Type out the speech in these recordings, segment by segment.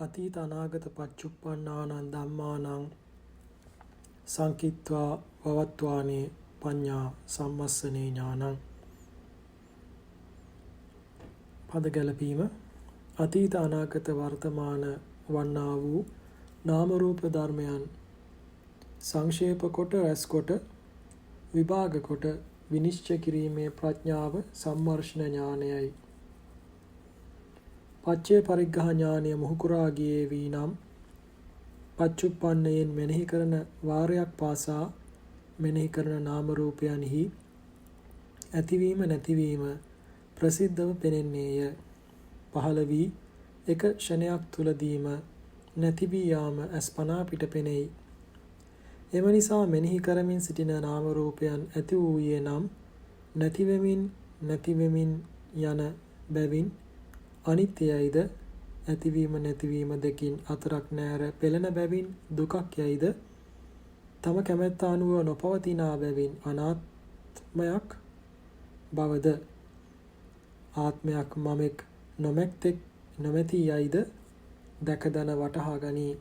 අතීත අනාගත පච්චුප්පන්නානං ධම්මානං සංකිත්වා වවත්වානේ පඤ්ඤා සම්මස්සනේ ඥානං. පද ගැලපීම. අතීත අනාගත වර්තමාන වන්නා වූ නාම රූප ධර්මයන් සංක්ෂේප කොට රැස් කොට විභාග කොට විනිශ්චය කිරීමේ ප්‍රඥාව සම්මර්ෂණ ඥානයයි. පච්චේ පරිග්ඝා ඥානය මුහුකුරා ගියේ වී නම් පච්චුප්පන්නයෙන් මෙනෙහි කරන වාරයක් පාසා මෙනෙහි කරන නාම රූපයන්හි ඇතිවීම නැතිවීම ප්‍රසිද්ධව පෙනෙන්නේය. පහළ වී එක ක්ෂණයක් තුලදීම නැති වී යාම අස්පනා පිට පෙනෙයි. එම නිසා මෙනෙහි කරමින් සිටින නාම රූපයන් ඇති වූයේ නම් නැති වෙමින් යන බැවින් අනිත්‍යයිද ඇතිවීම නැතිවීම දෙකින් අතරක් නැර පෙළෙන බැවින් දුකක් යයිද තම කැමැත්ත අනුව නොපවතිනා බැවින් අනාත්මයක් බවද ආත්මයක් මමෙක් නොමැත්තෙක් නොමැති යයිද දැකදන වටහා ගනී.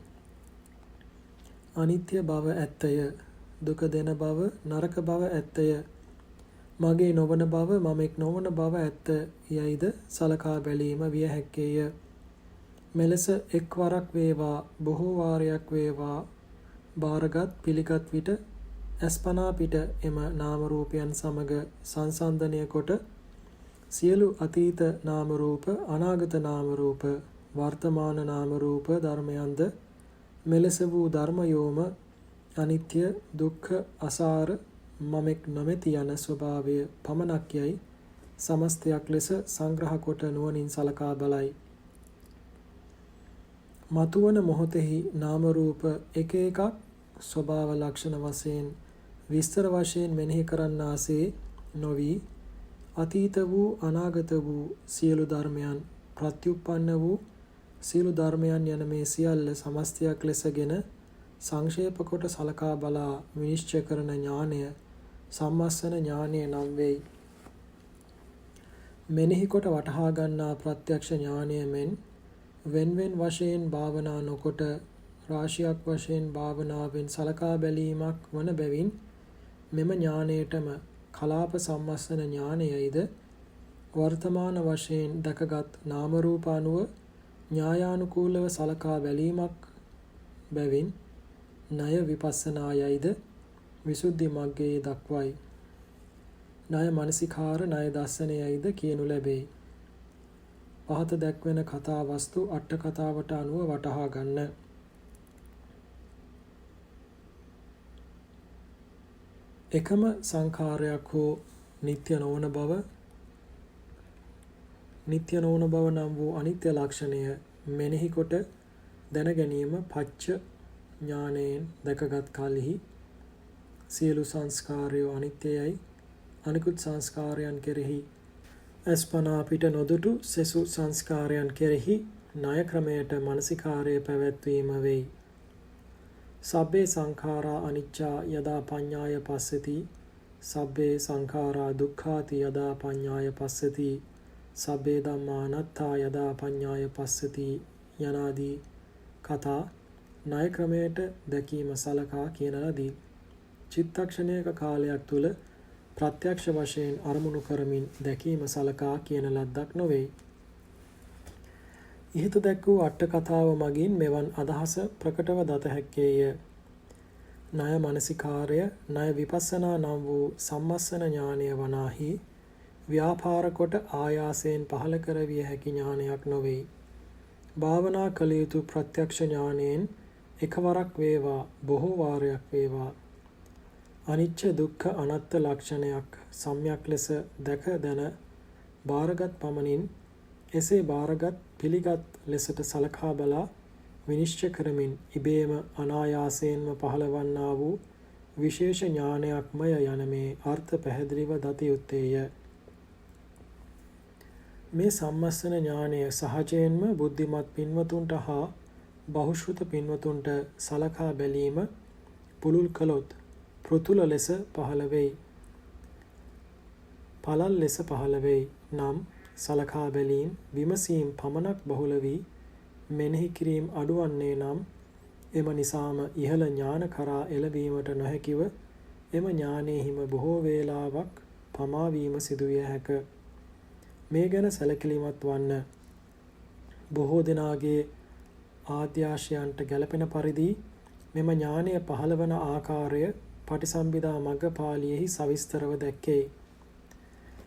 අනිත්‍ය බව ඇත්තය, දුක දෙන බව නරක බව ඇත්තය, මගේ නොවන බව මමෙක් නොවන බව ඇත්ත යයිද සලකා බැලීම විය හැක්කේය. මෙලෙස එක්වරක් වේවා බොහෝ වාරයක් වේවා බාරගත් පිළිගත් විට අස්පනා පිට එම නාම රූපයන් සමග සංසන්දනය කොට සියලු අතීත නාම රූප, අනාගත නාම රූප, වර්තමාන නාම රූප ධර්මයන්ද මෙලෙස වූ ධර්මයෝම අනිත්‍ය, දුක්ඛ, අසාර, මමෙක් නොමැති යන ස්වභාවය පමණක් යයි සමස්තයක් ලෙස සංග්‍රහ කොට නුවණින් සලකා බලයි. මතුවන මොහොතෙහි නාම රූප එක එකක් ස්වභාව ලක්ෂණ වශයෙන් විස්තර වශයෙන් මෙනෙහි කරන්නාසේ නොවි අතීත වූ අනාගත වූ සියලු ධර්මයන් ප්‍රත්‍යুৎপন্ন වූ සියලු ධර්මයන් යන මේ සියල්ල සමස්තයක් ලෙසගෙන සංක්ෂේප කොට සලකා බලා විනිශ්චය කරන ඥානය සම්මස්සන ඥානය නම් වෙයි. මෙනෙහි කොට වටහා ගන්නා ප්‍රත්‍යක්ෂ ඥානය මෙන් වෙන්වෙන් වශයෙන් භාවනා නොකොට රාශියක් වශයෙන් භාවනාවෙන් සලකා බැලීමක් වන බැවින් මෙම ඥානයටම කලාප සම්මස්සන ඥානයයිද වර්තමාන වශයෙන් දැකගත් නාම රූප අනුව ඥායානුකූලව සලකා බැලීමක් බැවින් ණය විපස්සනායයිද විසුද්ධි මග්ගයේ දක්වයි. ණය මනසිකාර ණය දර්ශනයයිද කියනු ලැබේ. පහත දැක්වෙන කතා වස්තු අට කතාවට අනුව වටහා ගන්න. එකම සංඛාරයක් හෝ නিত্য නොවන බව නම් වූ අනිත්‍ය ලක්ෂණය මෙනෙහි කොට දැන ගැනීම පච්ච ඥානයෙන් දැකගත් කලෙහි සියලු සංස්කාරයෝ අනිත්‍යයයි අනිකුත් සංස්කාරයන් කෙරෙහි අස්පනා පිට නොදුටු සෙසු සංස්කාරයන් කෙරෙහි ණය ක්‍රමයට මානසිකාරය පැවැත්වීම වෙයි. සබ්බේ සංඛාරා අනිච්චා යදා පඤ්ඤාය පස්සති සබ්බේ සංඛාරා දුක්ඛාති යදා පඤ්ඤාය පස්සති සබ්බේ ධම්මා අනාත්තා යදා පඤ්ඤාය පස්සති යනාදී කතා ණය ක්‍රමයට දැකීම සලකා කියන ලදී. චිත්තක්ෂණයක කාලයක් තුල ප්‍රත්‍යක්ෂ වශයෙන් අරමුණු කරමින් දැකීම සලකා කියන ලද්දක් නොවේ. ඉහත දැක් වූ අට කතාව මගින් මෙවන් අදහස ප්‍රකටව දත හැක්කේය. ණය මනසිකාරය, ණය විපස්සනා නම් වූ සම්මස්සන ඥානය වනාහි ව්‍යාපාර කොට ආයාසයෙන් පහළ කරවිය හැකි ඥානයක් නොවේ. භාවනා කළ යුතු ප්‍රත්‍යක්ෂ ඥානයෙන් එකවරක් වේවා බොහෝ වාරයක් වේවා අනිච්ච දුක්ඛ අනාත්ම ලක්ෂණයක් සම්‍යක් ලෙස දැක දැන බාරගත් පමණින් එසේ බාරගත් පිළිගත් ලෙසට සලකා බලා විනිශ්චය කරමින් ඉබේම අනායාසයෙන්ම පහළවන්නා වූ විශේෂ ඥානයක්මය යන මේ අර්ථ පැහැදිලිව දත යුත්තේය. මේ සම්මස්සන ඥානය සහජයෙන්ම බුද්ධිමත් පින්වතුන්ට හා බහුශ්‍රුත පින්වතුන්ට සලකා බැලීම පුළුල් කළොත් පෘතුල ලෙස පහළ වෙයි. පළල් ලෙස පහළ වෙයි නම් සලකා බැලීම් විමසීම් පමණක් බහුල වී මෙනෙහි කිරීම අඩුවන්නේ නම් එම නිසාම ඉහළ ඥාන කරා එළවීමට නොහැකිව එම ඥානයෙහිම බොහෝ වේලාවක් පමාවීම සිදුවිය හැක. මේ ගැන සැලකිලිමත් වන්න. බොහෝ දෙනාගේ ආද්‍යාශයන්ට ගැලපෙන පරිදි මෙම ඥානය පහළ වන ආකාරය පටිසම්භිදා මග්ගපාළියෙහි සවිස්තරව දැක්කේ.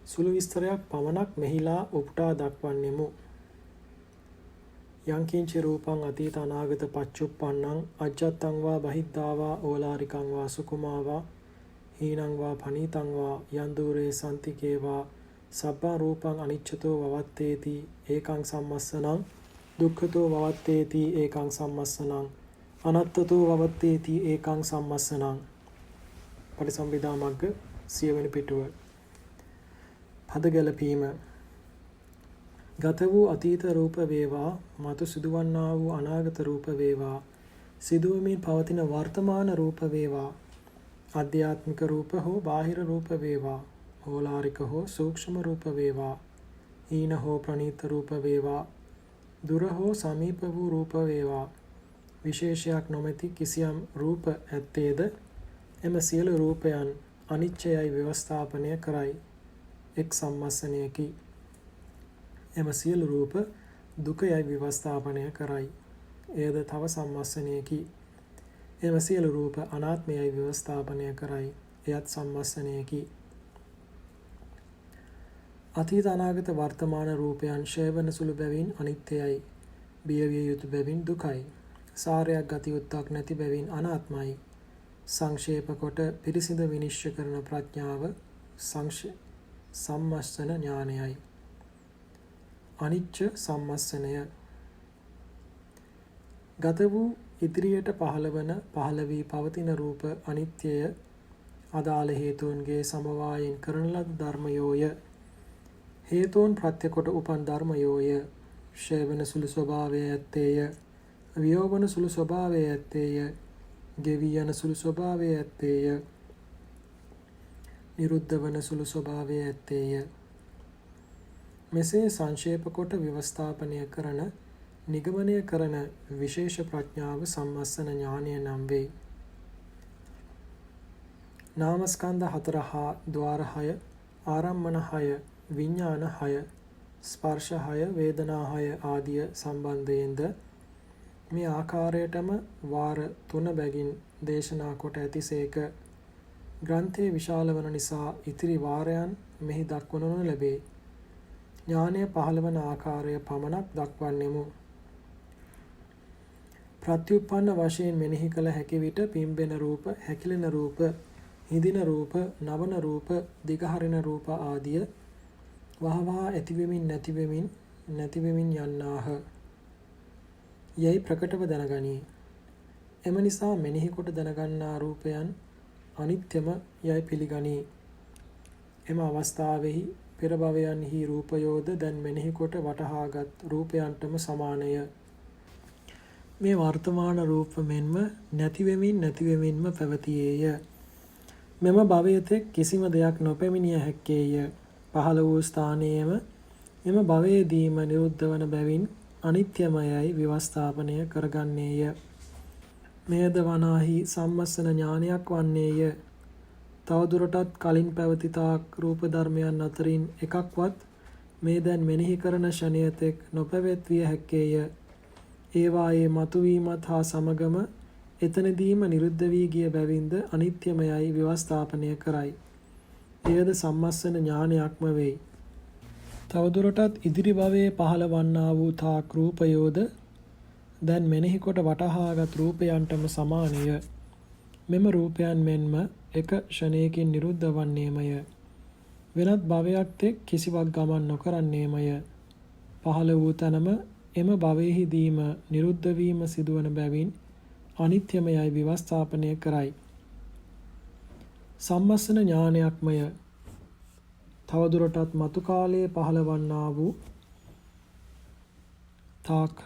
සුළු විස්තරයක් පමණක් මෙහිලා උපුටා දක්වන්නෙමු. යංකින්ච රූපං අතීත අනාගත පච්චුප්පන්නං අජ්ජත්තං වා බහිද්ධා වා ඕලාරිකං වා සුකුමා වා හීනං වා පනීතං වා යන්දූරේ සන්තිකේ වා සබ්බා රූපං අනිච්චතෝ වවත්තේති ඒකං සම්මස්සනං දුක්ඛතෝ වවත්තේති ඒකං සම්මස්සනං අනත්තතෝ වවත්තේති ඒකං සම්මස්සනං. පටිසම්භිදා මග්ග 100 වෙනි පිටුව. පද ගැලපීම. ගත වූ අතීත රූප වේවා මතු සිදුවන්නා වූ අනාගත රූප වේවා සිදුවමින් පවතින වර්තමාන රූප වේවා ආධ්‍යාත්මික රූප හෝ බාහිර රූප වේවා ඕලාරික හෝ සූක්ෂම රූප වේවා හීන හෝ ප්‍රනීත රූප වේවා දුර හෝ සමීප වූ රූප වේවා විශේෂයක් නොමැති කිසියම් රූප ඇත්තේද එම සියලු රූපයන් අනිච්චයයි ව්‍යවස්ථාපනය කරයි. එක් සම්මස්සනයකි. එම සියලු රූප දුකයයි ව්‍යවස්ථාපනය කරයි. එයද තව සම්මස්සනයකි. එම සියලු රූප අනාත්මයයි ව්‍යවස්ථාපනය කරයි. එයත් සම්මස්සනයකි. අතීත අනාගත වර්තමාන රූපයන් ක්ෂය වන සුළු බැවින් අනිත්‍යයි. බියවිය යුතු බැවින් දුකයි. සාරයක් ගතියුත්තක් නැති බැවින් අනාත්මයි. සංක්ෂේප කොට පිරිසිඳ විනිශ්චය කරන ප්‍රඥාව සම්මස්සන ඥානයයි. අනිච්ච සම්මස්සනය. ගත වූ ඉදිරියට පහළ වී පවතින රූප අනිත්‍යය අදාළ හේතුන්ගේ සමවායෙන් කරන ලද ධර්මයෝය. හේතුන් ප්‍රත්‍ය කොට උපන් ධර්මයෝය. ක්ෂය වන සුළු ස්වභාවය ඇත්තේය. වියෝවන සුළු ස්වභාවය ඇත්තේය. ගෙවී යන සුළු ස්වභාවය ඇත්තේය. නිරුද්ධ වන සුළු ස්වභාවය ඇත්තේය. මෙසේ සංක්ෂේප කොට ව්‍යවස්ථාපනය කරන නිගමනය කරන විශේෂ ප්‍රඥාව සම්මස්සන ඥානය නම් වේ. නාමස්කන්ධ 4 හා ద్వාර 6 ආරම්මන 6 විඥාන 6 ස්පර්ශ 6 වේදනා 6 ආදිය සම්බන්ධයෙන්ද මේ ආකාරයටම වාර 3 බැගින් දේශනා කොට ඇතිසේක. ග්‍රන්ථයේ විශාල වන නිසා ඉතිරි වාරයන් මෙහි දක්වනු ලැබේ. ඥානය පහළ වන ආකාරය පමණක් දක්වන්නෙමු. ප්‍රත්‍යුප්පන්න වශයෙන් මෙනෙහි කළ හැකි විට පිම්බෙන රූප, හැකිලෙන රූප, හිඳින රූප, නවන රූප, දිගහරින රූප ආදිය වහවහ ඇතිවෙමින් නැතිවෙමින් යන්නාහ. යයි ප්‍රකටව දැනගනී. එම නිසා මෙනෙහි කොට දැනගන්නා රූපයන් අනිත්‍යම යයි පිළිගනී. එම අවස්ථාවෙහි පෙර භවයන්හි රූපයෝද දැන් මෙනෙහි කොට වටහාගත් රූපයන්ටම සමානය. මේ වර්තමාන රූප මෙන්ම නැතිවෙමින්ම පැවතියේය. මෙම භවය තෙක් කිසිම දෙයක් නොපැමිණිය හැක්කේය. පහළ වූ ස්ථානයේම එම භවයේදීම නිරුද්ධ වන බැවින් අනිත්‍යමයයි ව්‍යවස්ථාපනය කරගන්නේය. මෙයද වනාහි සම්මස්සන ඥානයක් වන්නේය. තවදුරටත් කලින් පැවති තාක් රූප ධර්මයන් අතරින් එකක්වත් මේ දැන් මෙනෙහි කරන ෂණය තෙක් නොපැවැත්විය හැක්කේය. ඒවායේ මතුවීමත් හා සමගම එතනදීම නිරුද්ධ වී ගිය බැවින්ද අනිත්‍යමයයි ව්‍යවස්ථාපනය කරයි. එයද සම්මස්සන ඥානයක්ම වෙයි. තවදුරටත් ඉදිරි භවයේ පහළ වන්නා වූ තාක් රූපයෝද දැන් මෙනෙහි කොට වටහාගත් රූපයන්ටම සමානය. මෙම රූපයන් මෙන්ම එක ක්ෂණයකින් නිරුද්ධ වන්නේමය. වෙනත් භවයක් තෙක් කිසිවක් ගමන් නොකරන්නේමය. පහළ වූ තැනම එම භවයේදීම නිරුද්ධ වීම සිදුවන බැවින් අනිත්‍යමයයි ව්‍යවස්ථාපනය කරයි. සම්මස්සන ඥානයක්මය. තවදුරටත් මතු කාලයේ පහළ වන්නා වූ තාක්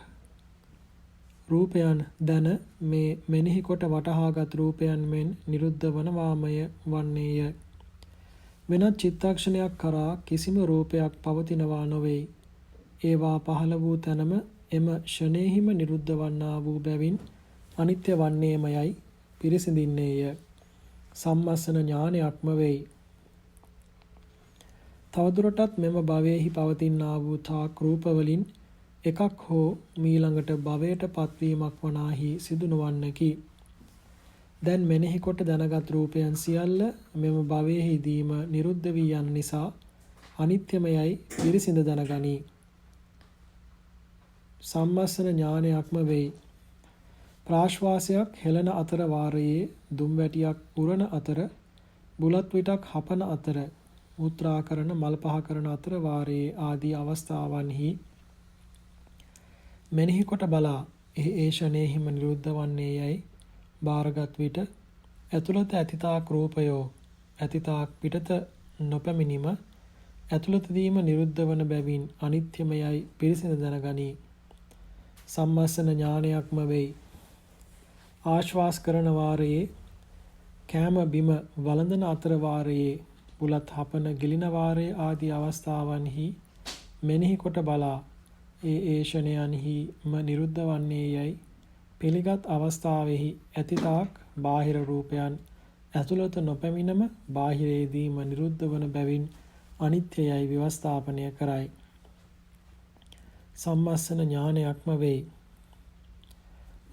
රූපයන් දැන මේ මෙනෙහි කොට වටහාගත් රූපයන් මෙන් නිරුද්ධ වන වාමය වන්නේය. වෙනත් චිත්තක්ෂණයක් කරා කිසිම රූපයක් පවතිනවා නොවේ. ඒවා පහළ වූ තැනම එම ෂණයෙහිම නිරුද්ධ වන්නා වූ බැවින් අනිත්‍ය වන්නේමයයි පිරිසිඳින්නේය. සම්මස්සන ඥානයක්ම වෙයි. තවදුරටත් මෙම භවයෙහි පවතිනා වූ තාක් රූපවලින් එකක් හෝ මීළඟට භවයට පත්වීමක් වනාහි සිදු නොවන්නකි. දැන් මෙනෙහි කොට දැනගත් රූපයන් සියල්ල මෙම භවයෙහිදීම නිරුද්ධ වී යන නිසා අනිත්‍යමයයි පිරිසිඳ දැනගනී. සම්මස්සන ඥානයක්ම වෙයි. ප්‍රාශ්වාසයක් හෙළන අතර වාරයේ දුම්වැටියක් උරන අතර බුලත් විටක් හපන අතර මුත්‍රා කරන මල් පහ කරන අතර වාරයේ ආදී අවස්ථාවන්හි මෙනෙහි කොට බලා ඒ ෂණයෙහිම නිරුද්ධ වන්නේ යයි බාරගත් විට ඇතුළත ඇතිතාක් රූපයෝ ඇතිතාක් පිටත නොපැමිණීම ඇතුළතදීම නිරුද්ධ වන බැවින් අනිත්‍යමයයි පිරිසිඳ දැනගනී. සම්මස්සන ඥානයක්ම වෙයි. ආශ්වාස කරන වාරයේ කෑම බිම වළඳන අතර වාරයේ බුලත් හපන ගිලින වාරයේ ආදී අවස්ථාවන්හි මෙනෙහි කොට බලා ඒ ෂණයන්හිම නිරුද්ධ වන්නේ යයි පිළිගත් අවස්ථාවෙහි ඇතිතාක් බාහිර රූපයන් ඇතුළත නොපැමිණම බාහිරයේදීම නිරුද්ධ වන බැවින් අනිත්‍යයයි ව්‍යවස්ථාපනය කරයි. සම්මස්සන ඥානයක්ම වෙයි.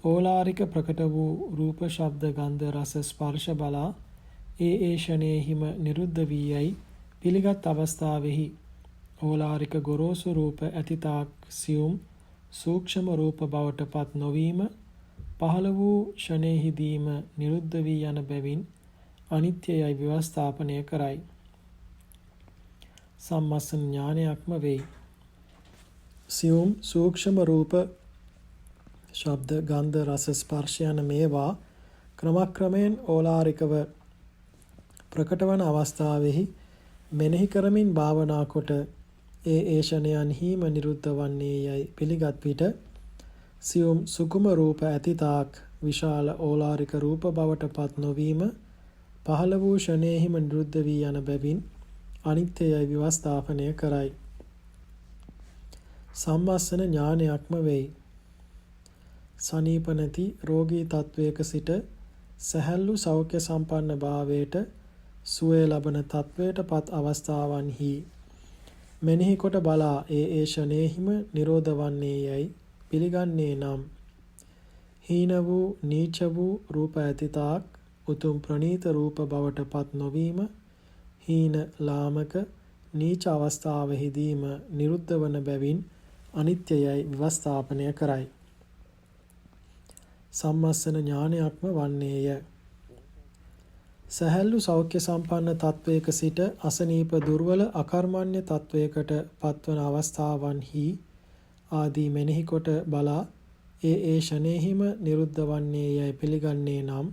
ඕලාරික ප්‍රකට වූ රූප ශබ්ද ගන්ධ රස ස්පර්ශ බලා ඒ ෂණයෙහිම නිරුද්ධ වී යයි පිළිගත් අවස්ථාවෙහි ඕලාරික ගොරෝසු රූප ඇතිතාක් සියුම් සූක්ෂම රූප බවට පත් නොවීම පහළ වූ ෂණයෙහිදීම නිරුද්ධ වී යන බැවින් අනිත්‍යයයි ව්‍යවස්ථාපනය කරයි. සම්මස්සන ඥානයක්ම වෙයි. සියුම් සූක්ෂම රූප ශබ්ද ගන්ධ රස ස්පර්ශ යන මේවා ක්‍රමක්‍රමයෙන් ඕලාරිකව ප්‍රකට වන අවස්ථාවෙහි මෙනෙහි කරමින් භාවනා කොට ඒ ෂණයන්හිම නිරුද්ධ වන්නේ යයි පිළිගත් විට සියුම් සුකුම රූප ඇතිතාක් විශාල ඕලාරික රූප බවට පත් නොවීම පහළ වූ ෂණයෙහිම නිරුද්ධ වී යන බැවින් අනිත්‍යයයි ව්‍යවස්ථාපනය කරයි. සම්මස්සන ඥානයක්ම වෙයි. සනීප නැති රෝගී තත්වයක සිට සැහැල්ලු සෞඛ්‍ය සම්පන්න භාවයට සුවය ලබන තත්වයට පත් අවස්ථාවන්හි මෙනෙහි කොට බලා ඒ ෂණයෙහිම නිරෝධ වන්නේ යයි පිළිගන්නේ නම් හීන වූ නීච වූ රූප ඇතිතාක් උතුම් ප්‍රණීත රූප බවට පත් නොවීම හීන ලාමක නීච අවස්ථාවෙහිදීම නිරුද්ධ වන බැවින් අනිත්‍යයයි ව්‍යවස්ථාපනය කරයි. සම්මස්සන ඥානයක්ම වන්නේය. සැහැල්ලු සෞඛ්‍ය සම්පන්න තත්වයක සිට අසනීප දුර්වල අකර්මණ්‍ය තත්වයකට පත්වන අවස්ථාවන්හි ආදී මෙනෙහි කොට බලා ඒ ෂණයෙහිම නිරුද්ධ වන්නේ යයි පිළිගන්නේ නම්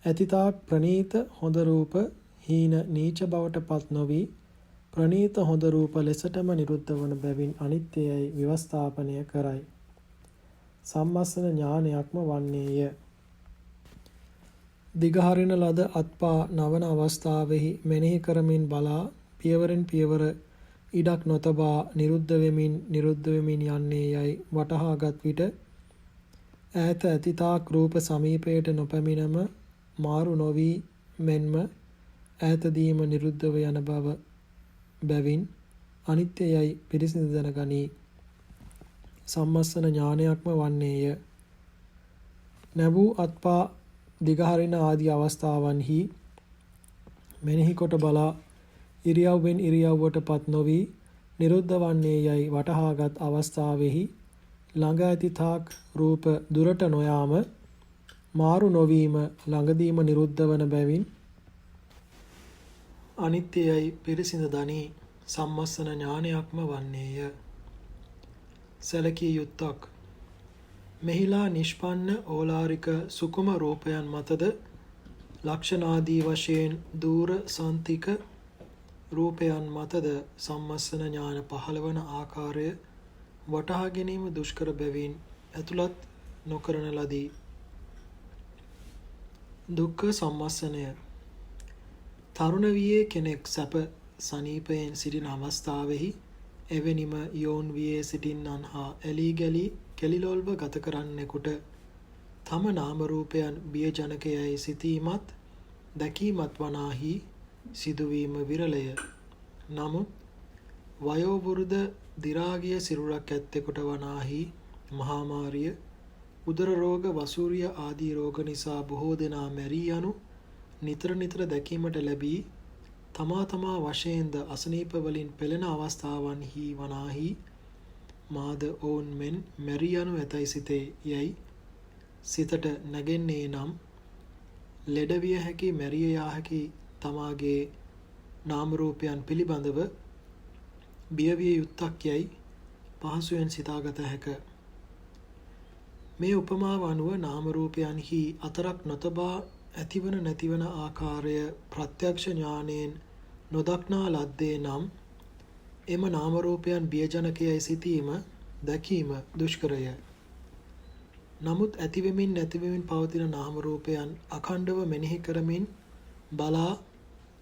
ඇතිතාක් ප්‍රණීත හොඳ රූප හීන නීච බවට පත් නොවී ප්‍රණීත හොඳ රූප ලෙසටම නිරුද්ධ වන බැවින් අනිත්‍යයයි ව්‍යවස්ථාපනය කරයි. සම්මස්සන ඥානයක්ම වන්නේය. දිගහරින ලද අත්පා නවන අවස්ථාවෙහි මෙනෙහි කරමින් බලා පියවරෙන් පියවර ඉඩක් නොතබා නිරුද්ධ වෙමින් යන්නේ යයි වටහාගත් විට ඈත ඇතිතාක් රූප සමීපයට නොපැමිණම මාරු නොවී මෙන්ම ඈතදීම නිරුද්ධව යන බැවින් අනිත්‍යයයි පිරිසිදු දැනගනී. සම්මස්සන ඥානයක්ම වන්නේය. නැවූ අත්පා දිගහරින ආදී අවස්ථාවන්හි මෙනෙහි කොට බලා ඉරියව්වෙන් ඉරියව්වට පත් නොවී නිරුද්ධ වන්නේ යයි වටහාගත් අවස්ථාවෙහි ළඟ ඇති තාක් රූප දුරට නොයාම මාරු නොවීම ළඟදීම නිරුද්ධ වන බැවින් අනිත්‍යයයි පිරිසිඳ දනී. සම්මස්සන ඥානයක්ම වන්නේය. සැලකිය යුත්තක්. මෙහිලා නිෂ්පන්න ඕලාරික සුකුම රූපයන් මතද ලක්ෂණාදී වශයෙන් දූර සන්තික රූපයන් මතද සම්මස්සන ඥාන පහළවන ආකාරය වටහා ගැනීම දුෂ්කර බැවින් ඇතුළත් නොකරන ලදී. දුක්ඛ සම්මස්සනය. තරුණ වියේ කෙනෙක් සැප සනීපයෙන් සිටින අවස්ථාවෙහි එවැනිම යෝන් වියේ සිටින්නන් හා ඇලී ගැලී කෙලිලොල්ව ගත කරන්නෙකුට තම නාම රූපයන් බියජනකයයි සිතීමත් දැකීමත් වනාහි සිදුවීම විරලය. නමුත් වයෝවෘද දිරාගිය සිරුරක් ඇත්තෙකුට වනාහි මහාමාරිය උදර රෝග වසූරිය ආදී රෝග නිසා බොහෝ දෙනා මැරී යනු නිතර නිතර දැකීමට ලැබී තමා තමා වශයෙන්ද අසනීප වලින් පෙළෙන අවස්ථාවන්හි වනාහි මාද ඔවුන් මෙන් මැරී යනු ඇතැයි සිතේ යැයි සිතට නැගෙන්නේ නම් ලෙඩ විය හැකි මැරිය යා හැකි තමාගේ නාම රූපයන් පිළිබඳව බියවිය යුත්තක් යැයි පහසුවෙන් සිතාගත හැක. මේ උපමාව අනුව නාම රූපයන්හි අතරක් නොතබා ඇතිවන නැතිවන ආකාරය ප්‍රත්‍යක්ෂ ඥානයෙන් නොදක්නා ලද්දේ නම් එම නාම රූපයන් බියජනකයයි සිතීම දැකීම දුෂ්කරය. නමුත් ඇතිවෙමින් නැතිවෙමින් පවතින නාම රූපයන් අඛණ්ඩව මෙනෙහි කරමින් බලා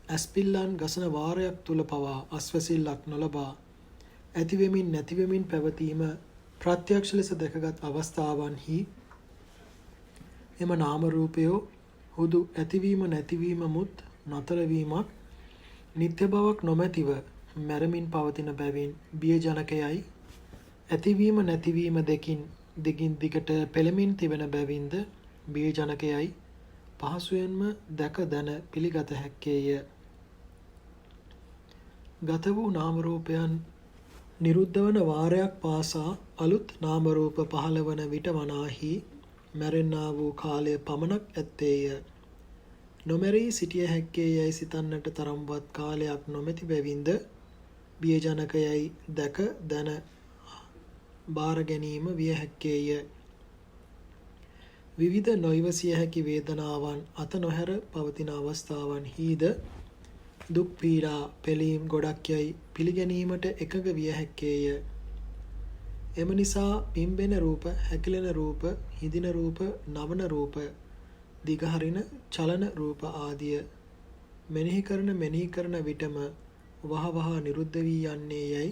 ඇස්පිල්ලන් ගසන වාරයක් තුල පවා අස්වැසිල්ලක් නොලබා ඇතිවෙමින් නැතිවෙමින් පැවතීම ප්‍රත්‍යක්ෂ ලෙස දැකගත් අවස්ථාවන්හි එම නාම රූපයෝ හුදු ඇතිවීම නැතිවීමමුත් නතරවීමක් නිත්‍ය බවක් නොමැතිව මැරමින් පවතින බැවින් බියජනකයයි ඇතිවීම නැතිවීම දෙකින් දිගින් දිගට පෙළමින් තිබෙන බැවින්ද බියජනකයයි පහසුවෙන්ම දැක දැන පිළිගත හැක්කේය. ගත වූ නාම රූපයන් නිරුද්ධ වන වාරයක් පාසා අලුත් නාම රූප පහළ වන විට වනාහි මැරෙන්නා වූ කාලය පමණක් ඇත්තේය. නොමැරී සිටිය හැක්කේ යැයි සිතන්නට තරම්වත් කාලයක් නොමැති බැවින්ද බියජනකයයි දැක දැන බාර ගැනීම විය හැක්කේය. විවිධ නොයිවසිය හැකි වේදනාවන් අත නොහැර පවතින අවස්ථාවන්හිද දුක් පීඩා පෙළීම් ගොඩක් යයි පිළිගැනීමට එකඟ විය හැක්කේය. එම නිසා පිම්බෙන රූප, හැකිලෙන රූප, හිදින රූප, නවන රූප, දිගහරින චලන රූප ආදිය මෙනෙහි කරන විටම වහ නිරුද්ධ වී යන්නේ යයි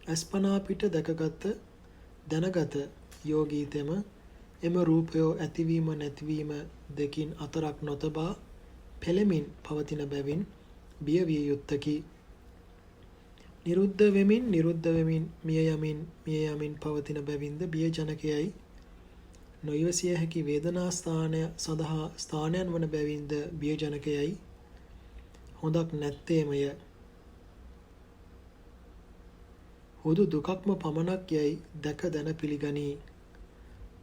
අස්පනා පිට දැකගත දැනගත යෝගීතෙම එම රූපයෝ ඇතිවීම නැතිවීම දෙකින් අතරක් නොතබා පෙළෙමින් පවතින බැවින් බිය විය යුත්තකි. නිරුද්ධ වෙමින් මිය යමින් පවතින බැවින්ද බියජනකයයි නොයවසිය හැකි වේදනා ස්ථානය සඳහා ස්ථානයන් වන බැවින්ද බියජනකයයි හොඳක් නැත්තේමය. හුදු දුකක්ම පමණක් යයි දැක දැන පිළිගනී.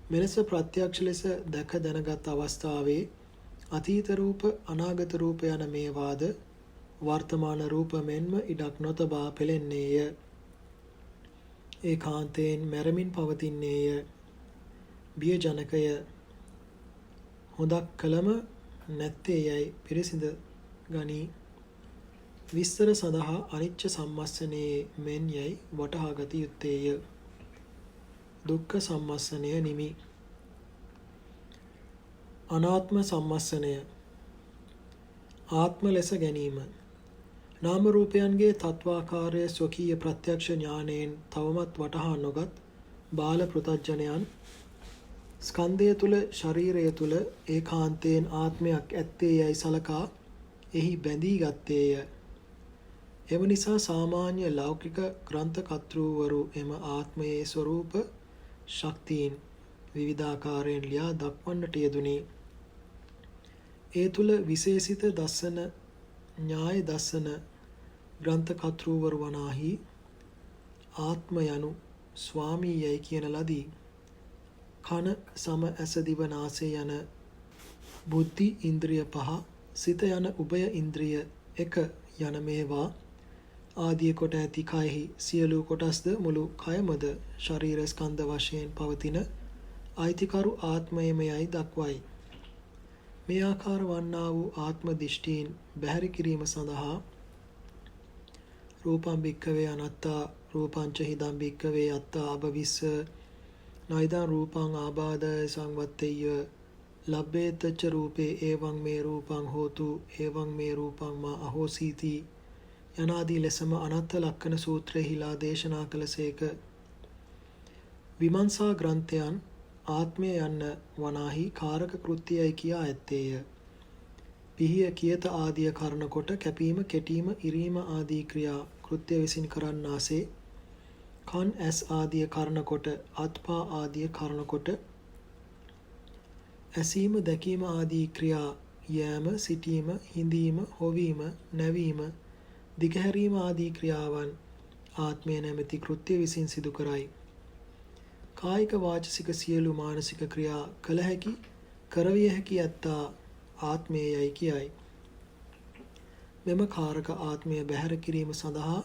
මෙලෙස ප්‍රත්‍යක්ෂ ලෙස දැක දැනගත් අවස්ථාවේ අතීත රූප අනාගත රූප යන මේවාද වර්තමාන රූප මෙන්ම ඉඩක් නොතබා පෙළෙන්නේය. ඒකාන්තයෙන් මැරමින් පවතින්නේය. බියජනකය හොඳක් කලම නැත්තේ යයි පිරිසිඳ ගනී. විස්තර සඳහා අනිච්ච සම්මස්සනයේ මෙන් යයි වටහා ගත යුත්තේය. දුක්ඛ සම්මස්සනය නිමි. අනාත්ම සම්මස්සනය ආත්ම ලෙස ගැනීම. නාම රූපයන්ගේ තත්වාකාරය ස්වකීය ප්‍රත්‍යක්ෂ ඥානයෙන් තවමත් වටහා නොගත් බාල පෘථග්ජනයන් ස්කන්ධය තුල ශරීරය තුල ඒකාන්තයෙන් ආත්මයක් ඇත්තේ යයි සලකා එහි බැඳී ගත්තේය. එම නිසා සාමාන්‍ය ලෞකික ග්‍රන්ථකර්තෘවරු එම ආත්මයේ ස්වરૂප ශක්තියින් විවිධාකාරයෙන් ලියා දක්වන්නට යෙදුණි. ඒ තුල විශේෂිත දස්සන ඥාය දස්සන ග්‍රන්ථකර්තෘවරු වනාහි ආත්ම යනු ස්වාමී යයි කියන ලදී. කන සම ඇස දිව නාසය යන බුද්ධි ඉන්ද්‍රිය පහ සිත යන උභය ඉන්ද්‍රිය එක යන මේවා ආදී කොට ඇති කයෙහි සියලු කොටස්ද මුළු කයමද ශරීර ස්කන්ධ වශයෙන් පවතින අයිතිකරු ආත්මයමයයි දක්වයි. මේ ආකාර වන්නා වූ ආත්ම දිෂ්ඨීන් බැහැර කිරීම සඳහා රූපං භික්ඛවේ අනත්තා රූපංච හිදං භික්ඛවේ අත්තා අභවිස්ස නයිදං රූපං ආබාධය සංවත්තේය ලබ්බේතච්ච රූපේ එවං මේ රූපං හෝතු එවං මේ රූපං මා අහෝසීති යනාදී ලෙසම අනත්ත ලක්කන සූත්‍රයෙහිලා දේශනා කළසේක. විමර්ශා ග්‍රන්ථයන් ආත්මය යන්න වනාහි කාරක කෘත්‍යයයි කියා ඇත්තේය. පිහිය කියත ආදිය කරන කොට කැපීම කෙටීම ඉරීම ආදී ක්‍රියා කෘත්‍ය විසින් කරන්නාසේ කන් ඇස් ආදිය කරන කොට අත්පා ආදිය කරන කොට ඇසීම දැකීම ආදී ක්‍රියා යෑම සිටීම හිඳීම හොවීම නැවීම දිගහැරීම ආදී ක්‍රියාවන් ආත්මය නැමැති කෘත්‍ය විසින් සිදු කරයි. කායික වාචසික සියලු මානසික ක්‍රියා කළ හැකි කරවිය හැකි ඇත්තා ආත්මයයි කියයි. මෙම කාරක ආත්මය බැහැර කිරීම සඳහා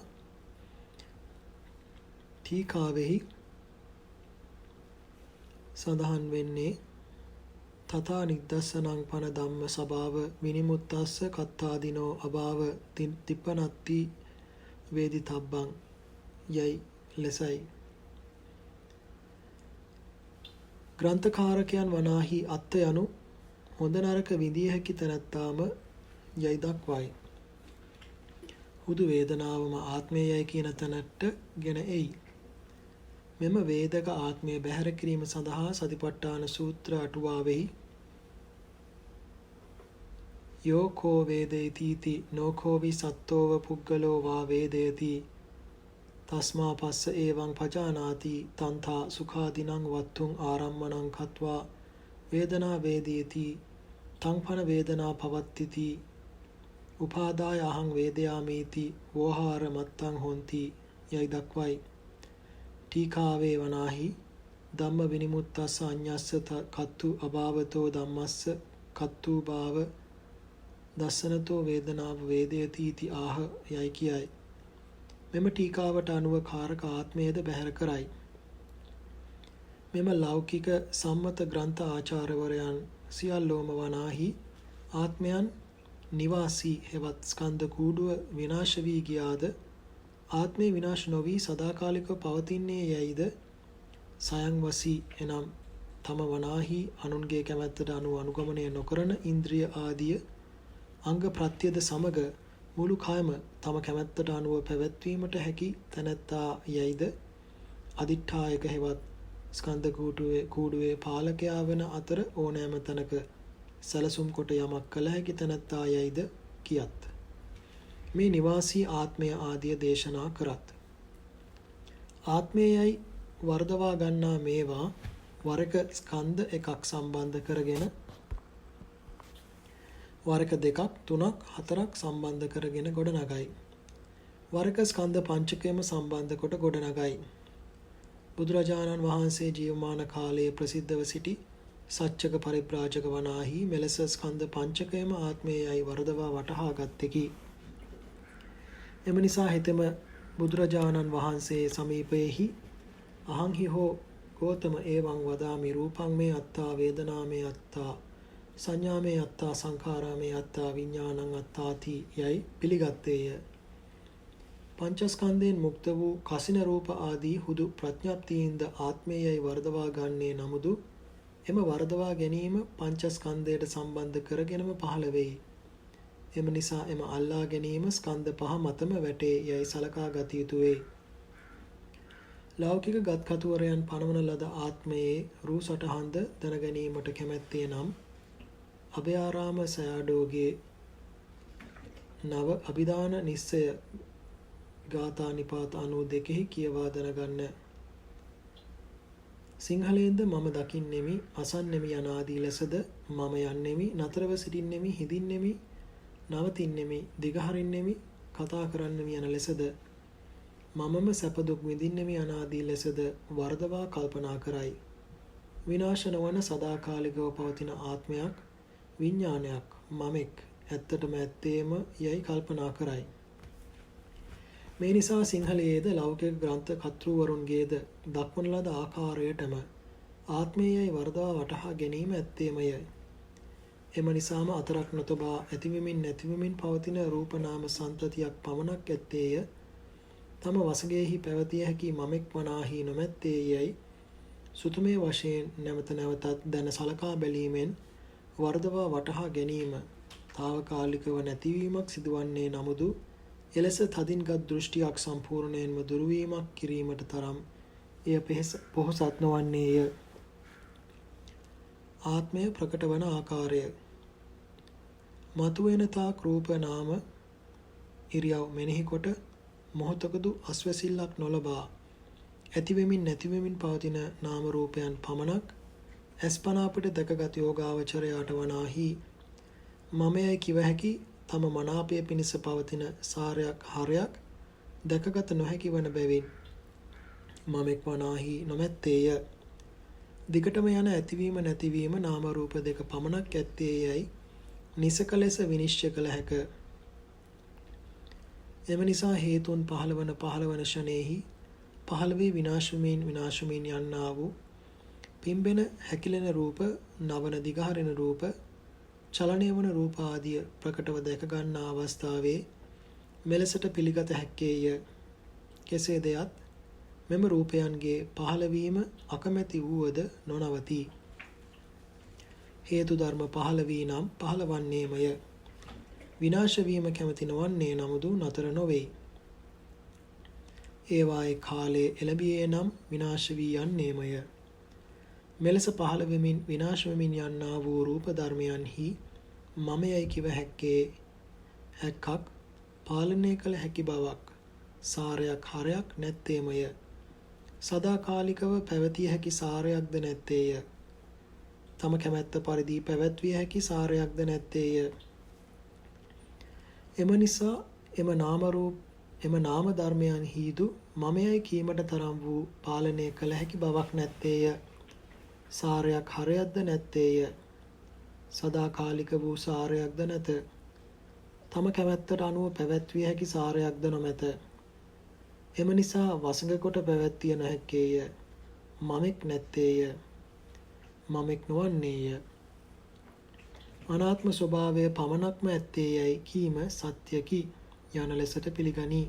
ටීකාවෙහි සඳහන් වෙන්නේ තථා නිද්දස්සනං පන ධම්ම සභාව විනිමුත්තස්ස කත්තාදිනෝ අභාව තිප්පනත්ති වේදිතබ්බං යයි ලෙසයි. ග්‍රන්ථකාරකයන් වනාහි අත්ත යනු හොඳ නරක විඳිය හැකි තැනැත්තාම යයි දක්වයි. හුදු වේදනාවම ආත්මයයි කියන තැනට ගෙන එයි. මෙම වේදක ආත්මය බැහැර කිරීම සඳහා සතිපට්ඨාන සූත්‍ර අටුවාවෙහි යෝකෝ වේදේතිති නෝකෝවි සත්තෝව පුග්ගලෝ වා වේදේති තස්මා පස්ස ඒවං පජානාති තන්තා සුඛාදිනං වත්තුං ආරම්මණං කତ୍වා වේදනා වේදේති තංපන වේදනා පවත්තිති උපාදාය අහං වේදයාමීති වෝහාර මත්තං හොಂತಿ යයි දක්වයි. ටීකාවේ වනාහි ධම්ම විනිමුත්තස්ස අඤ්ඤස්ස කත්තු අභාවතෝ ධම්මස්ස කත්තු භාව දස්සනතෝ වේදනාව වේදයති इति ආහ යයි කියයි. මෙම ටීකාවට අනුව කාරක ආත්මයේද බැහැර කරයි. මෙම ලෞකික සම්මත ග්‍රන්ථ ආචාර්යවරයන් සියල්ලෝම වනාහි ආත්මයන් නිවාසී හෙවත් ස්කන්ධ කූඩුව විනාශ වී ගියාද ආත්මේ විනාශ නොවි සදාකාලිකව පවතින්නේ යයිද සයන් වසී එනම් තම වනාහි අනුන්ගේ කැමැත්තට අනුව අනුගමනය නොකරන ඉන්ද්‍රිය ආදිය අංග ප්‍රත්‍යද සමග මුළු කයම තම කැමැත්තට අනුව පැවැත්වීමට හැකි තැනැත්තා යයිද අදිඨායක හෙවත් ස්කන්ධ කූඩුවේ පාලකයා වන අතර ඕනෑම තැනක සැලසුම් කොට යමක් කළ හැකි තැනැත්තා යයිද කියත්. මේ නිවාසී ආත්මය ආදිය දේශනා කරත්. ආත්මයයි වර්ධවා ගන්නා මේවා වරක ස්කන්ධ එකක් සම්බන්ධ කරගෙන වරක දෙකක් තුනක් හතරක් සම්බන්ධ කරගෙන ගොඩනගයි. වරක ස්කන්ධ පංචකයම සම්බන්ධ කොට ගොඩනගයි. බුදුරජාණන් වහන්සේ ජීවමාන කාලයේ ප්‍රසිද්ධව සිටි සච්චක පරිබ්‍රාජක වනාහි මෙලෙස ස්කන්ධ පංචකයම ආත්මයයි වර්ධවා වටහා ගත්තෙකි. එම නිසා හෙතෙම බුදුරජාණන් වහන්සේ සමීපයෙහි අහංහි හෝ ගෝතම ඒවං වදාමි රූපං මේ අත්තා වේදනා මේ අත්තා සංඥා මේ අත්තා සංඛාරා මේ අත්තා විඥානං අත්තාති යයි පිළිගත්තේය. පංචස්කන්ධයෙන් මුක්ත වූ කසින රූප ආදී හුදු ප්‍රඥප්තියින්ද ආත්මයයි වර්ධවා ගන්නේ නමුදු එම වර්ධවා ගැනීම පංචස්කන්ධයට සම්බන්ධ කරගෙනම පහළ වෙයි. එම නිසා එම අල්ලා ගැනීම ස්කන්ධ පහ මතම වැටේ යයි සලකා ගත යුතු වේ. ලෞකික ගත්කතුවරයන් පනවන ලද ආත්මයේ රූ සටහන්ද දැන ගැනීමට කැමැත්තේ නම් අභයාරාම සයාඩෝගේ නව අභිදාන නිස්සය ගාථා නිපාත 92 කියවා දැනගන්න. සිංහලයෙන්ද මම දකින්නෙමි අසන්නෙමි යනාදී ලෙසද මම යන්නෙමි නතරව සිටින්නෙමි හිඳින්නෙමි නවතින්නෙමි දිගහරින්නෙමි කතා කරන්නෙමි යන ලෙසද මමම සැප දුක් විඳින්නෙමි අනාදී ලෙසද වර්ධවා කල්පනා කරයි. විනාශ නොවන සදාකාලිකව පවතින ආත්මයක් විඥානයක් මමෙක් ඇත්තටම ඇත්තේම යයි කල්පනා කරයි. මේ නිසා සිංහලයේද ලෞකික ග්‍රන්ථ කර්තෘවරුන්ගේද දක්වන ලද ආකාරයටම ආත්මයයි වර්ධවා වටහා ගැනීම ඇත්තේමය. එම නිසාම අතරක් නොතබා ඇතිවෙමින් නැතිවෙමින් පවතින රූපනාම සන්තතියක් පමණක් ඇත්තේය. තම වසඟෙහි පැවතිය හැකි මමෙක් වනාහි නොමැත්තේ යයි සුතුමේ වශයෙන් නැවත නැවතත් දැන සලකා බැලීමෙන් වර්ධවා වටහා ගැනීම తాවකාලිකව නැතිවීමක් සිදුවන්නේ නමුදු එලෙස තදින්ගත් දෘෂ්ටියක් සම්පූර්ණයෙන්ම දුරුවීමක් කිරීමට තරම් එය පොහොසත් නොවන්නේය. ආත්මය ප්‍රකට වන ආකාරය මතුවෙන තාක් රූප නාම ඉරියව් මෙනෙහි කොට මොහොතකදු අස්වැසිල්ලක් නොලබා ඇතිවෙමින් නැතිවෙමින් පවතින නාම රූපයන් පමණක් ඇස්පනා අපට දැකගත් යෝගාවචරයාට වනාහි මමයයි කිව හැකි තම මනාපය පිණිස පවතින සාරයක් හරයක් දැකගත නොහැකි වන බැවින් මමෙක් වනාහි නොමැත්තේය. දිගටම යන ඇතිවීම නැතිවීම නාම රූප දෙක පමණක් ඇත්තේ යයි නිසක ලෙස විනිශ්චය කළ හැක. එම නිසා හේතුන් පහළවන ෂණයෙහි පහළ වී විනාශ වෙමින් යන්නා වූ පිම්බෙන හැකිලෙන රූප, නවන දිගහරින රූප, චලනය වන රූප ආදිය ප්‍රකටව දැක ගන්නා අවස්ථාවේ මෙලෙසට පිළිගත හැක්කේය. කෙසේද යත් මෙම රූපයන්ගේ පහළවීම අකමැති වූවද නොනවති. හේතු ධර්ම පහළ වී නම් පහළවන්නේමය. විනාශ වීම කැමති නොවන්නේ නමුදු නතර නොවේ. ඒවායේ කාලයේ එළඹියේ නම් විනාශ වී යන්නේමය. මෙලෙස පහළ වෙමින් විනාශ වෙමින් යන්නා වූ රූප ධර්මයන්හි මමයයි කිව හැක්කක් පාලනය කළ හැකි බවක් සාරයක් හරයක් නැත්තේමය. සදාකාලිකව පැවතිය හැකි සාරයක්ද නැත්තේය. තම කැමැත්ත පරිදි පැවැත්විය හැකි සාරයක්ද නැත්තේය. එම නිසා එම නාම ධර්මයන්හිදු මමයයි කීමට තරම් වූ පාලනය කළ හැකි බවක් නැත්තේය. සාරයක් හරයක්ද නැත්තේය. සදාකාලික වූ සාරයක්ද නැත. තම කැමැත්තට අනුව පැවැත්විය හැකි සාරයක්ද නොමැත. එම නිසා වසඟ කොට පැවැත්විය නොහැක්කේය. මමෙක් නැත්තේය. මමෙක් නොවන්නේය. අනාත්ම ස්වභාවය පමණක්ම ඇත්තේ යයි කීම සත්‍යකි යන ලෙසට පිළිගනී.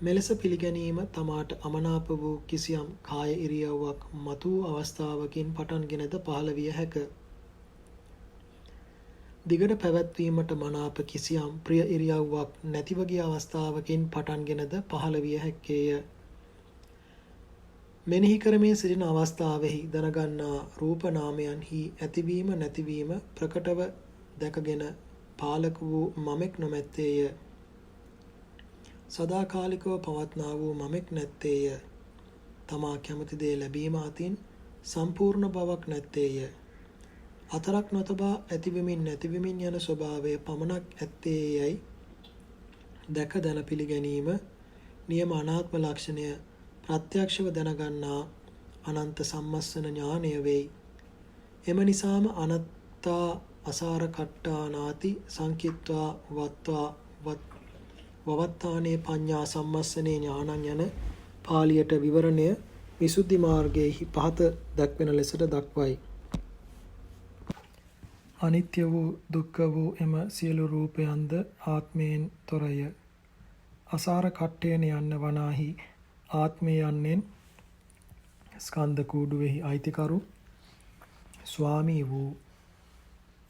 මෙලෙස පිළිගැනීම තමාට අමනාප වූ කිසියම් කාය ඉරියව්වක් මතු අවස්ථාවකින් පටන්ගෙනද පහළ විය හැක. දිගට පැවැත්වීමට මනාප කිසියම් ප්‍රිය ඉරියව්වක් නැතිව ගිය අවස්ථාවකින් පටන්ගෙනද පහළ විය හැක්කේය. මෙනෙහි කරමින් සිටින අවස්ථාවෙහි දැනගන්නා රූප නාමයන්හි ඇතිවීම නැතිවීම ප්‍රකටව දැකගෙන පාලක වූ මමෙක් නොමැත්තේය. සදාකාලිකව පවත්නා වූ මමෙක් නැත්තේය. තමා කැමති දේ ලැබීම අතින් සම්පූර්ණ බවක් නැත්තේය. අතරක් නොතබා ඇතිවෙමින් නැතිවෙමින් යන ස්වභාවය පමණක් ඇත්තේ යයි දැක දැන පිළිගැනීම නියම අනාත්ම ලක්ෂණය ප්‍රත්‍යක්ෂව දැනගන්නා අනන්ත සම්මස්සන ඥානය වෙයි. එම නිසාම අනත්තා අසාර කට්ටා නාති සංකිත්වා වත්වා වවත්තානේ පඤ්ඤා සම්මස්සනේ ඥානං යන පාලියට විවරණය විසුද්ධි මාර්ගයේහි පහත දක්වන ලෙසට දක්වයි. අනිත්‍ය වූ දුක්ඛ වූ එම සියලු රූපයන්ද ආත්මයෙන් තොරය. අසාර කට්ටේන යන්න වනාහි ආත්මය යන්නෙන් ස්කන්ධ කූඩුවෙහි අයිතිකරු ස්වාමී වූ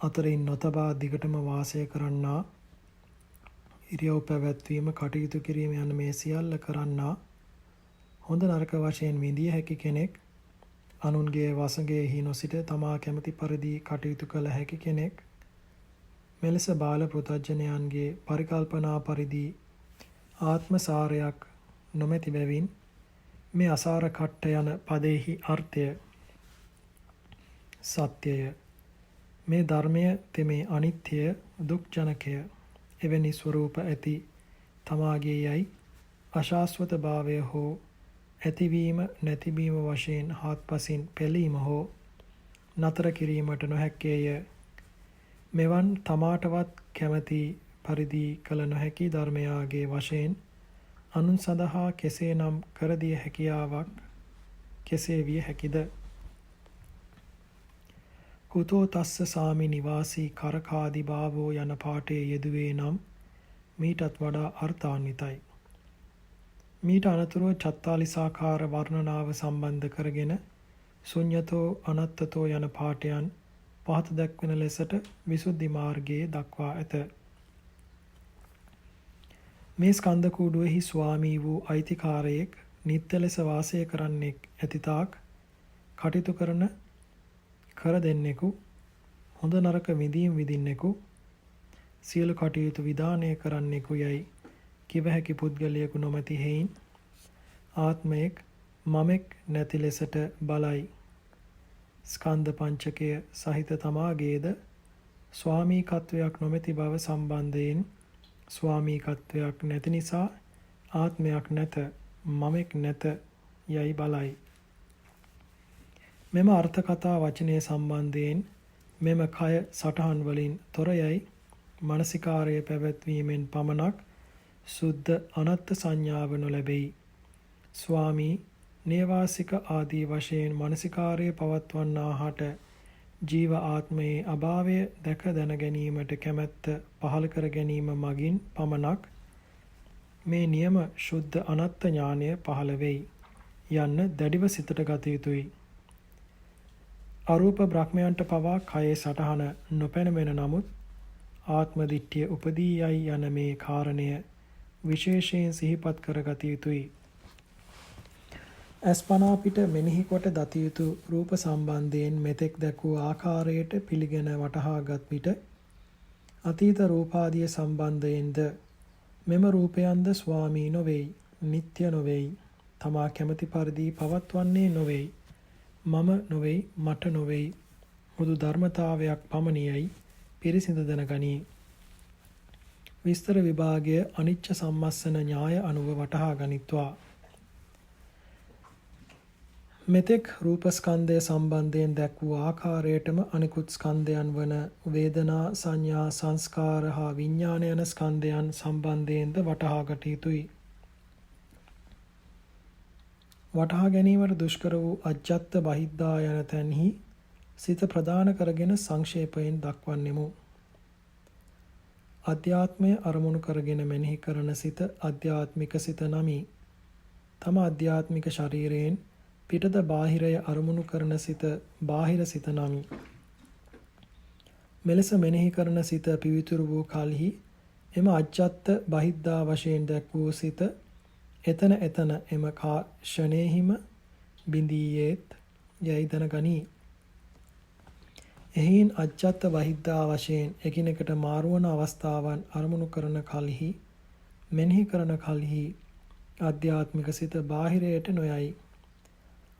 අතරින් නොතබා දිගටම වාසය කරන්නා ඉරියව් පැවැත්වීම කටයුතු කිරීම යන මේ සියල්ල කරන්නා හොඳ නරක වශයෙන් විඳිය හැකි කෙනෙක්, අනුන්ගේ වසඟයෙහි නොසිට තමා කැමති පරිදි කටයුතු කළ හැකි කෙනෙක්, මෙලෙස බාල පෘථග්ජනයන්ගේ පරිකල්පනා පරිදි ආත්ම සාරයක් නොමැති බැවින් මේ අසාර කට්ට යන පදයෙහි අර්ථය සත්‍යය. මේ ධර්මය තෙමේ අනිත්‍ය දුක්ජනකය එවැනි ස්වરૂප ඇති තමාගේ යයි අශාස්වත භාවය හෝ ඇතිවීම නැතිවීම වශයෙන් හාත්පසින් පෙළීම හෝ නතර කිරීමට නොහැක්කේය. මෙවන් තමාටවත් කැමැති පරිදි කළ නොහැකි ධර්මයාගේ වශයෙන් අනුන් සඳහා කෙසේනම් කරදිය හැකියාවක් කෙසේ විය හැකිද? කුතෝ තස්ස සාමි නිවාසී කරකාදි භාවෝ යන පාඨයේ යෙදුවේ නම් මීටත් වඩා අර්ථාන්විතයි. මීට අනතුරුව චත්තාලිසාකාර වර්ණනාව සම්බන්ධ කරගෙන ශුඤ්ඤතෝ අනත්තතෝ යන පාඨයන් පහත දක්වන ලෙසට විසුද්ධි මාර්ගයේ දක්වා ඇත. මේ ස්කන්ධ කූඩුවෙහි ස්වාමී වූ අයිතිකාරයෙක් නිත්‍ය ලෙස වාසය කරන්නෙක් ඇතිතාක් කටයුතු කර දෙන්නෙකු හොඳ නරක විඳීම් විඳින්නෙකු සියලු කටයුතු විධානය කරන්නෙකු යයි කිව හැකි පුද්ගලයෙකු නොමැති හේයින් ආත්මයෙක් මමෙක් නැති ලෙසට බලයි. ස්කන්ධ පංචකය සහිත තමාගේද ස්වාමීකත්වයක් නොමැති බව සම්බන්ධයෙන් ස්වාමීකත්වයක් නැති නිසා ආත්මයක් නැත මමෙක් නැත යයි බලයි. මෙම අර්ථකථා වචනය සම්බන්ධයෙන් මෙම කය සටහන් වලින් තොර යයි මානසිකාරය පැවැත්වීමෙන් පමණක් සුද්ධ අනත්ත් සංඥාව නොලැබෙයි. ස්වාමී නේවාසික ආදී වශයෙන් මානසිකාරය පවත්වන්නාහට ජීව ආත්මයේ අභාවය දැක දැන ගැනීමට කැමැත්ත පහළ කර ගැනීම මගින් පමණක් මේ නියම ශුද්ධ අනත්ත් ඥානය පහළ වෙයි යන්න දැඩිව සිතට ගත යුතුයි. අරූප බ්‍රහ්මයන්ට පවා කයේ සටහන නොපැනවෙන නමුත් ආත්ම දිට්ඨිය උපදී යයි යන මේ කාරණය විශේෂයෙන් සිහිපත් කරගත යුතුයි. අස්පනා පිට මෙනෙහි කොට දත යුතු රූප සම්බන්ධයෙන් මෙතෙක් දැකූ ආකාරයට පිළිගෙන වටහාගත් විට අතීත රූපාදිය සම්බන්ධයෙන්ද මෙම රූපයන්ද ස්වාමී නොවේයි, නිට්ටය නොවේයි, තමා කැමැති පරිදි පවත්වන්නේ නොවේයි, මම නොවේයි, මට නොවේයි, හුදු ධර්මතාවයක් පමණියයි පිරිසිඳ දැනගනී. විස්තර විභාගය අනිච්ච සම්මස්සන න්‍යාය අනුව වටහා ගනිත්වා. මෙතෙක් රූපස්කන්ධය සම්බන්ධයෙන් දැක් වූ ආකාරයටම අනිකුත් ස්කන්ධයන් වන වේදනා, සංඥා, සංස්කාර හා විඥාන යන ස්කන්ධයන් සම්බන්ධයෙන්ද වටහාගත යුතුයි. වටහා ගැනීමට දුෂ්කර වූ අජ්ජත් බහිද්ධා යන තැන්හි සිත ප්‍රදාන කරගෙන සංක්ෂේපයෙන් දක්වන්නෙමු. අධ්‍යාත්මය අරමුණු කරගෙන මෙනෙහි කරන සිත අධ්‍යාත්මික සිත නමි. තම අධ්‍යාත්මික ශරීරයෙන් පිටත බාහිරය අරමුණු කරන සිත බාහිර සිත නමි. මෙලෙස මෙනෙහි කරන සිත පිවිතුරු වූ කලෙහි එම අජ්ජත් බහිද්ධා වශයෙන් දැක් වූ සිත එතන එතන එම ක්ෂණයෙහිම බිඳීයේත් යයි දැනගනී. එහින් අජ්ජත් බහිද්ධා වශයෙන් එකිනෙකට මාරුවන අවස්ථාවන් අරමුණු කරන කලෙහි මෙනෙහි කරන කලෙහි ආධ්‍යාත්මික සිත බාහිරයට නොයයි.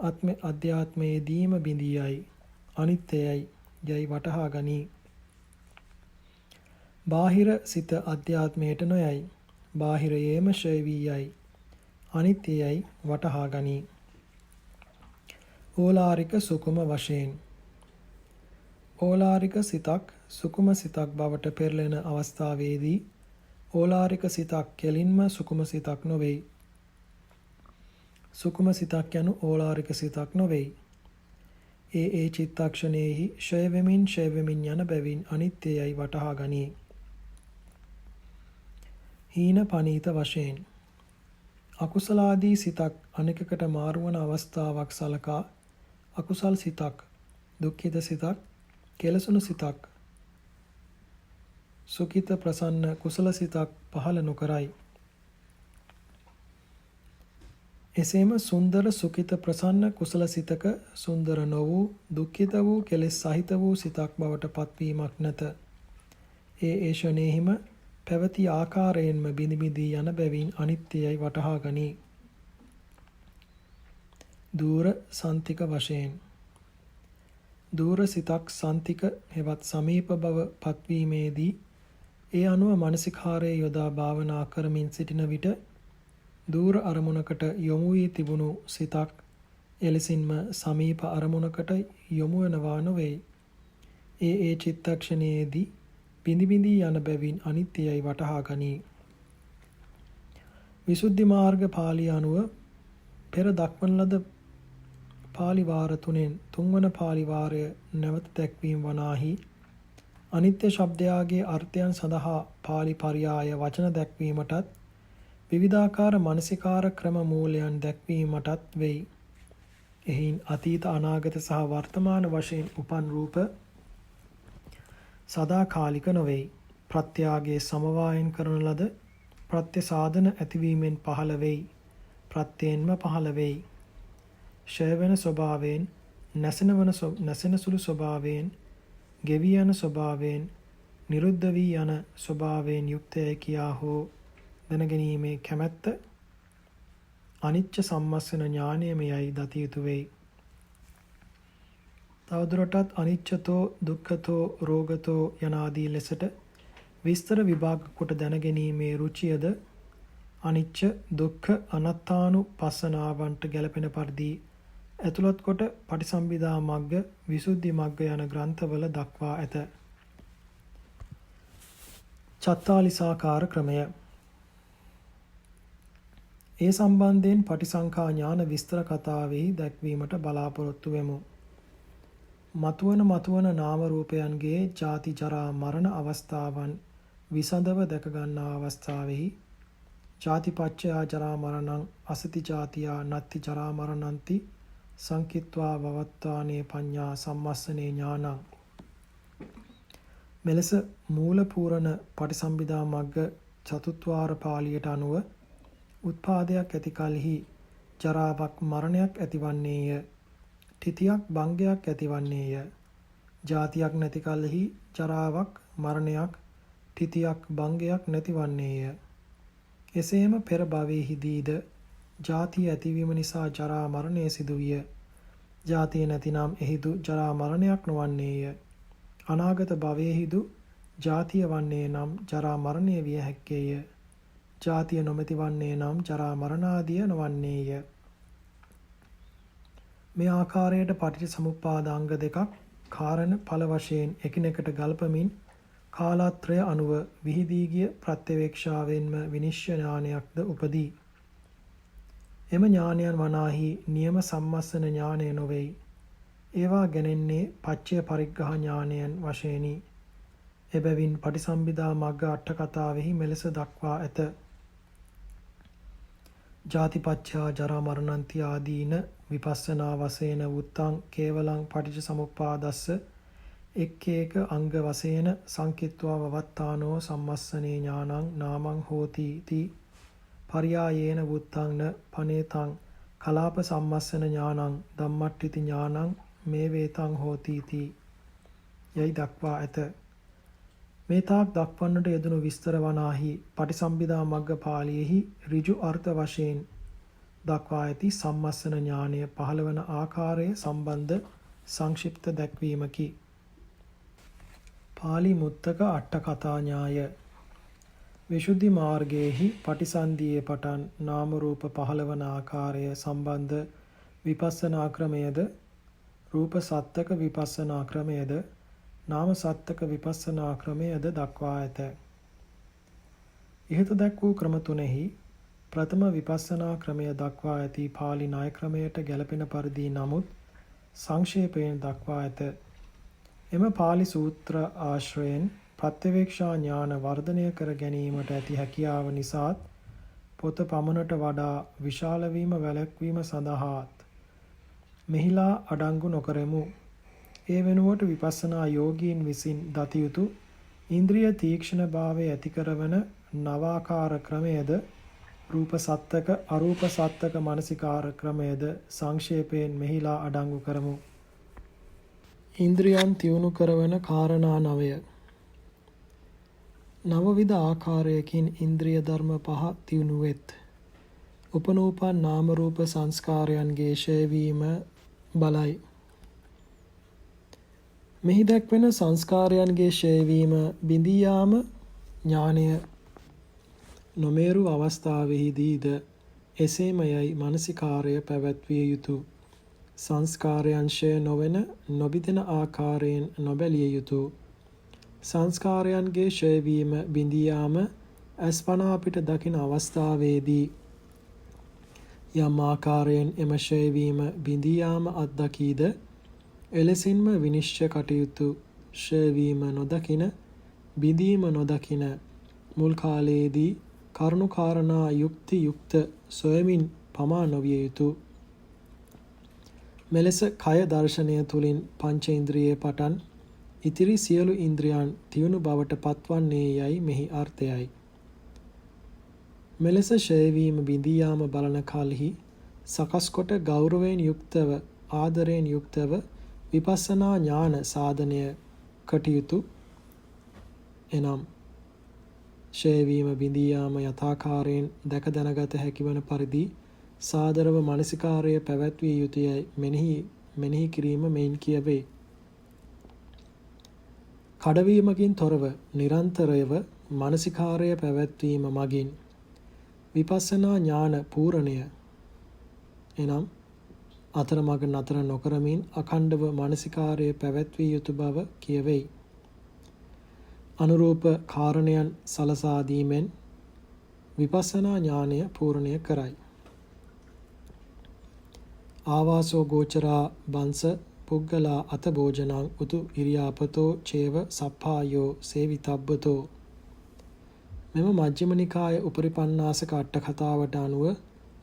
අධ්‍යාත්මයේදීම බිඳියයි, අනිත්‍යයයි යයි වටහා ගනී. බාහිර සිත අධ්‍යාත්මයට නොයයි, බාහිරයේම ක්ෂය වී යයි, අනිත්‍යයයි වටහා ගනී. ඕලාරික සුකුම වශයෙන් ඕලාරික සිතක් සුකුම සිතක් බවට පෙරළෙන අවස්ථාවේදී ඕලාරික සිතක් කෙලින්ම සුකුම සිතක් නොවේයි. සුකුම සිතක් යනු ඕලාරික සිතක් නොවේයි. ඒ චිත්තක්ෂණයෙහි ක්ෂය වෙමින් යන බැවින් අනිත්‍යයයි වටහා ගනී. හීන පනීත වශයෙන් අකුසලාදී සිතක් අනෙකකට මාරුවන අවස්ථාවක් සලකා අකුසල් සිතක්, දුක්ඛිත සිතක්, කෙලසුණු සිතක්, සුඛිත ප්‍රසන්න කුසල සිතක් පහළ නොකරයි. එසේම සුන්දර සුඛිත ප්‍රසන්න කුසල සිතක සුන්දර නො වූ, දුක්ඛිත වූ, කෙලෙස් සහිත වූ සිතක් බවට පත්වීමක් නැත. ඒ ෂණයෙහිම පැවති ආකාරයෙන්ම බිනි බිදී යන බැවින් අනිත්‍යයයි වටහා ගනී. දූර සන්තික වශයෙන් දූර සිතක් සන්තික හෙවත් සමීප බව පත්වීමේදී ඒ අනුව මානසිකාරයේ යොදා භාවනා කරමින් සිටින විට දූර අරමුණකට යොමු වී තිබුණු සිතක් එලෙසින්ම සමීප අරමුණකට යොමු වෙනවා නොවේ. ඒ චිත්තක්ෂණයේදී බිඳි බිඳී යන බැවින් අනිත්‍යයයි වටහා ගනී. විසුද්ධි මාර්ග පාළිය අනුව පෙර දක්වන ලද පාළි වාර 3න් තුන්වන පාළි වාරය නැවත දැක්වීම වනාහි අනිත්‍ය ශබ්දයාගේ අර්ථයන් සඳහා පාළි පරියාය වචන දැක්වීමටත් විවිධාකාර මානසිකාර ක්‍රම මූලයන් දැක්වීමටත් වෙයි. එහින් අතීත අනාගත සහ වර්තමාන වශයෙන් උපන් රූප සදාකාලික නොවේයි. ප්‍රත්‍යාගයේ සමවායන් කරන ලද ප්‍රත්‍ය සාධන ඇතිවීමෙන් පහළ වෙයි. ප්‍රත්‍යයෙන්ම පහළ වෙයි. ක්ෂය වෙන ස්වභාවයෙන්, නැසෙන සුළු ස්වභාවයෙන්, ගෙවී යන ස්වභාවයෙන්, නිරුද්ධ වී යන ස්වභාවයෙන් යුක්තය කියා හෝ දැනගැනීමේ කැමැත්ත අනිච්ච සම්මස්සන ඥානයමයයි දත යුතු වෙයි. තවදුරටත් අනිච්චතෝ, දුක්ඛතෝ, රෝගතෝ යනාදී ලෙසට විස්තර විභාග කොට දැනගැනීමේ රුචියද අනිච්ච, දුක්ඛ, අනාත්තානුපස්සනාවන්ට ගැලපෙන පරිදි ඇතුළත් කොට පටිසම්භිදා මග්ග, විසුද්ධි මග්ග යන ග්‍රන්ථවල දක්වා ඇත. චත්තාලිසාකාර ක්‍රමය. ඒ සම්බන්ධයෙන් පටිසංඛා ඥාන විස්තර කතාවෙහි දැක්වීමට බලාපොරොත්තු වෙමු. මතුවන නාම රූපයන්ගේ ජාති ජරා මරණ අවස්ථාවන් විසඳව දැක ගන්නා අවස්ථාවෙහි ජාතිපච්චයා ජරා මරණං අසති ජාතියා නත්ති ජරා මරණන්ති සංකිත්වා වවත්තානේ පඤ්ඤා සම්මස්සනේ ඥානං. මෙලෙස මූල පූරණ පටිසම්භිදා මග්ග චතුත්වාර පාළියට අනුව උත්පාදයක් ඇති කලෙහි ජරාවක් මරණයක් ඇතිවන්නේය. තිතියක් භංගයක් ඇතිවන්නේය. ජාතියක් නැති කලෙහි ජරාවක් මරණයක් තිතියක් භංගයක් නැතිවන්නේය. එසේම පෙර භවයේදීද ජාතිය ඇතිවීම නිසා ජරා මරණය සිදුවිය. ජාතිය නැතිනම් එහිදු ජරා මරණයක් නොවන්නේය. අනාගත භවයේදු ජාතිය වන්නේ නම් ජරා මරණය විය හැක්කේය. ජාතිය නොමැති වන්නේ නම් ජරා මරණාදිය නොවන්නේය. මේ ආකාරයට පටිච්චසමුප්පාද අංග දෙකක් කාරණ ඵල වශයෙන් එකිනෙකට ගල්පමින් කාලත්‍රය අනුව විහිදී ගිය ප්‍රත්‍යවේක්ෂාවෙන්ම විනිශ්චය ඥානයක්ද උපදී. එම ඥානයන් වනාහි නියම සම්මස්සන ඥානය නොවේයි. ඒවා ගැනෙන්නේ පච්චය පරිග්‍රහ ඥානයන් වශයෙනි. එබැවින් පටිසම්භිදා මග්ග අට කතාවෙහි මෙලෙස දක්වා ඇත. ජාතිපච්චයා ජරා මරණන්ති ආදීන විපස්සනා වශයෙන් උත්තං කේවලං පටිච්චසමුප්පාදස්ස එක් එක අංග වශයෙන් සංකිත්වා වවත්තානෝ සම්මස්සනේ ඥානං නාමං හෝති ති පරියායේන වුත්තං න පනේතං කලාප සම්මස්සන ඥානං ධම්මට්ඨිති ඥානං මේ වේතං හෝති ති යයි දක්වා ඇත. මේ තාක් දක්වන්නට යෙදුණු විස්තර වනාහි පටිසම්භිදා මග්ග පාළියේහි ඍජු අර්ථ වශයෙන් දක්වා ඇති සම්මස්සන ඥානය පහළවන ආකාරය සම්බන්ධ සංක්ෂිප්ත දැක්වීමකි. පාලි මුත්තක අට කතා ඥාය. විසුද්ධි මාර්ගයේහි පටිසන්ධියේ පටන් නාම රූප පහළවන ආකාරය සම්බන්ධ විපස්සනා ක්‍රමයද, රූප සත්තක විපස්සනා ක්‍රමයද, නාම සත්තක විපස්සනා ක්‍රමයද දක්වා ඇත. ඉහත දැක් වූ ක්‍රම තුනෙහි ප්‍රථම විපස්සනා ක්‍රමය දක්වා ඇති පාලි ණය ක්‍රමයට ගැලපෙන පරිදි නමුත් සංක්ෂේපයෙන් දක්වා ඇත. එම පාලි සූත්‍ර ආශ්‍රයෙන් ප්‍රත්‍යවේක්ෂා ඥාන වර්ධනය කර ගැනීමට ඇති හැකියාව නිසාත් පොත පමණට වඩා විශාල වීම වැළැක්වීම සඳහාත් මෙහිලා අඩංගු නොකරමු. ඒ වෙනුවට විපස්සනා යෝගීන් විසින් දත යුතු ඉන්ද්‍රිය තීක්ෂණ භාවය ඇති කරවන නවාකාර ක්‍රමයද, රූප සත්තක අරූප සත්තක මානසිකාර ක්‍රමයද සංක්ෂේපයෙන් මෙහිලා අඩංගු කරමු. ඉන්ද්‍රියන් තියුණු කරවන කාරණා 9. නවවිධ ආකාරයකින් ඉන්ද්‍රිය ධර්ම 5 තියුණු වෙත්. උපනූපන් නාම රූප සංස්කාරයන්ගේ ක්ෂය වීම බලයි. මෙහි දැක්වෙන සංස්කාරයන්ගේ ක්ෂය වීම බිඳී යාම ඥානය නොමේරු අවස්ථාවෙහිදීද එසේමයයි මානසිකාරය පැවැත්විය යුතු. සංස්කාරයන් ක්ෂය නොවන නොබිදෙන ආකාරයෙන් නොබැලිය යුතු. සංස්කාරයන්ගේ ක්ෂය වීම බිඳී යාම අස්පනා පිට දකින අවස්ථාවේදී යම් ආකාරයෙන් එම ක්ෂය වීම බිඳී යාම අත්දකීද එලෙසින්ම විනිශ්චය කටයුතු ක්ෂය වීම නොදකින බිඳීම නොදකින මුල් කාලයේදී කරුණු කාරණා යුක්ති යුක්ත සොයමින් පමා නොවිය යුතු. මෙලෙස කය දර්ශනය තුලින් පංචේන්ද්‍රියේ පටන් ඉතිරි සියලු ඉන්ද්‍රියන් තියුණු බවට පත්වන්නේ යයි මෙහි අර්ථයයි. මෙලෙස ෂයවීම බිඳියාම බලන කලෙහි සකස් කොට ගෞරවයෙන් යුක්තව ආදරයෙන් යුක්තව විපස්සනා ඥාන සාධනය කටයුතු එනම් ෂයවීම බිඳියාම යථාකාරයෙන් දැක දැනගත හැකිවන පරිදි සාදරව මානසිකාර්යය පැවැත්විය යුතුයයි මෙනෙහි කිරීම මෙයින් කියවේ. කඩවීමකින් තොරව නිරන්තරව මානසිකාර්යය පැවැත්වීම මගින් විපස්සනා ඥාන පූර්ණය එනම් අතරමඟ නතර නොකරමින් අඛණ්ඩව මානසිකාර්යය පැවැත්විය යුතු බව කියවෙයි. අනුරූප කාරණයන් සලසා දීමෙන් විපස්සනා ඥානය පූර්ණය කරයි. ආවාසෝ ගෝචරා බංස පුග්ගලා අත භෝජනං උතු ඉරියාපතෝ චේව සප්පායෝ සේවිතබ්බතෝ. මෙම මජ්ක්‍ධිම නිකාය උපරිපන්නාසක අට කතාවට අනුව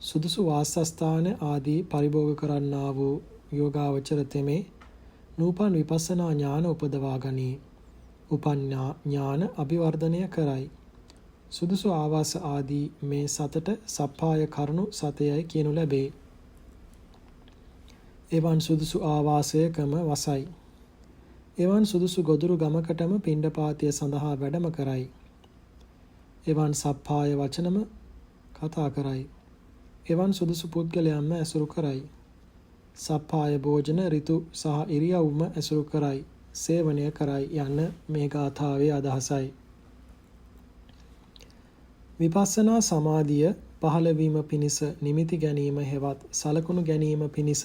සුදුසු වාසස්ථාන ආදී පරිභෝග කරන්නා වූ යෝගාවචර තෙමේ නූපන් විපස්සනා ඥාන උපදවා ගනී. උපන්නා ඥාන අභිවර්ධනය කරයි. සුදුසු ආවාස ආදී මේ සතට සප්පාය කරුණු සතයයි කියනු ලැබේ. එවන් සුදුසු ආවාසයකම වසයි. එවන් සුදුසු ගොදුරු ගමකටම පිණ්ඩපාතය සඳහා වැඩම කරයි. එවන් සප්පාය වචනම කතා කරයි. එවන් සුදුසු පුද්ගලයන්ම ඇසුරු කරයි. සප්පාය භෝජන ඍතු සහ ඉරියව්ම ඇසුරු කරයි. සේවනය කරයි යන්න මේ ගාථාවේ අදහසයි. විපස්සනා සමාධිය පහළවීම පිණිස නිමිති ගැනීම හෙවත් සලකුණු ගැනීම පිණිස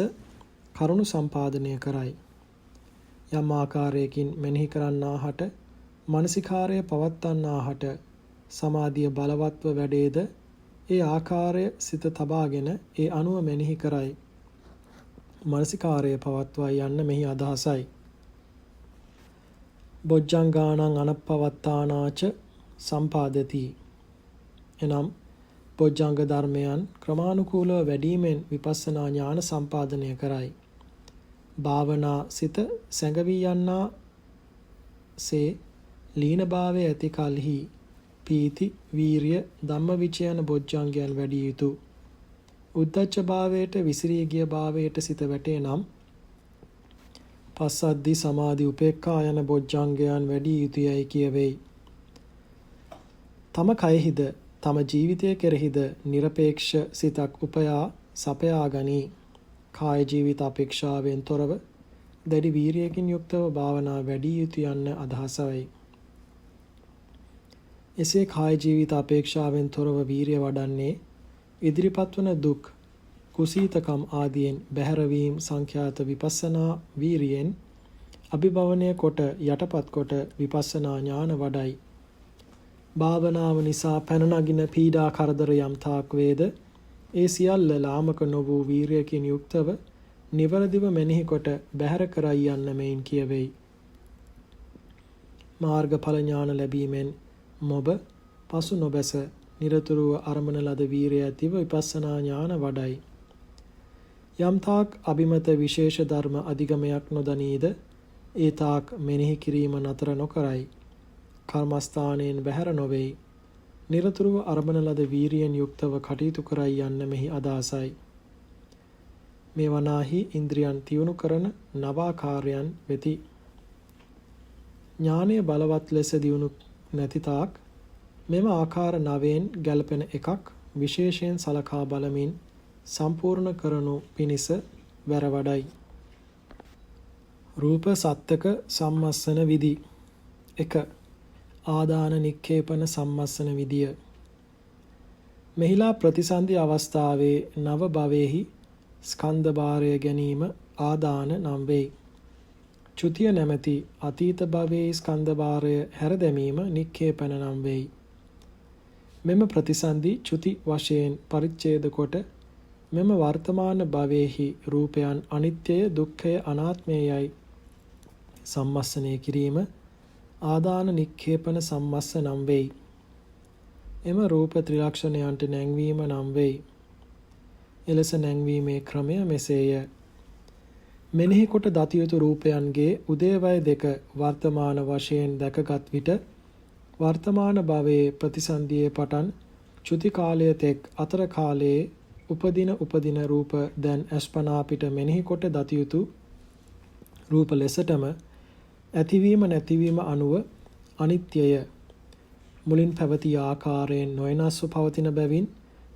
කරුණු සම්පාදනය කරයි. යම් ආකාරයකින් මෙනෙහි කරන්නාහට මානසිකාර්යය පවත්වන්නාහට සමාධිය බලවත්ව වැඩේද ඒ ආකාරය සිත තබාගෙන ඒ අනුව මෙනෙහි කරයි. මානසිකාර්යය පවත්වා යන්න මෙහි අදහසයි. බොජ්ජංගානං අනප්පවත්තානාච සම්පාදති. එනම් බොජ්ජංග ධර්මයන් ක්‍රමානුකූලව වැඩීමෙන් විපස්සනා ඥාන සම්පාදනය කරයි. භාවනා සිත සැඟවී යන්නා සේ ලීනභාවය ඇති කලෙහි පීති, වීරිය, ධම්මවිචය යන බොජ්ජංගයන් වැඩි යුතු. උද්ධච්ච භාවයට විසිරී ගිය භාවයට සිත වැටේ නම් පස්සද්ධි, සමාධි, උපේක්ඛා යන බොජ්ජංගයන් වැඩි යුතුයයි කියවෙයි. තම කයෙහිද තම ජීවිතය කෙරෙහිද নিরপেক্ষ සිතක් උපයා සපයා ගනී. කාය ජීවිත අපේක්ෂාවෙන් තොරව දැඩි වීරියකින් යුක්තව භාවනා වැඩි යුතු යන්න අදහසයි. එසේ කාය ජීවිත අපේක්ෂාවෙන් තොරව වීරිය වඩන්නේ ඉදිරිපත් වන දුක්, කුසීතකම් ආදියෙන් බැහැරවීම සංඛ්‍යාත විපස්සනා වීරියෙන් අභිභවනය කොට යටපත් කොට විපස්සනා ඥාන වඩයි. භාවනාව නිසා පැන නගින පීඩා කරදර යම් තාක් වේද ඒ සියල්ල ලාමක නොවූ වීරියකින් යුක්තව නිවරදිව මෙනෙහි කොට බැහැර කරයි යන්න මෙයින් කියවෙයි. මාර්ගඵල ඥාන ලැබීමෙන් මොබ පසු නොබැස නිරතුරුව අරමන ලද වීරිය ඇතිව විපස්සනා ඥාන වඩයි. යම් තාක් අභිමත විශේෂ ධර්ම අධිගමයක් නොදනීද ඒ තාක් මෙනෙහි කිරීම නතර නොකරයි. කර්මස්ථානයෙන් බැහැර නොවේයි. නිරතුරුව අරබන ලද වීරියෙන් යුක්තව කටයුතු කරයි යන්න මෙහි අදහසයි. මේ වනාහි ඉන්ද්‍රියන් තියුණු කරන නවාකාරයන් වෙති. ඥානය බලවත් ලෙස දියුණු නැති තාක් මෙම ආකාර නවයෙන් ගැලපෙන එකක් විශේෂයෙන් සලකා බලමින් සම්පූර්ණ කරනු පිණිස වැරවඩයි. රූප සත්තක සම්මස්සන විධි 1. ආදාන නික්කේපන සම්මස්සන විදිය. මෙහිලා ප්‍රතිසන්දි අවස්ථාවේ නව භවයේහි ස්කන්ධ භාරය ගැනීම ආදාන නම් වෙයි. චුතිය නැමැති අතීත භවයේ ස්කන්ධ භාරය හැර දැමීම නික්කේපන නම් වෙයි. මෙම ප්‍රතිසන්දි චුති වශයෙන් පරිච්ඡේද කොට මෙම වර්තමාන භවයේහි රූපයන් අනිත්‍යය, දුක්ඛය, අනාත්මයයි සම්මස්සනය කිරීම ආදාන නික්කේපන සම්මස්ස නම් වෙයි. එම රූප ත්‍රිලක්ෂණයන්ට නැංවීම නම් වෙයි. එලෙස නැංවීමේ ක්‍රමය මෙසේය. මෙනෙහි කොට දත යුතු රූපයන්ගේ උදේවය දෙක වර්තමාන වශයෙන් දැකගත් විට වර්තමාන භවයේ ප්‍රතිසන්දියේ පටන් චුති කාලය තෙක් අතර කාලයේ උපදින රූප දැන් අස්පනා පිට මෙනෙහි කොට දත යුතු රූප ලෙසටම ඇතිවීම නැතිවීම අනුව අනිත්‍යය. මුලින් පැවති ආකාරයෙන් නොයනස්ව පවතින බැවින්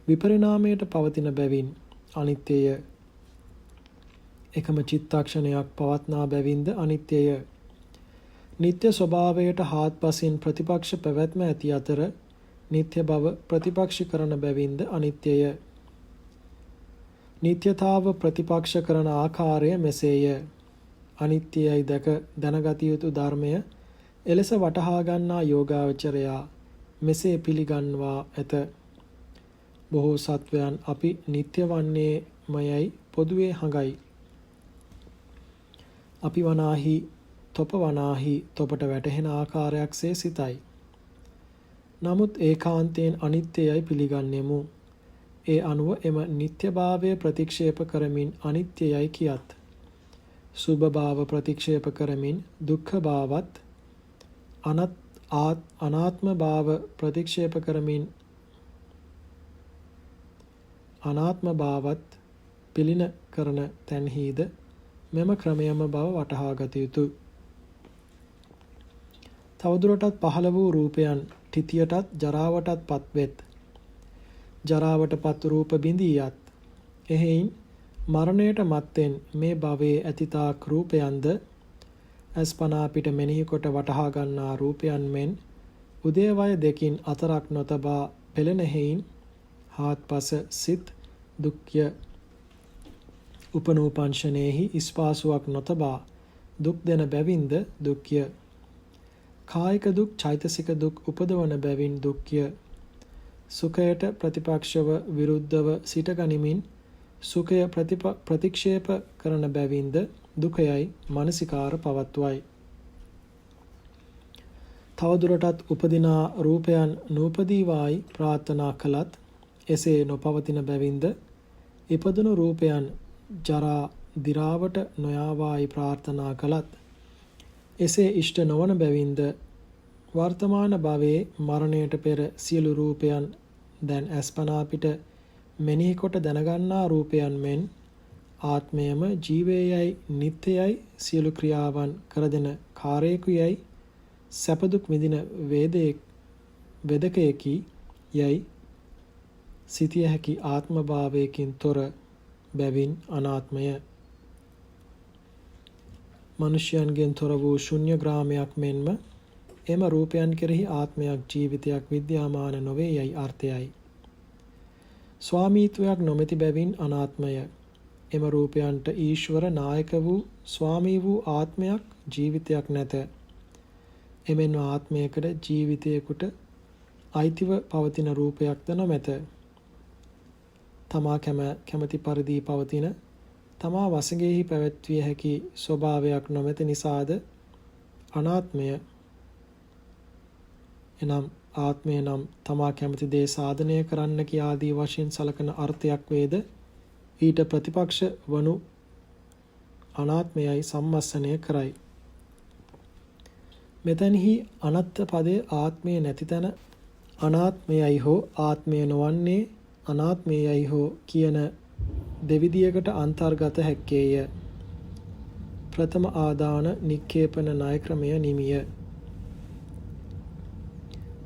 විපරිණාමයට පවතින බැවින් අනිත්‍යය. එකම චිත්තක්ෂණයක් පවත්නා බැවින්ද අනිත්‍යය. නিত্য ස්වභාවයට හාත්පසින් ප්‍රතිපක්ෂ පැවැත්ම ඇති අතර නিত্য බව ප්‍රතිපක්ෂ කරන බැවින්ද අනිත්‍යය. නිත්‍යතාව ප්‍රතිපක්ෂ කරන ආකාරය මෙසේය. අනිත්‍යයි දැනගත යුතු ධර්මය එලෙස වටහා ගන්නා යෝගාවචරයා මෙසේ පිළිගන්වා ඇත. බොහෝ සත්වයන් අපි නිත්‍ය වන්නේමයයි පොදුවේ හඟයි. අපි වනාහි තොප වනාහි තොපට වැටහෙන ආකාරයක්සේ සිතයි. නමුත් ඒකාන්තයෙන් අනිත්‍යයයි පිළිගන්නෙමු. ඒ අනුව එම නිත්‍යභාවය ප්‍රතික්ෂේප කරමින් අනිත්‍යයයි කියත්. සුභ භාව ප්‍රතික්ෂේප කරමින් දුක්ඛ භාවත් අනාත්ම භාව ප්‍රතික්ෂේප කරමින් අනාත්ම භාවත් පිළින කරන තැන්හිද මෙම ක්‍රමයම බව වටහා ගත යුතුය. තවදුරටත් පහළ වූ රූපයන් තිතියටත් ජරාවටත් පත්වෙත්. ජරාවට පත් රූප බිඳියත් එහෙයින් මරණයට මත්තෙන් මේ භවයේ ඇතිතාක් රූපයන්ද අස්පනා පිට මෙනෙහි කොට වටහා ගන්නා රූපයන් මෙන් උදේවය දෙකින් අතරක් නොතබා පෙළෙන හේයින් හාත්පස සිත් දුක්ඛය උපනෝපංශනේහි ස්පාසුවක් නොතබා දුක් දෙන බැවින්ද දුක්ඛය. කායික දුක් චෛතසික දුක් උපදවන බැවින් දුක්ඛය. සුඛයට ප්‍රතිපක්ෂව විරුද්ධව සිට ගනිමින් සුඛය ප්‍රතික්ෂේප කරන බැවින්ද දුකයයි මානසිකාර පවත්වයි. තවදුරටත් උපදිනා රූපයන් නූපදීවායි ප්‍රාර්ථනා කළත් එසේ නොපවතින බැවින්ද ඉපදුණු රූපයන් ජරා දිරාවට නොයාවායි ප්‍රාර්ථනා කළත් එසේ ඉෂ්ට නොවන බැවින්ද වර්තමාන භවයේ මරණයට පෙර සියලු රූපයන් දැන් අස්පනා පිට මෙනෙහි කොට දැනගන්නා රූපයන් මෙන් ආත්මයම ජීවයයි නිත්‍යයයි සියලු ක්‍රියාවන් කර දෙන කාර්යයකයි සැප දුක් විඳින වේදකයෙකි යයි සිටිය හැකි ආත්ම භාවයකින් තොර බැවින් අනාත්මය. මනුෂ්‍යයන්ගෙන් තොර වූ ශුන්‍ය ග්‍රාමයක් මෙන්ම එම රූපයන් කෙරෙහි ආත්මයක් ජීවිතයක් විද්‍යාමාන නොවේ යයි අර්ථයයි. ස්වාමීත්වයක් නොමැති බැවින් අනාත්මය. එම රූපයන්ට ඊශ්වර නායක වූ ස්වාමී වූ ආත්මයක් ජීවිතයක් නැත. එමෙන්ම ආත්මයකට ජීවිතයකට අයිතිව පවතින රූපයක්ද නොමැත. තමා කැමැති පරිදි පවතින තමා වසඟෙහි පැවැත්විය හැකි ස්වභාවයක් නොමැති නිසාද අනාත්මය. එනම් ආත්මය නම් තමා කැමති දේ සාධනය කරන්න කියාදී වශයෙන් සලකන අර්ථයක් වේද ඊට ප්‍රතිපක්ෂ වනු අනාත්මයයි සම්මස්සනය කරයි. මෙතැන්හි අනත්ත පදයේ ආත්මය නැති තැන අනාත්මයයි හෝ ආත්මය නොවන්නේ අනාත්මයයි හෝ කියන දෙවිදියකට අන්තර්ගත හැක්කේය. ප්‍රථම ආදාන නික්කේපන ණය ක්‍රමය නිමිය.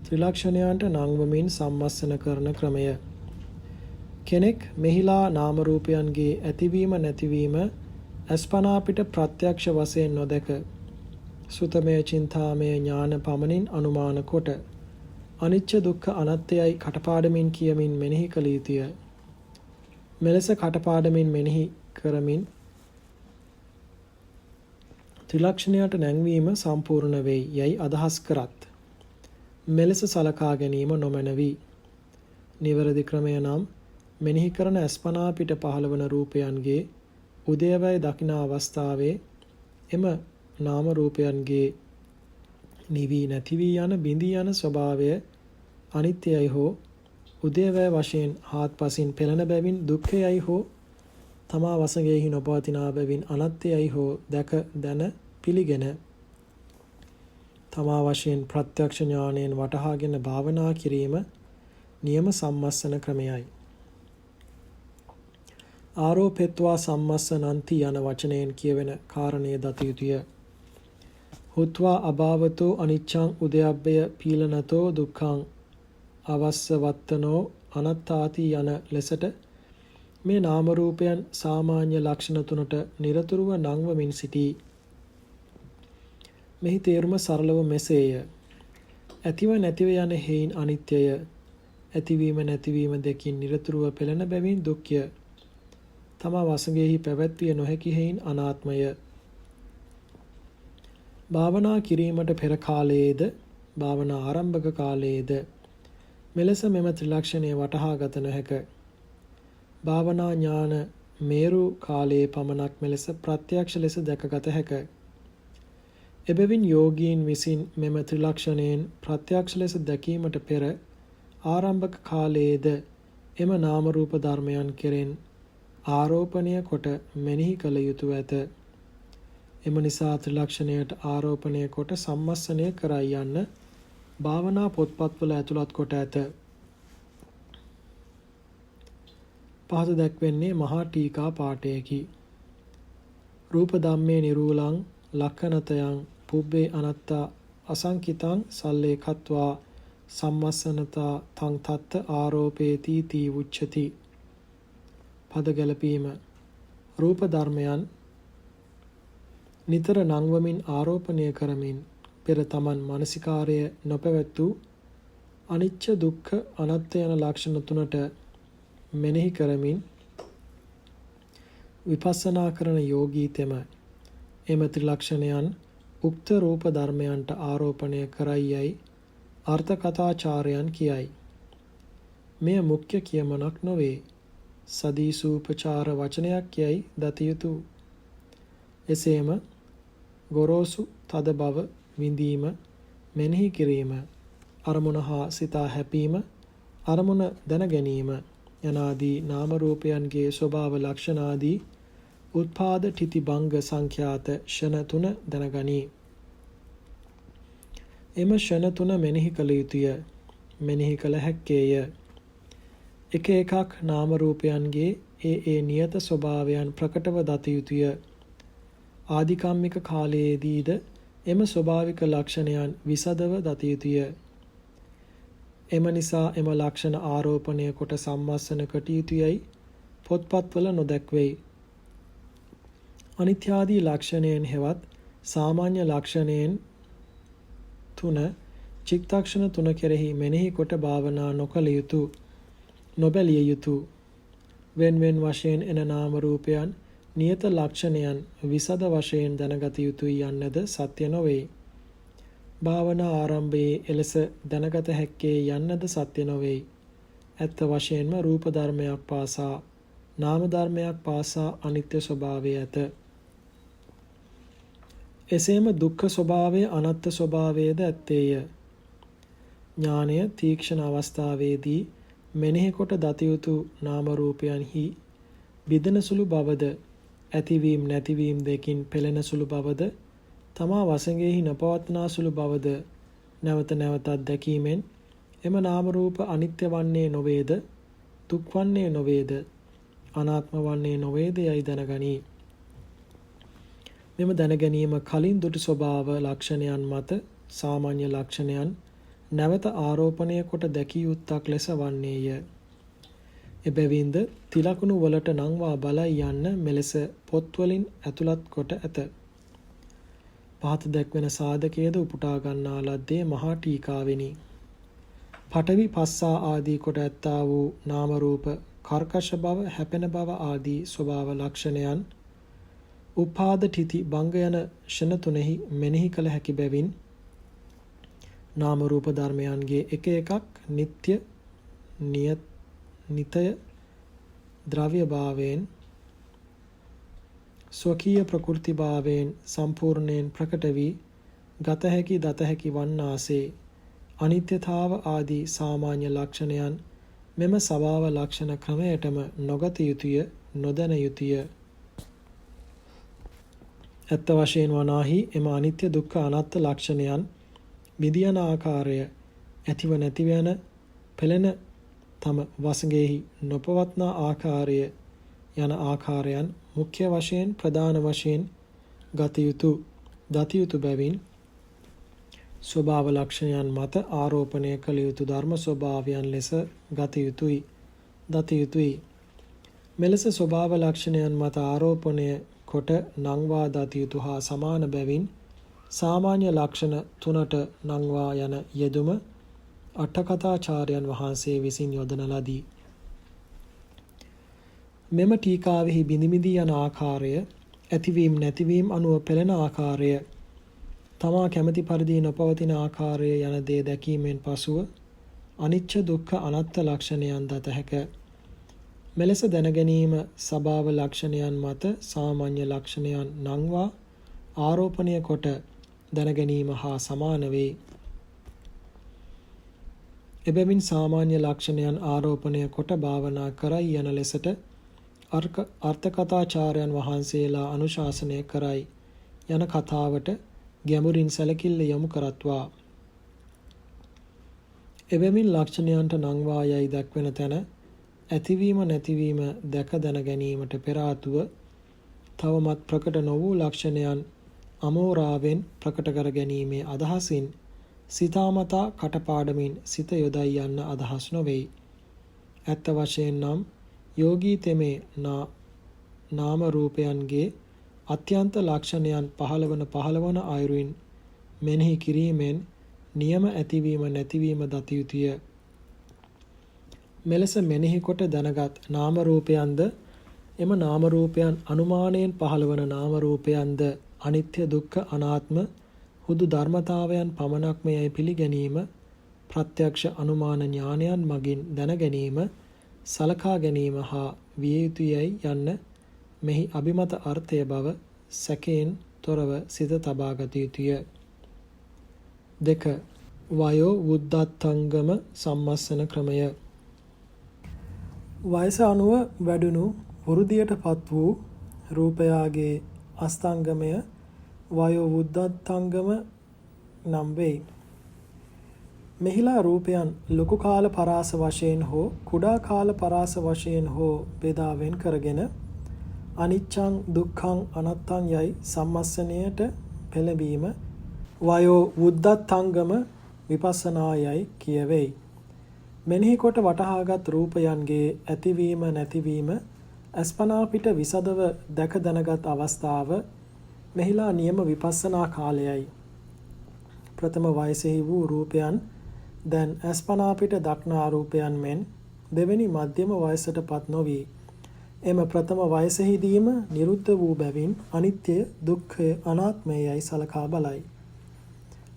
ත්‍රිලක්ෂණයන්ට නංවමින් සම්මස්සන කරන ක්‍රමය. කෙනෙක් මෙහිලා නාම රූපයන්ගේ ඇතිවීම නැතිවීම අස්පනා පිට ප්‍රත්‍යක්ෂ වශයෙන් නොදක සුතමය චින්තාමය ඥාන පමණින් අනුමාන කොට අනිච්ච දුක්ඛ අනත්‍යයි කටපාඩමින් කියමින් මෙනෙහි කළ යුතුය. මෙලෙස කටපාඩමින් මෙනෙහි කරමින් ත්‍රිලක්ෂණයට නැංවීම සම්පූර්ණ වෙයි යයි අදහස් කරත් මෙලෙස සලකා ගැනීම නොමැනවි. නිවැරදි ක්‍රමය නම් මෙනෙහි කරන අස්පනා පිට පහළවන රූපයන්ගේ උදේවැය දකින අවස්ථාවේ එම නාම රූපයන්ගේ නිවි නැති වී යන බිඳී යන ස්වභාවය අනිත්‍යයි හෝ උදේවැය වශයෙන් හාත්පසින් පෙළෙන බැවින් දුක්ඛයයි හෝ තමා වසඟෙහි නොපවතිනා බැවින් අනත්‍යයයි හෝ දැක දැන පිළිගෙන තමා වශයෙන් ප්‍රත්‍යක්ෂ ඥාණයෙන් වටහාගෙන භාවනා කිරීම නියම සම්මස්සන ක්‍රමයයි. ආරෝපෙත්වා සම්මස්සනන්ති යන වචනයෙන් කියවෙන කාරණය දත යුතුය. හුත්වා අභාවතෝ අනිච්ඡං උදයබ්බය පීලනතෝ දුක්ඛං අවස්සවත්තනෝ අනත්තාති යන ලෙසට මේ නාම රූපයන් සාමාන්‍ය ලක්ෂණ තුනට නිරතුරුව නංවමින් සිටී. මෙහි තේරුම සරලව මෙසේය. ඇතිව නැතිව යන හේයින් අනිත්‍යය, ඇතිවීම නැතිවීම දෙකින් නිරතුරුව පෙළෙන බැවින් දුක්ඛය, තමා වසඟෙහි පැවැත්විය නොහැකි හේයින් අනාත්මය. භාවනා කිරීමට පෙර කාලයේද භාවනා ආරම්භක කාලයේද මෙලෙස මෙම ත්‍රිලක්ෂණය වටහා ගත නොහැක. භාවනා ඥාන මේරු කාලයේ පමණක් මෙලෙස ප්‍රත්‍යක්ෂ ලෙස දැකගත හැක. එබැවින් යෝගීන් විසින් මෙම ත්‍රිලක්ෂණයෙන් ප්‍රත්‍යක්ෂ ලෙස දැකීමට පෙර ආරම්භක කාලයේද එම නාම රූප ධර්මයන් කෙරෙන් ආරෝපණය කොට මෙනෙහි කළ යුතුය ඇත. එම නිසා ත්‍රිලක්ෂණයට ආරෝපණය කොට සම්මස්සනය කරයි යන්න භාවනා පොත්පත්වල ඇතුළත් කොට ඇත. පහත දැක්වෙන්නේ මහා ටීකා පාඨයකි. රූප ධම්මේ නිරූලං ලක්ඛනතයන් පුබ්බේ අනත්තා අසංකිතං සල්ලේකත්වා සම්මස්සනතා තං තත්ත ආරෝපේති තී උච්චති. පද ගැලපීම. රූප ධර්මයන් නිතර නංවමින් ආරෝපණය කරමින් පෙර තමන් මානසිකාර්ය නොපැවැත්වූ අනිච්ච දුක්ඛ අනාත්ම යන ලක්ෂණ තුනට මෙනෙහි කරමින් විපස්සනා කරන යෝගී තෙම එම ත්‍රිලක්ෂණයන් උක්ත රූප ධර්මයන්ට ආරෝපණය කරයි යයි අර්ථ කථාචාර්යයන් කියයි. මෙය මුඛ්‍ය කියමනක් නොවේ. සදීසූපචාර වචනයක් යයි දත යුතු. එසේම ගොරෝසු තද බව විඳීම, මෙනෙහි කිරීම, අරමුණ හා සිතා හැපීම, අරමුණ දැන ගැනීම යනාදී නාම රූපයන්ගේ ස්වභාව ලක්ෂණාදී උත්පාද තිති භංග සංඛ්‍යාත ෂණ තුන දැනගනී. එම ෂණ තුන මෙනෙහි කළ යුතුය. මෙනෙහි කළ හැක්කේය. එක එකක් නාම රූපයන්ගේ ඒ නියත ස්වභාවයන් ප්‍රකටව දත යුතුය. ආදිකම්මික කාලයේදීද එම ස්වභාවික ලක්ෂණයන් විසදව දත යුතුය. එම නිසා එම ලක්ෂණ ආරෝපණය කොට සම්මස්සන කටයුතුයයි පොත්පත්වල නොදැක්වෙයි. අනිත්‍යාදී ලක්ෂණයෙන් හෙවත් සාමාන්‍ය ලක්ෂණයෙන් තුන චිත්තක්ෂණ තුන කෙරෙහි මෙනෙහි කොට භාවනා නොකළ යුතු, නොබැලිය යුතු. වෙන් වශයෙන් එන නාම රූපයන් නියත ලක්ෂණයන් විසද වශයෙන් දැනගත යුතුයි යන්නද සත්‍ය නොවේ. භාවනා ආරම්භයේ එලෙස දැනගත හැක්කේ යන්නද සත්‍ය නොවේ. ඇත්ත වශයෙන්ම රූප ධර්මයක් පාසා නාම ධර්මයක් පාසා අනිත්‍ය ස්වභාවය ඇත. එසේම දුක්ඛ ස්වභාවය අනාත්ම ස්වභාවයද ඇත්තේය. ඥානය තීක්ෂණ අවස්ථාවේදී මෙනෙහි කොට දත යුතු නාම රූපයන්හි බිදෙන සුළු බවද, ඇතිවීම නැතිවීම දෙකින් පෙළෙන සුළු බවද, තමා වසඟෙහි නොපවත්නා සුළු බවද නැවත නැවතත් දැකීමෙන් එම නාම රූප අනිත්‍ය වන්නේ නොවේද, දුක් වන්නේ නොවේද, අනාත්ම වන්නේ නොවේද යයි දැනගනී. මෙම දැනගැනීම කලින් දුටු ස්වභාව ලක්ෂණයන් මත සාමාන්‍ය ලක්ෂණයන් නැවත ආරෝපණය කොට දැකිය යුත්තක් ලෙස වන්නේය. එබැවින්ද තිලකුණු වලට නංවා බලයි යන්න මෙලෙස පොත්වලින් ඇතුළත් කොට ඇත. පහත දැක්වෙන සාධකයේද උපුටා ගන්නා ලද්දේ මහා ටීකාවෙනි. පඨවි පස්සා ආදී කොට ඇත්තා වූ නාම රූප කර්කශ බව, හැපෙන බව ආදී ස්වභාව ලක්ෂණයන් උපාද තිති භංග යන ෂණ තුනෙහි මෙනෙහි කළ හැකි බැවින් නාම රූප ධර්මයන්ගේ එක එකක් නিত্য, නිතය, ද්‍රව්‍ය භාවයෙන්, ස්වකීය ප්‍රකෘති භාවයෙන් සම්පූර්ණයෙන් ප්‍රකට වී ගත හැකි දත හැකි වන්නාසේ අනිත්‍යතාව ආදී සාමාන්‍ය ලක්ෂණයන් මෙම ස්වභාව ලක්ෂණ ක්‍රමයටම නොගත යුතුය, නොදැන යුතුය. ඇත්ත වශයෙන් වනාහි එම අනිත්‍ය දුක්ඛ අනාත්ම ලක්ෂණයන් විදියන ආකාරය, ඇතිව නැතිව යන පෙළෙන තම වසඟෙහි නොපවත්නා ආකාරය යන ආකාරයන් මුඛ්‍ය වශයෙන් ප්‍රධාන වශයෙන් ගත යුතු බැවින් ස්වභාව ලක්ෂණයන් මත ආරෝපණය කළ යුතු ධර්ම ස්වභාවයන් ලෙස දත යුතුයි. මෙලෙස ස්වභාව ලක්ෂණයන් මත ආරෝපණය කොට නංවා දත යුතු හා සමාන බැවින් සාමාන්‍ය ලක්ෂණ 3ට නංවා යන යෙදුම අටකථාචාර්යයන් වහන්සේ විසින් යොදන ලදී. මෙම ටීකාවෙහි බිඳි යන ආකාරය, ඇතිවීම නැතිවීම අනුව පෙළෙන ආකාරය, තමා කැමැති පරිදි නොපවතින ආකාරය යන දේ දැකීමෙන් පසුව අනිච්ච දුක්ඛ අනාත්ම ලක්ෂණයන් දත හැක. මෙලෙස දැනගැනීම ස්වභාව ලක්ෂණයන් මත සාමාන්‍ය ලක්ෂණයන් නංවා ආරෝපණය කොට දැනගැනීම හා සමාන වේ. එබැවින් සාමාන්‍ය ලක්ෂණයන් ආරෝපණය කොට භාවනා කරයි යන ලෙසට අර්ථකථාචාර්යයන් වහන්සේලා අනුශාසනය කරයි යන කතාවට ගැඹුරින් සැලකිල්ල යොමු කරත්වා. එබැවින් ලක්ෂණයන්ට නංවා යයි දක්වන තැන ඇතිවීම නැතිවීම දැක දැන ගැනීමට පෙර ආතුව තවමත් ප්‍රකට නො වූ ලක්ෂණයන් අමෝරාවෙන් ප්‍රකට කර ගැනීමේ අදහසින් සිතාමතා කටපාඩමින් සිත යොදයි යන්න අදහස් නොවේ. ඇත්ත වශයෙන් නම් යෝගී තෙමේ නාම රූපයන්ගේ අත්‍යන්ත ලක්ෂණයන් පහළවන අයුරින් මෙනෙහි කිරීමෙන් නියම ඇතිවීම නැතිවීම දත යුතුය. මෙලෙස මෙනෙහි කොට දැනගත් නාම රූපයන්ද එම නාම රූපයන් අනුමානයෙන් පහළවන නාම රූපයන්ද අනිත්‍ය දුක්ඛ අනාත්ම හුදු ධර්මතාවයන් පමණක්මයයි පිළිගැනීම ප්‍රත්‍යක්ෂ අනුමාන ඥානයන් මගින් දැන ගැනීම සලකා ගැනීම හා විය යුතුයයි යන්න මෙහි අභිමත අර්ථය බව සැකයෙන් තොරව සිත තබා ගත යුතුය. 2. වයෝ වුද්ධාත්තංගම සම්මස්සන ක්‍රමය. වයස අනුව වැඩුණු වෘද්ධියටපත් වූ රූපයාගේ අස්තංගමය වයෝ වුද්ධාත්තංගම නම් වෙයි. මෙහිලා රූපයන් ලොකු කාල පරාස වශයෙන් හෝ කුඩා කාල පරාස වශයෙන් හෝ බෙදා වෙන් කරගෙන අනිච්චං දුක්ඛං අනාත්තං යයි සම්මස්සනයට පෙළඹීම වයෝ වුද්ධාත්තංගම විපස්සනායයි කියවෙයි. මෙනෙහි කොට වටහාගත් රූපයන්ගේ ඇතිවීම නැතිවීම අස්පනා පිට විසදව දැක දැනගත් අවස්ථාව මෙහිලා නියම විපස්සනා කාලයයි. ප්‍රථම වයසෙහි වූ රූපයන් දැන් අස්පනා පිට දක්නා රූපයන් මෙන් දෙවෙනි මධ්‍යම වයසට පත් නොවී එම ප්‍රථම වයසෙහිදීම නිරුද්ධ වූ බැවින් අනිත්‍ය දුක්ඛය අනාත්මයයි සලකා බලයි.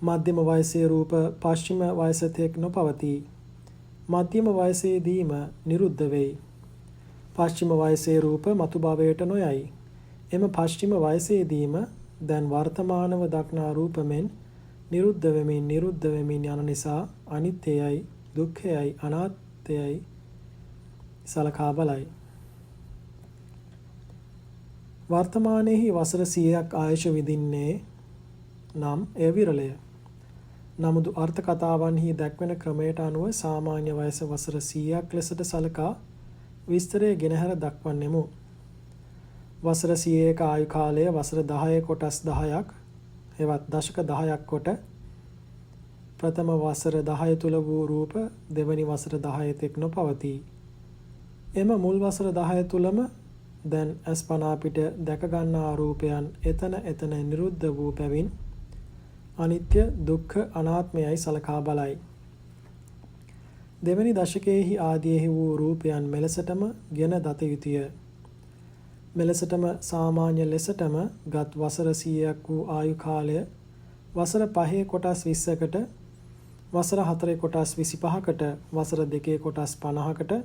මධ්‍යම වයසේ රූප පශ්චිම වයසතෙක් නොපවතී. මධ්‍යම වයසේදීම නිරුද්ධ වෙයි. පශ්චිම වයසේ රූප මතු භවයට නොයයි. එම පශ්චිම වයසේදීම දැන් වර්තමානව දක්නා රූපමෙන් නිරුද්ධ වෙමින් යන නිසා අනිත්‍යයයි දුක්ඛයයි අනාත්මයයි සලකා බලයි. වර්තමානයේහි වසර 100ක් ආයුෂ විඳින්නේ නම් එය විරලය. නමුදු අර්ථ කතාවන්හි දැක්වෙන ක්‍රමයට අනුව සාමාන්‍ය වයස වසර 100ක් ලෙසට සලකා විස්තරය ගෙනහැර දක්වන්නෙමු. වසර 100ක ආයු කාලය වසර 10 කොටස් 10ක් හෙවත් දශක 10ක් කොට ප්‍රථම වසර 10 තුල වූ රූප දෙවැනි වසර 10 තෙක් නොපවතී. එම මුල් වසර 10 තුලම දැන් අස්පනා පිට දැක ගන්නා රූපයන් එතන නිරුද්ධ වූ බැවින් අනිත්‍ය දුක්ඛ අනාත්මයයි සලකා බලයි. දෙවැනි දශකයේහි ආදීෙහි වූ රූපයන් මෙලෙසටම ගෙන දත යුතුය. මෙලෙසටම සාමාන්‍ය ලෙසටම ගත් වසර 100ක් වූ ආයු කාලය වසර 5 කොටස් 20කට, වසර 4 කොටස් 25කට, වසර 2 කොටස් 50කට,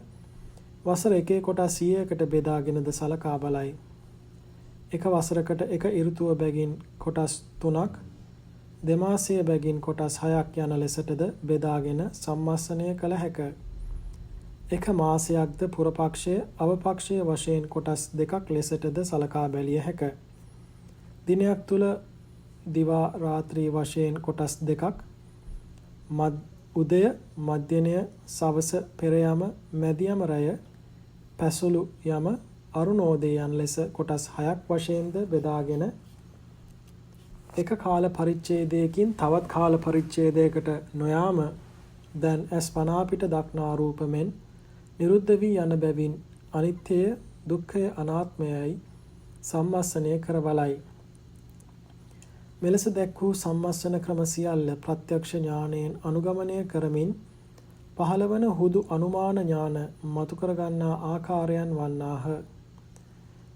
වසර 1 කොටස් 100කට බෙදාගෙනද සලකා බලයි. එක වසරකට එක ඍතුව බැගින් කොටස් 3ක්, දෙමාසය බැගින් කොටස් 6ක් යන ලෙසටද බෙදාගෙන සම්මස්සනය කළ හැක. එක මාසයක්ද පුරපක්ෂය අවපක්ෂය වශයෙන් කොටස් 2ක් ලෙසටද සලකා බැලිය හැක. දිනයක් තුල දිවා රාත්‍රී වශයෙන් කොටස් 2ක්, උදය, මධ්‍යනය, සවස, පෙරයම, මැදියම රැය, පැසළු යම, අරුණෝදය යන ලෙස කොටස් 6ක් වශයෙන්ද බෙදාගෙන එක කාල පරිච්ඡේදයකින් තවත් කාල පරිච්ඡේදයකට නොයාම දැන් ඇස් පනා පිට දක්නා රූප මෙන් නිරුද්ධ වී යන බැවින් අනිත්‍යය, දුක්ඛය, අනාත්මයයි සම්මස්සනය කරවලයි. මෙලෙස දැක් වූ සම්මස්සන ක්‍රම සියල්ල ප්‍රත්‍යක්ෂ ඥාණයෙන් අනුගමනය කරමින් පහළවන හුදු අනුමාන ඥාන මතු කරගන්නා ආකාරයන් වන්නාහ.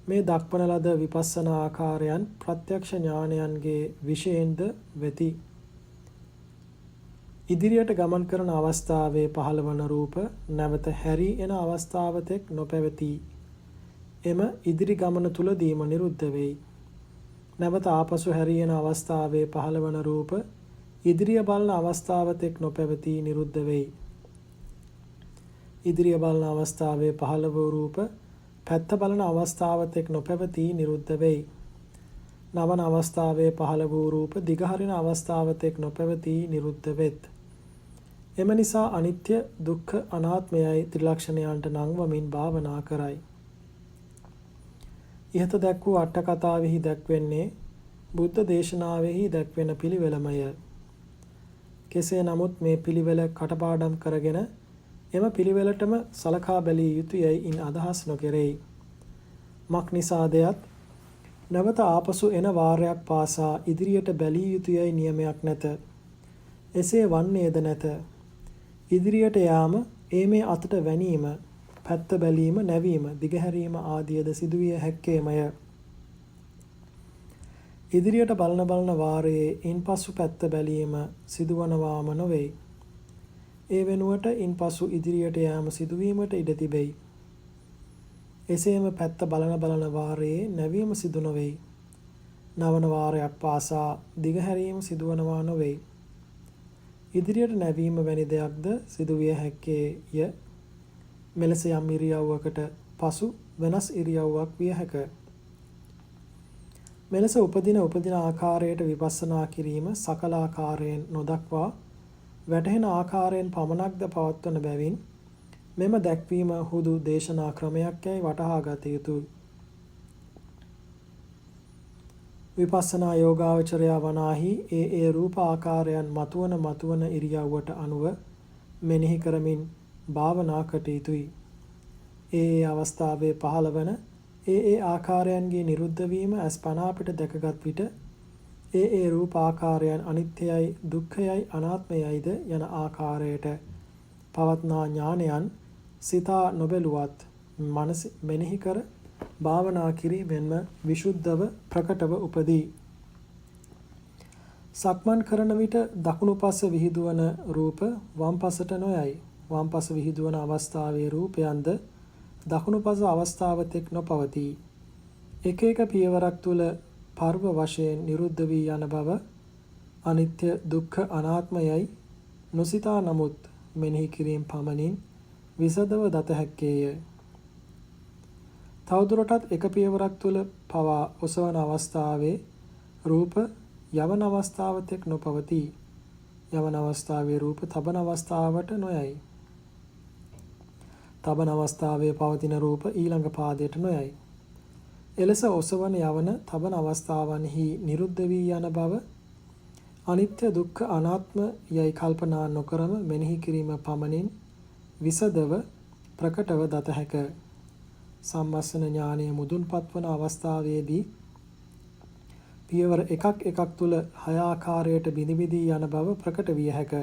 මේ දක්වන ලද විපස්සනා ආකාරයන් ප්‍රත්‍යක්ෂ ඥානයන්ගේ විශේෂයෙන්ද වෙති. ඉදිරියට ගමන් කරන අවස්ථාවේ පහළවන රූප නැවත හැරී එන අවස්ථාව තෙක් නොපැවති. එම ඉදිරි ගමන තුලදීම නිරුද්ධ වෙයි. නැවත ආපසු හැරී එන අවස්ථාවේ පහළවන රූප ඉදිරිය බලන අවස්ථාව තෙක් නොපැවති නිරුද්ධ වෙයි. ඉදිරිය බලන අවස්ථාවේ පහළ වූ රූප පැත්ත බලන අවස්ථාව තෙක් නොපැවති නිරුද්ධ වෙයි. නවන අවස්ථාවේ පහළ වූ රූප දිගහරින අවස්ථාව තෙක් නොපැවති නිරුද්ධ වෙත්. එම නිසා අනිත්‍ය, දුක්ඛ, අනාත්මයයි ත්‍රිලක්ෂණයන්ට නංවමින් භාවනා කරයි. ඉහත දැක් වූ අට කතාවෙහි දැක්වෙන්නේ බුද්ධ දේශනාවෙහි දැක්වෙන පිළිවෙලමය. කෙසේ නමුත් මේ පිළිවෙල කටපාඩම් කරගෙන එම පිළිවෙලටම සලකා බැලිය යුතුයයි ඉන් අදහස් නොකෙරෙයි. මක් නිසාදයත් නැවත ආපසු එන වාරයක් පාසා ඉදිරියට බැලිය යුතුයයි නියමයක් නැත. එසේ වන්නේද නැත. ඉදිරියට යාම, ඒ මේ අතට වැනීම, පැත්ත බැලීම, නැවීම, දිගහැරීම ආදියද සිදුවිය හැක්කේමය. ඉදිරියට බලන වාරයේ ඉන්පසු පැත්ත බැලීම සිදුවනවාම නොවේ. ඒ වෙනුවට ඉන්පසු ඉදිරියට යාම සිදුවීමට ඉඩ තිබෙයි. එසේම පැත්ත බලන වාරයේ නැවීම සිදු නොවේ. නවන වාරයක් පාසා දිගහැරීම සිදුවනවා නොවේ. ඉදිරියට නැවීම වැනි දෙයක්ද සිදුවිය හැක්කේය. මෙලෙස යම් ඉරියව්වකට පසු වෙනස් ඉරියව්වක් විය හැක. මෙලෙස උපදින ආකාරයට විපස්සනා කිරීම සකල ආකාරයෙන් නොදක්වා වැටහෙන ආකාරයෙන් පමණක්ද පවත්වන බැවින් මෙම දැක්වීම හුදු දේශනා ක්‍රමයක් යයි වටහා ගත යුතුය. විපස්සනා යෝගාවචරයා වනාහි ඒ රූප ආකාරයන් මතුවන ඉරියව්වට අනුව මෙනෙහි කරමින් භාවනා කටයුතුයි. ඒ අවස්ථාවේ පහළවන ඒ ආකාරයන්ගේ නිරුද්ධ වීම ඇස් පනා පිට දැකගත් විට ඒ රූප ආකාරයන් අනිත්‍යයයි, දුක්ඛයයි, අනාත්මයයිද යන ආකාරයට පවත්නා ඥානයන් සිතා නොබැලුවත් මනස මෙනෙහි කර භාවනා කිරීමෙන්ම විසුද්ධව ප්‍රකටව උපදී. සක්මන් කරන විට දකුණු පස විහිදුවන රූප වම් පසට නොයයි. වම් පස විහිදුවන අවස්ථාවේ රූපයන්ද දකුණු පස අවස්ථාව තෙක් නොපවතී. එක පියවරක් තුල පර්ව වශයෙන් නිරුද්ධ වී යන බව අනිත්‍ය, දුක්ඛ, අනාත්මයයි නොසිතා නමුත් මෙනෙහි කිරීම පමණින් විසදව දත හැක්කේය. තවදුරටත් එක පියවරක් තුල පවා ඔසවන අවස්ථාවේ රූප යවන අවස්ථාව තෙක් නොපවතී. යවන අවස්ථාවේ රූප තබන අවස්ථාවට නොයයි. තබන අවස්ථාවේ පවතින රූප ඊළඟ පාදයට නොයයි. එලෙස ඔසවන යවන තබන අවස්ථාවන්හි නිරුද්ධ වී යන බව අනිත්‍ය, දුක්ඛ, අනාත්ම යයි කල්පනා නොකරම මෙනෙහි කිරීම පමණින් විසදව ප්‍රකටව දත හැක. සම්මස්සන ඥානය මුදුන්පත් වන අවස්ථාවේදී පියවර එකක් තුල හය ආකාරයට බිඳි යන බව ප්‍රකට විය හැක.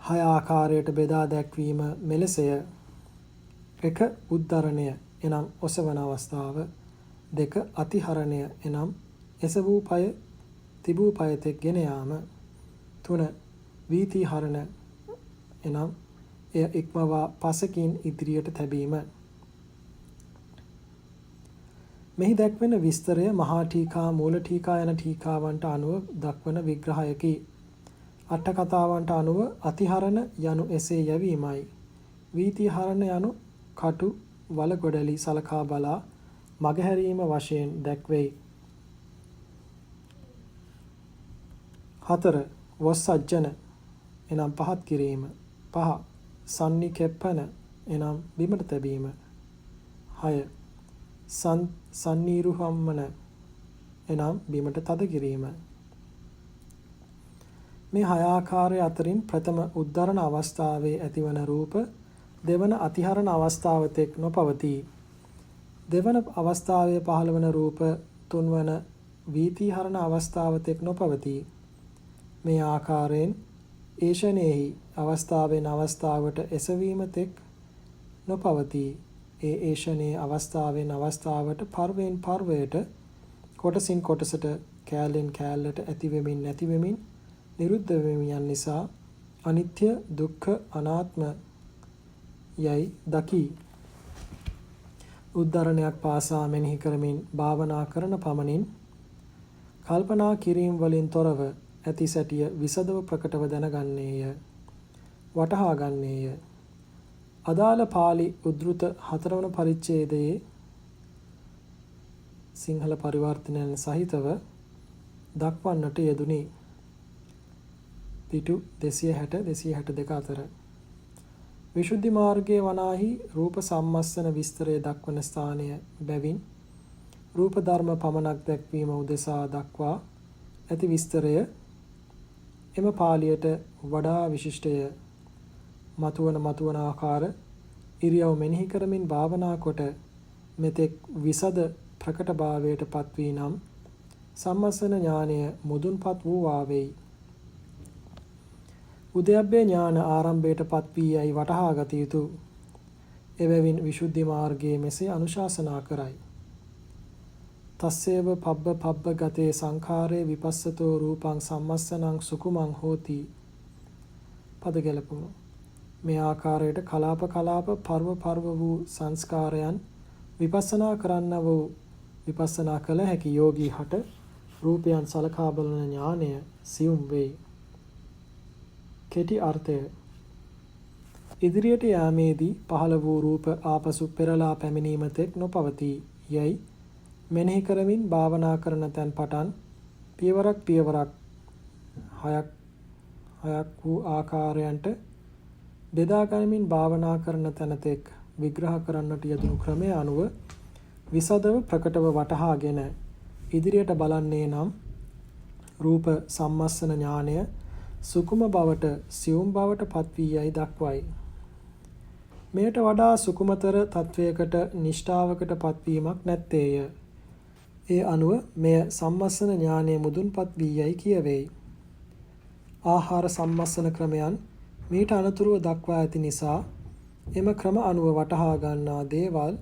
හය ආකාරයට බෙදා දැක්වීම මෙලෙසය. 1. උද්ධරණය එනම් ඔසවන අවස්ථාව. 2. අතිහරණය එනම් එසවූ පය තිබූ පය තෙක් ගෙන යාම. 3. වීතිහරණ එනම් එය ඉක්මවා පසකින් ඉදිරියට තැබීම. මෙහි දැක්වෙන විස්තරය මහා ටීකා, මූල ටීකා යන ටීකාවන්ට අනුව දක්වන විග්‍රහයකි. අට කතාවන්ට අනුව අතිහරණ යනු එසේ යැවීමයි. වීතිහරණ යනු කටු වලගොඩලි සලකා බලා මගහැරීම වශයෙන් දැක්වෙයි. 4. වොස්සජ්ජන එනම් පහත් කිරීම. 5. සන්නිකෙප්පන එනම් බිමට තැබීම. 6. සන්නීරුහම්මන එනම් බිමට තද කිරීම. මේ 6 ආකාරය අතරින් ප්‍රථම උද්ධරණ අවස්ථාවේ ඇතිවන රූප දෙවන අතිහරණ අවස්ථාව තෙක් නොපවතී. දෙවන අවස්ථාවේ පහළවන රූප තුන්වන වීතිහරණ අවස්ථාව තෙක් නොපවතී. මේ ආකාරයෙන් ඒෂණයෙහි අවස්ථාවෙන් අවස්ථාවට එසවීම තෙක් නොපවතී. ඒ ඒෂණයේ අවස්ථාවෙන් අවස්ථාවට පර්වයෙන් පර්වයට කොටසින් කොටසට කෑල්ලෙන් කෑල්ලට ඇතිවෙමින් නැතිවෙමින් නිරුද්ධ වෙමින් යන නිසා අනිත්‍ය දුක්ඛ අනාත්ම යයි දකි. උද්ධරණයක් පාසා මෙනෙහි කරමින් භාවනා කරන පමණින් කල්පනා කිරීම වලින් තොරව ඇති සැටිය විසදව ප්‍රකටව දැනගන්නේය. වටහා ගන්නේය. අදාළ පාළි උද්ෘත 4 වන පරිච්ඡේදයේ සිංහල පරිවර්තනයන් සහිතව දක්වන්නට යෙදුනි. පිටු 260-262 අතර. විසුද්ධි මාර්ගයේ වනාහි රූප සම්මස්සන විස්තරය දක්වන ස්ථානය බැවින් රූප ධර්ම පමණක් දැක්වීම උදෙසා දක්වා ඇති විස්තරය එම පාළියට වඩා විශිෂ්ටය. මතුවන ආකාර ඉරියව් මෙනෙහි කරමින් භාවනා කොට මෙතෙක් විසද ප්‍රකටභාවයට පත්වී නම් සම්මස්සන ඥානය මුදුන්පත් වූ වාවෙයි. උද්‍යප්පේ ඥාන ආරම්භයට පත්වී යයි වටහා ගත යුතු. එබැවින් විසුද්ධි මාර්ගයේ මෙසේ අනුශාසනා කරයි. තස්සේව පබ්බ ගතේ සංඛාරේ විපස්සතෝ රූපං සම්මස්සනං සුකුමං හෝති. පද ගැලපුම. මේ ආකාරයට කලාප පර්ව වූ සංස්කාරයන් විපස්සනා කරන්න වූ විපස්සනා කළ හැකි යෝගී හට රූපයන් සලකා බලන ඥානය සියුම් වෙයි. කෙටි අර්ථය. ඉදිරියට යාමේදී පහළ වූ රූප ආපසු පෙරලා පැමිණීම තෙක් නොපවතී යයි මෙනෙහි කරමින් භාවනා කරන තැන් පටන් පියවරක් හයක් වූ ආකාරයන්ට බෙදා ගනිමින් භාවනා කරන තැන තෙක් විග්‍රහ කරන්නට යෙදුණු ක්‍රමය අනුව විසදව ප්‍රකටව වටහාගෙන ඉදිරියට බලන්නේ නම් රූප සම්මස්සන ඥානය සුකුම බවට සියුම් බවට පත්වී යයි දක්වයි. මෙයට වඩා සුකුමතර තත්වයකට නිෂ්ඨාවකට පත්වීමක් නැත්තේය. ඒ අනුව මෙය සම්මස්සන ඥානය මුදුන්පත් වී යයි කියවෙයි. ආහාර සම්මස්සන ක්‍රමයන් මීට අනතුරුව දක්වා ඇති නිසා එම ක්‍රම අනුව වටහා ගන්නා දේවල්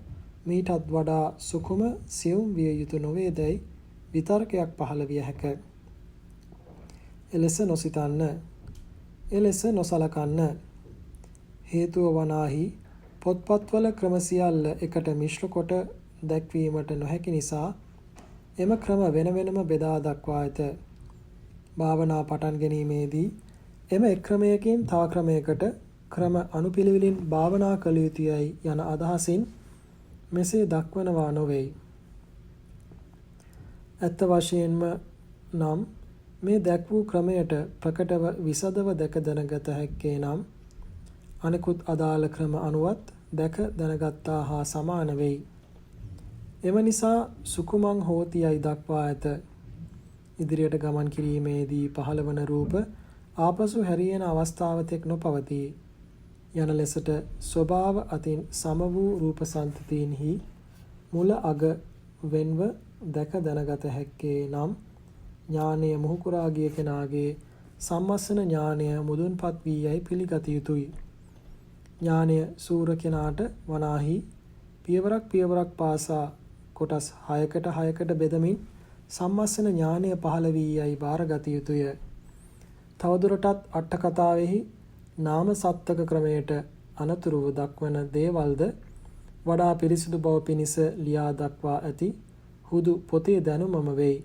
මීටත් වඩා සුකුම සියුම් විය යුතු නොවේදැයි විතර්කයක් පහළ විය හැක. එලෙස නොසිතන්න. එලෙස නොසලකන්න. හේතුව වනාහි පොත්පත්වල ක්‍රම සියල්ල එකට මිශ්‍ර කොට දැක්වීමට නොහැකි නිසා එම ක්‍රම වෙන වෙනම බෙදා දක්වා ඇත. භාවනා පටන් ගැනීමේදී එම එක් ක්‍රමයකින් තව ක්‍රමයකට ක්‍රම අනුපිළිවෙලින් භාවනා කළ යුතුයයි යන අදහසින් මෙසේ දක්වනවා නොවේයි. ඇත්ත වශයෙන්ම නම් මේ දැක් වූ ක්‍රමයට ප්‍රකටව විසදව දැක දැනගත හැක්කේ නම් අනෙකුත් අදාළ ක්‍රම අනුවත් දැක දැනගත්තා හා සමාන වෙයි. එම නිසා සුකුමං හෝති යයි දක්වා ඇත. ඉදිරියට ගමන් කිරීමේදී පහළවන රූප ආපසු හැරියන අවස්ථාව තෙක් නොපවතී යන ලෙසට ස්වභාව අතින් සම වූ රූප සන්තතීන්හි මුල අග වෙන්ව දැක දැනගත හැක්කේ නම් ඥානය මුහුකුරා ගිය කෙනාගේ සම්මස්සන ඥානය මුදුන්පත් වී යයි පිළිගත යුතුය. ඥානය සූර කෙනාට වනාහි පියවරක් පාසා කොටස් 6කට බෙදමින් සම්මස්සන ඥානය පහළ වී යයි බාරගත යුතුය. තවදුරටත් අට කතාවෙහි නාම සත්තක ක්‍රමයට අනතුරුව දක්වන දේවල්ද වඩා පිරිසිදු බව පිණිස ලියා දක්වා ඇති හුදු පොතේ දැනුමම වෙයි.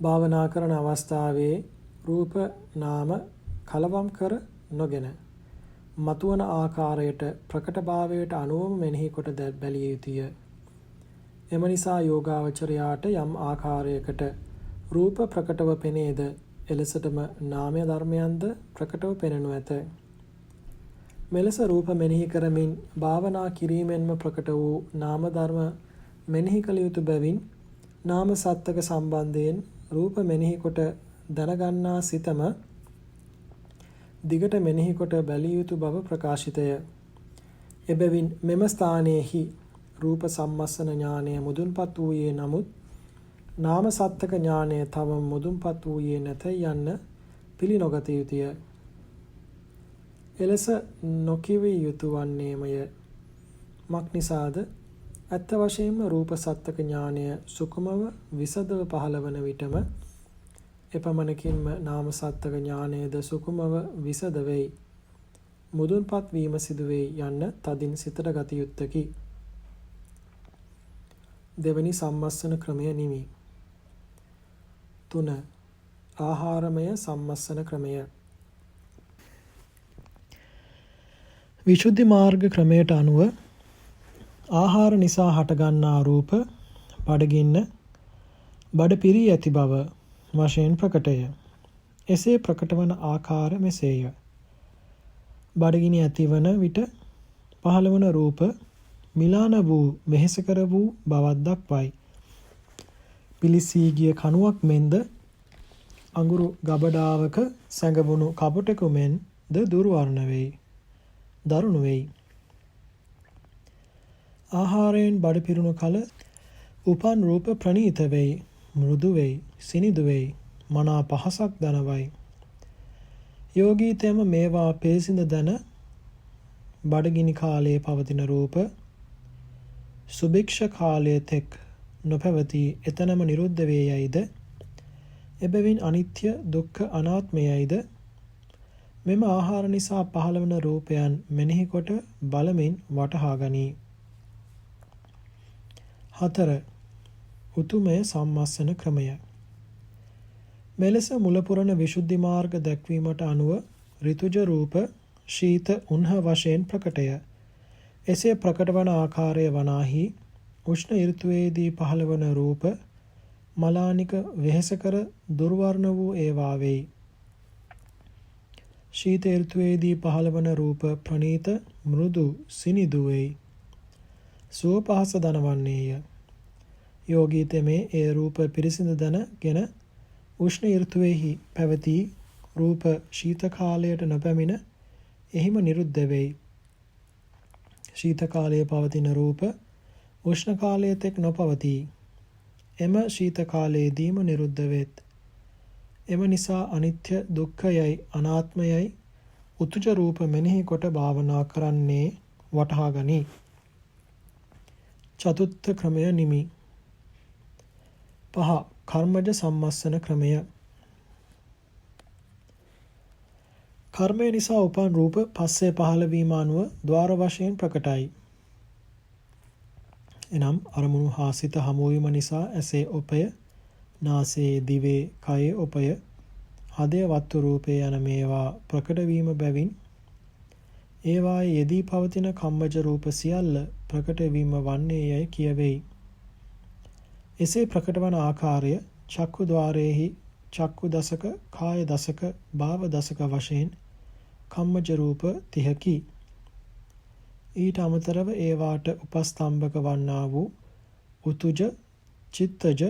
භාවනා කරන අවස්ථාවේ රූප නාම කලවම් කර නොගෙන මතුවන ආකාරයට ප්‍රකටභාවයට අනුවම මෙනෙහි කොට බැලිය යුතුය. එම නිසා යෝගාවචරයාට යම් ආකාරයකට රූප ප්‍රකටව පෙනේද එලෙසටම නාමය ධර්මයන්ද ප්‍රකටව පෙනෙනු ඇත. මෙලෙස රූප මෙනෙහි කරමින් භාවනා කිරීමෙන්ම ප්‍රකට වූ නාම ධර්ම මෙනෙහි කළ යුතු බැවින් නාම සත්තක සම්බන්ධයෙන් රූප මෙනෙහි කොට දැනගන්නා සිතම දිගට මෙනෙහි කොට බැලිය යුතු බව ප්‍රකාශිතය. එබැවින් මෙම ස්ථානයේහි රූප සම්මස්සන ඥානය මුදුන්පත් වූයේ නමුත් නාම සත්තක ඥානය තවම මුදුන්පත් වූයේ නැතයි යන්න පිළිනොගත යුතුය. එලෙස නොකිවිය යුතු වන්නේමය. මක්නිසාද ඇත්ත වශයෙන්ම රූප සත්තක ඥානය සුකුමව විසදව පහළවන විටම එපමණකින්ම නාම සත්තක ඥානයද සුකුමව විසද වෙයි. මුදුන්පත් වීම සිදුවෙයි යන්න තදින් සිතට ගත යුත්තකි. දෙවැනි සම්මස්සන ක්‍රමය නිමි. 3. ආහාරමය සම්මස්සන ක්‍රමය. විසුද්ධි මාර්ග ක්‍රමයට අනුව ආහාර නිසා හටගන්නා රූප බඩගින්න බඩ පිරී ඇති බව වශයෙන් ප්‍රකටය. එසේ ප්‍රකටවන ආකාර මෙසේය. බඩගිනි ඇතිවන විට පහළවන රූප මිලාන වූ වෙහෙසකර වූ බවක් දක්වයි. පිලිසී ගිය කණුවක් මෙන්ද අඟුරු ගබඩාවක සැඟවුණු කපුටෙකු මෙන්ද දුර්වර්ණ වෙයි. දරුණු වෙයි. ආහාරයෙන් බඩ පිරුණු කල උපන් රූප ප්‍රණීත වෙයි, මෘදු වෙයි, සිනිදු වෙයි, මනා පහසක් දනවයි. යෝගීතයම මේවා පිළිසිඳ දැන බඩගිනි කාලයේ පවතින රූප සුභික්ෂ කාලයේ තෙක් නොපැවතී එතනම නිරුද්ධ වේ යයිද, එබැවින් අනිත්‍ය දුක්ඛ අනාත්මයයිද මෙම ආහාර නිසා පහළවන රූපයන් මෙනෙහි කොට බලමින් වටහා ගනී. 4. උතුමය සම්මස්සන ක්‍රමය. මෙලෙස මුල පුරණ විසුද්ධි මාර්ග දැක්වීමට අනුව ඍතුජ රූප ශීත උන්හ වශයෙන් ප්‍රකටය. එසේ ප්‍රකට වන ආකාරය වනාහි උෂ්ණ ඍතුවේදී පහළවන රූප මලානික වෙහෙසකර දුර්වර්ණ වූ ඒවා වෙයි. ශීත ඍතුවේදී පහළවන රූප ප්‍රණීත මෘදු සිනිදු වෙයි. සුව පහස දනවන්නේය. යෝගීතමේ ඒ රූප පිරිසිඳ දැනගෙන උෂ්ණ ඍතුවේහි පැවතී රූප ශීත කාලයට නොපැමිණ එහිම නිරුද්ධ වෙයි. ශීත කාලයේ පවතින රූප උෂ්ණ කාලයේ තෙක් නොපවතී. එම ශීත කාලයේදීම නිරුද්ධ වෙත්. එම නිසා අනිත්‍ය දුක්ඛයයි අනාත්මයයි උතුජ රූප මෙනෙහි කොට භාවනා කරන්නේ වටහා ගනී. චතුත්ථ ක්‍රමය නිමි. 5. කර්මජ සම්මස්සන ක්‍රමය. කර්මය නිසා උපන් රූප පස්සේ පහළ වීම අනුව ద్వාර වශයෙන් ප්‍රකටයි. එනම් අරමුණු හා සිත හමුවීම නිසා ඇසේ ඔපය, නාසයේ දිවේ කයේ ඔපය, හදේ වත්තු රූපේ යන මේවා ප්‍රකට වීම බැවින් ඒවායේ යෙදී පවතින කම්මජ රූප සියල්ල ප්‍රකට වීම වන්නේ යයි කියවෙයි. එසේ ප්‍රකට වන ආකාරය චක්කු ద్వාරයේහි චක්කු දසක, කාය දසක, භාව දසක වශයෙන් කම්මජ රූප 30කි. ඊට අමතරව ඒවාට උපස්තම්භක වන්නා වූ උතුජ, චිත්තජ,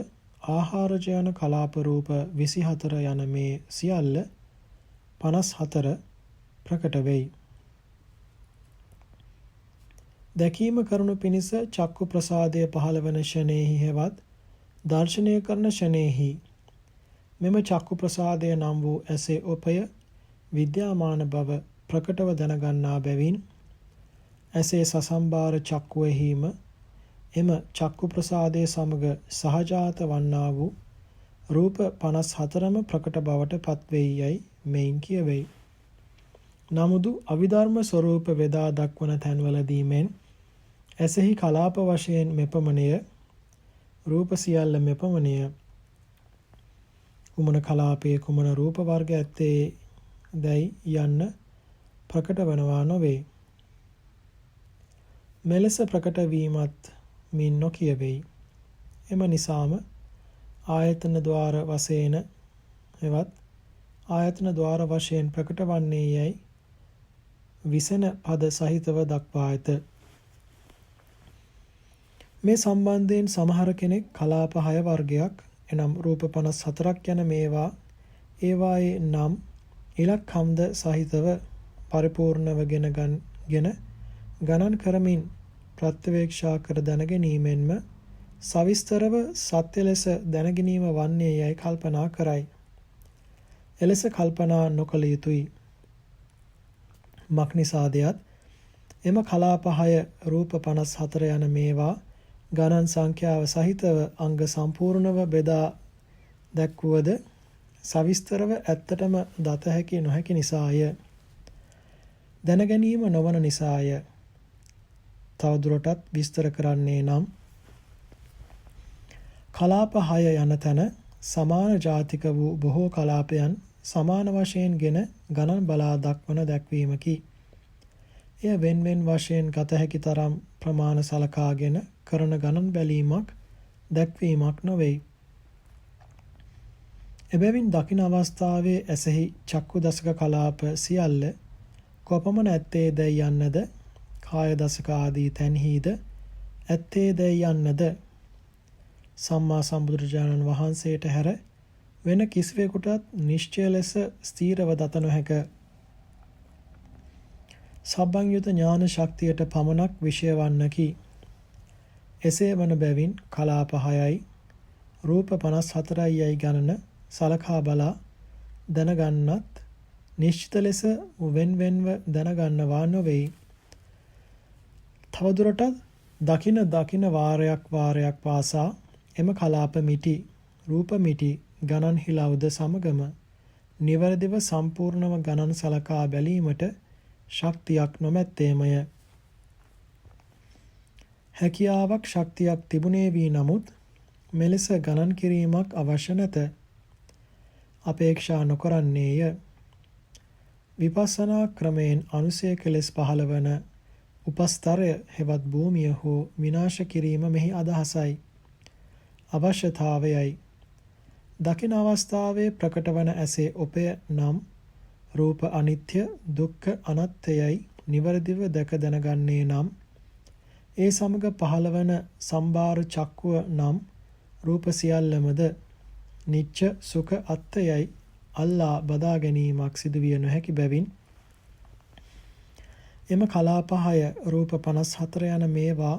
ආහාරජ යන කලාප රූප 24 යන මේ සියල්ල 54 ප්‍රකට වෙයි. දැකීම කරුණු පිණිස චක්කු ප්‍රසාදය පහළ වන ෂණයෙහි හෙවත් දර්ශනය කරන ෂණයෙහි මෙම චක්කු ප්‍රසාදය නම් වූ ඇසේ ඔපය විද්‍යාමාන බව ප්‍රකටව දැනගන්නා බැවින් ඇසේ සසම්බාර චක්කුවෙහිම එම චක්කු ප්‍රසාදය සමග සහජාත වන්නා වූ රූප 54ම ප්‍රකට බවට පත්වෙයි යයි මෙයින් කියවෙයි. නමුදු අවිධර්ම ස්වરૂප වේදා දක්වන තැන්වලදී මෙන් ඇසෙහි කලාප වශයෙන් මෙපමණය, රූප සියල්ල මෙපමණය, කුමන කලාපයේ කුමන රූප වර්ග ඇත්තේ දැයි යන්න ප්‍රකට වනවා නොවේ. මෙලෙස ප්‍රකට වීමත් මින් නොකියවෙයි. එම නිසාම ආයතන ద్వාර වශයෙන් හෙවත් ආයතන ద్వාර වශයෙන් ප්‍රකට වන්නේ යයි විසන පද සහිතව දක්වා ඇත. මේ සම්බන්ධයෙන් සමහර කෙනෙක් කලාප 6 වර්ගයක් එනම් රූප 54ක් යන ඒවායේ නම් ඉලක්කම්ද සහිතව පරිපූර්ණව ගෙන ගණන් කරමින් ප්‍රත්‍යවේක්ෂා කර දැනගැනීමෙන්ම සවිස්තරව සත්‍ය ලෙස දැනගැනීම වන්නේ යයි කල්පනා කරයි. එලෙස කල්පනා නොකළ යුතුයි. මක්නිසාදයත් එම කලාප 6 රූප 54 යන මේවා ගණන් සංඛ්‍යාව සහිතව අංග සම්පූර්ණව බෙදා දැක්වුවද සවිස්තරව ඇත්තටම දත හැකි නොහැකි නිසාය. දැනගැනීම නොවන නිසාය. තවදුරටත් විස්තර කරන්නේ නම් කලාප 6 යන තැන සමාන ජාතික වූ බොහෝ කලාපයන් සමාන වශයෙන් ගෙන ගණන් බලා දක්වන දැක්වීමකි. එය වෙන්වෙන් වශයෙන් ගත හැකි තරම් ප්‍රමාණ සලකාගෙන කරන ගණන් බැලීමක් දැක්වීමක් නොවේ. එබැවින් දකින අවස්ථාවේ ඇසෙහි චක්කු දසක කලාප සියල්ල කොපමණ ඇත්තේ දැයි යන්නද කාය දසක ආදී තැන්හිද ඇත්තේ දැයි යන්නද සම්මා සම්බුදුරජාණන් වහන්සේට හැර වෙන කිසිවෙකුටත් නිශ්චය ලෙස ස්ථීරව දත නොහැක. සබ්බඤ්ඤුත ඥාන ශක්තියට පමණක් විෂය වන්නකි. එසේ වන බැවින් කලාප 6යි රූප 54යි යයි ගණන සලකා බලා දැනගන්නත් නිශ්චිත ලෙස වෙන්වෙන්ව දැනගන්නවා නොවේ. තවදුරටත් දකින වාරයක් පාසා එම කලාප මිටි රූප මිටි ගණන් හිලවුද සමගම නිවැරදිව සම්පූර්ණව ගණන් සලකා බැලීමට ශක්තියක් නොමැත්තේමය. හැකියාවක් ශක්තියක් තිබුණේ වී නමුත් මෙලෙස ගණන් කිරීමක් අවශ්‍ය නැත. අපේක්ෂා නොකරන්නේය. විපස්සනා ක්‍රමයෙන් අනුසය කෙලෙස් පහළ වන උපස්තරය හෙවත් භූමිය හෝ විනාශ කිරීම මෙහි අදහසයි. අවශ්‍යතාවයයි. දකින අවස්ථාවේ ප්‍රකට වන ඇසේ ඔපය නම් රූප අනිත්‍ය දුක්ඛ අනාත්මයයි නිවැරදිව දැක දැනගන්නේ නම් ඒ සමග පහළවන සම්බාර චක්කුව නම් රූප සියල්ලමද නිච්ච සුඛ අත්‍යයයි අල්ලා බදා ගැනීමක් සිදුවිය නොහැකි බැවින් එම කලාප 6 රූප 54 යන මේවා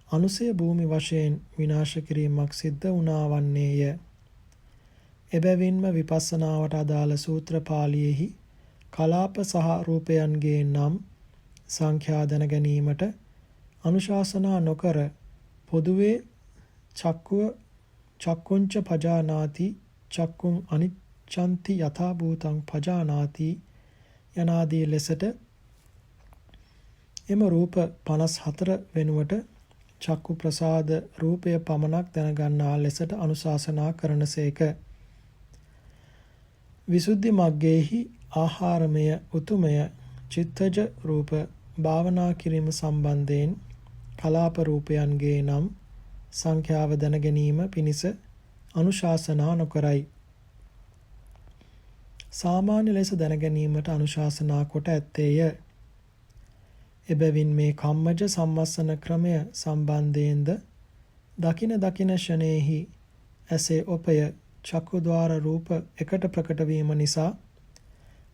අනුසය භූමි වශයෙන් විනාශ කිරීමක් සිද්ධ වුණා වන්නේය. එබැවින්ම විපස්සනාවට අදාළ සූත්‍ර පාළියේහි කලාප සහ රූපයන්ගේ නම් සංඛ්‍යා දැන ගැනීමට අනුශාසනා නොකර පොදුවේ චක්කුංච පජානාති චක්කුං අනිච්ඡන්ති යථා භූතං පජානාති යනාදී ලෙසට එම රූප 54 වෙනුවට චක්කු ප්‍රසාද රූපය පමණක් දැනගන්නා ලෙසට අනුශාසනා කරනසේක. විසුද්ධි මග්ගයේහි ආහාරමය උතුමය චිත්තජ රූප භාවනා කිරීම සම්බන්ධයෙන් කලාප රූපයන්ගේ නම් සංඛ්‍යාව දැන ගැනීම පිණිස අනුශාසනා නොකරයි. සාමාන්‍ය ලෙස දැන ගැනීමට අනුශාසනා කොට ඇත්තේය. එබැවින් මේ කම්මජ සම්මස්සන ක්‍රමය සම්බන්ධයෙන්ද දකින ෂණයෙහි ඇසේ ඔපය චක්කුද්වාර රූප එකට ප්‍රකට වීම නිසා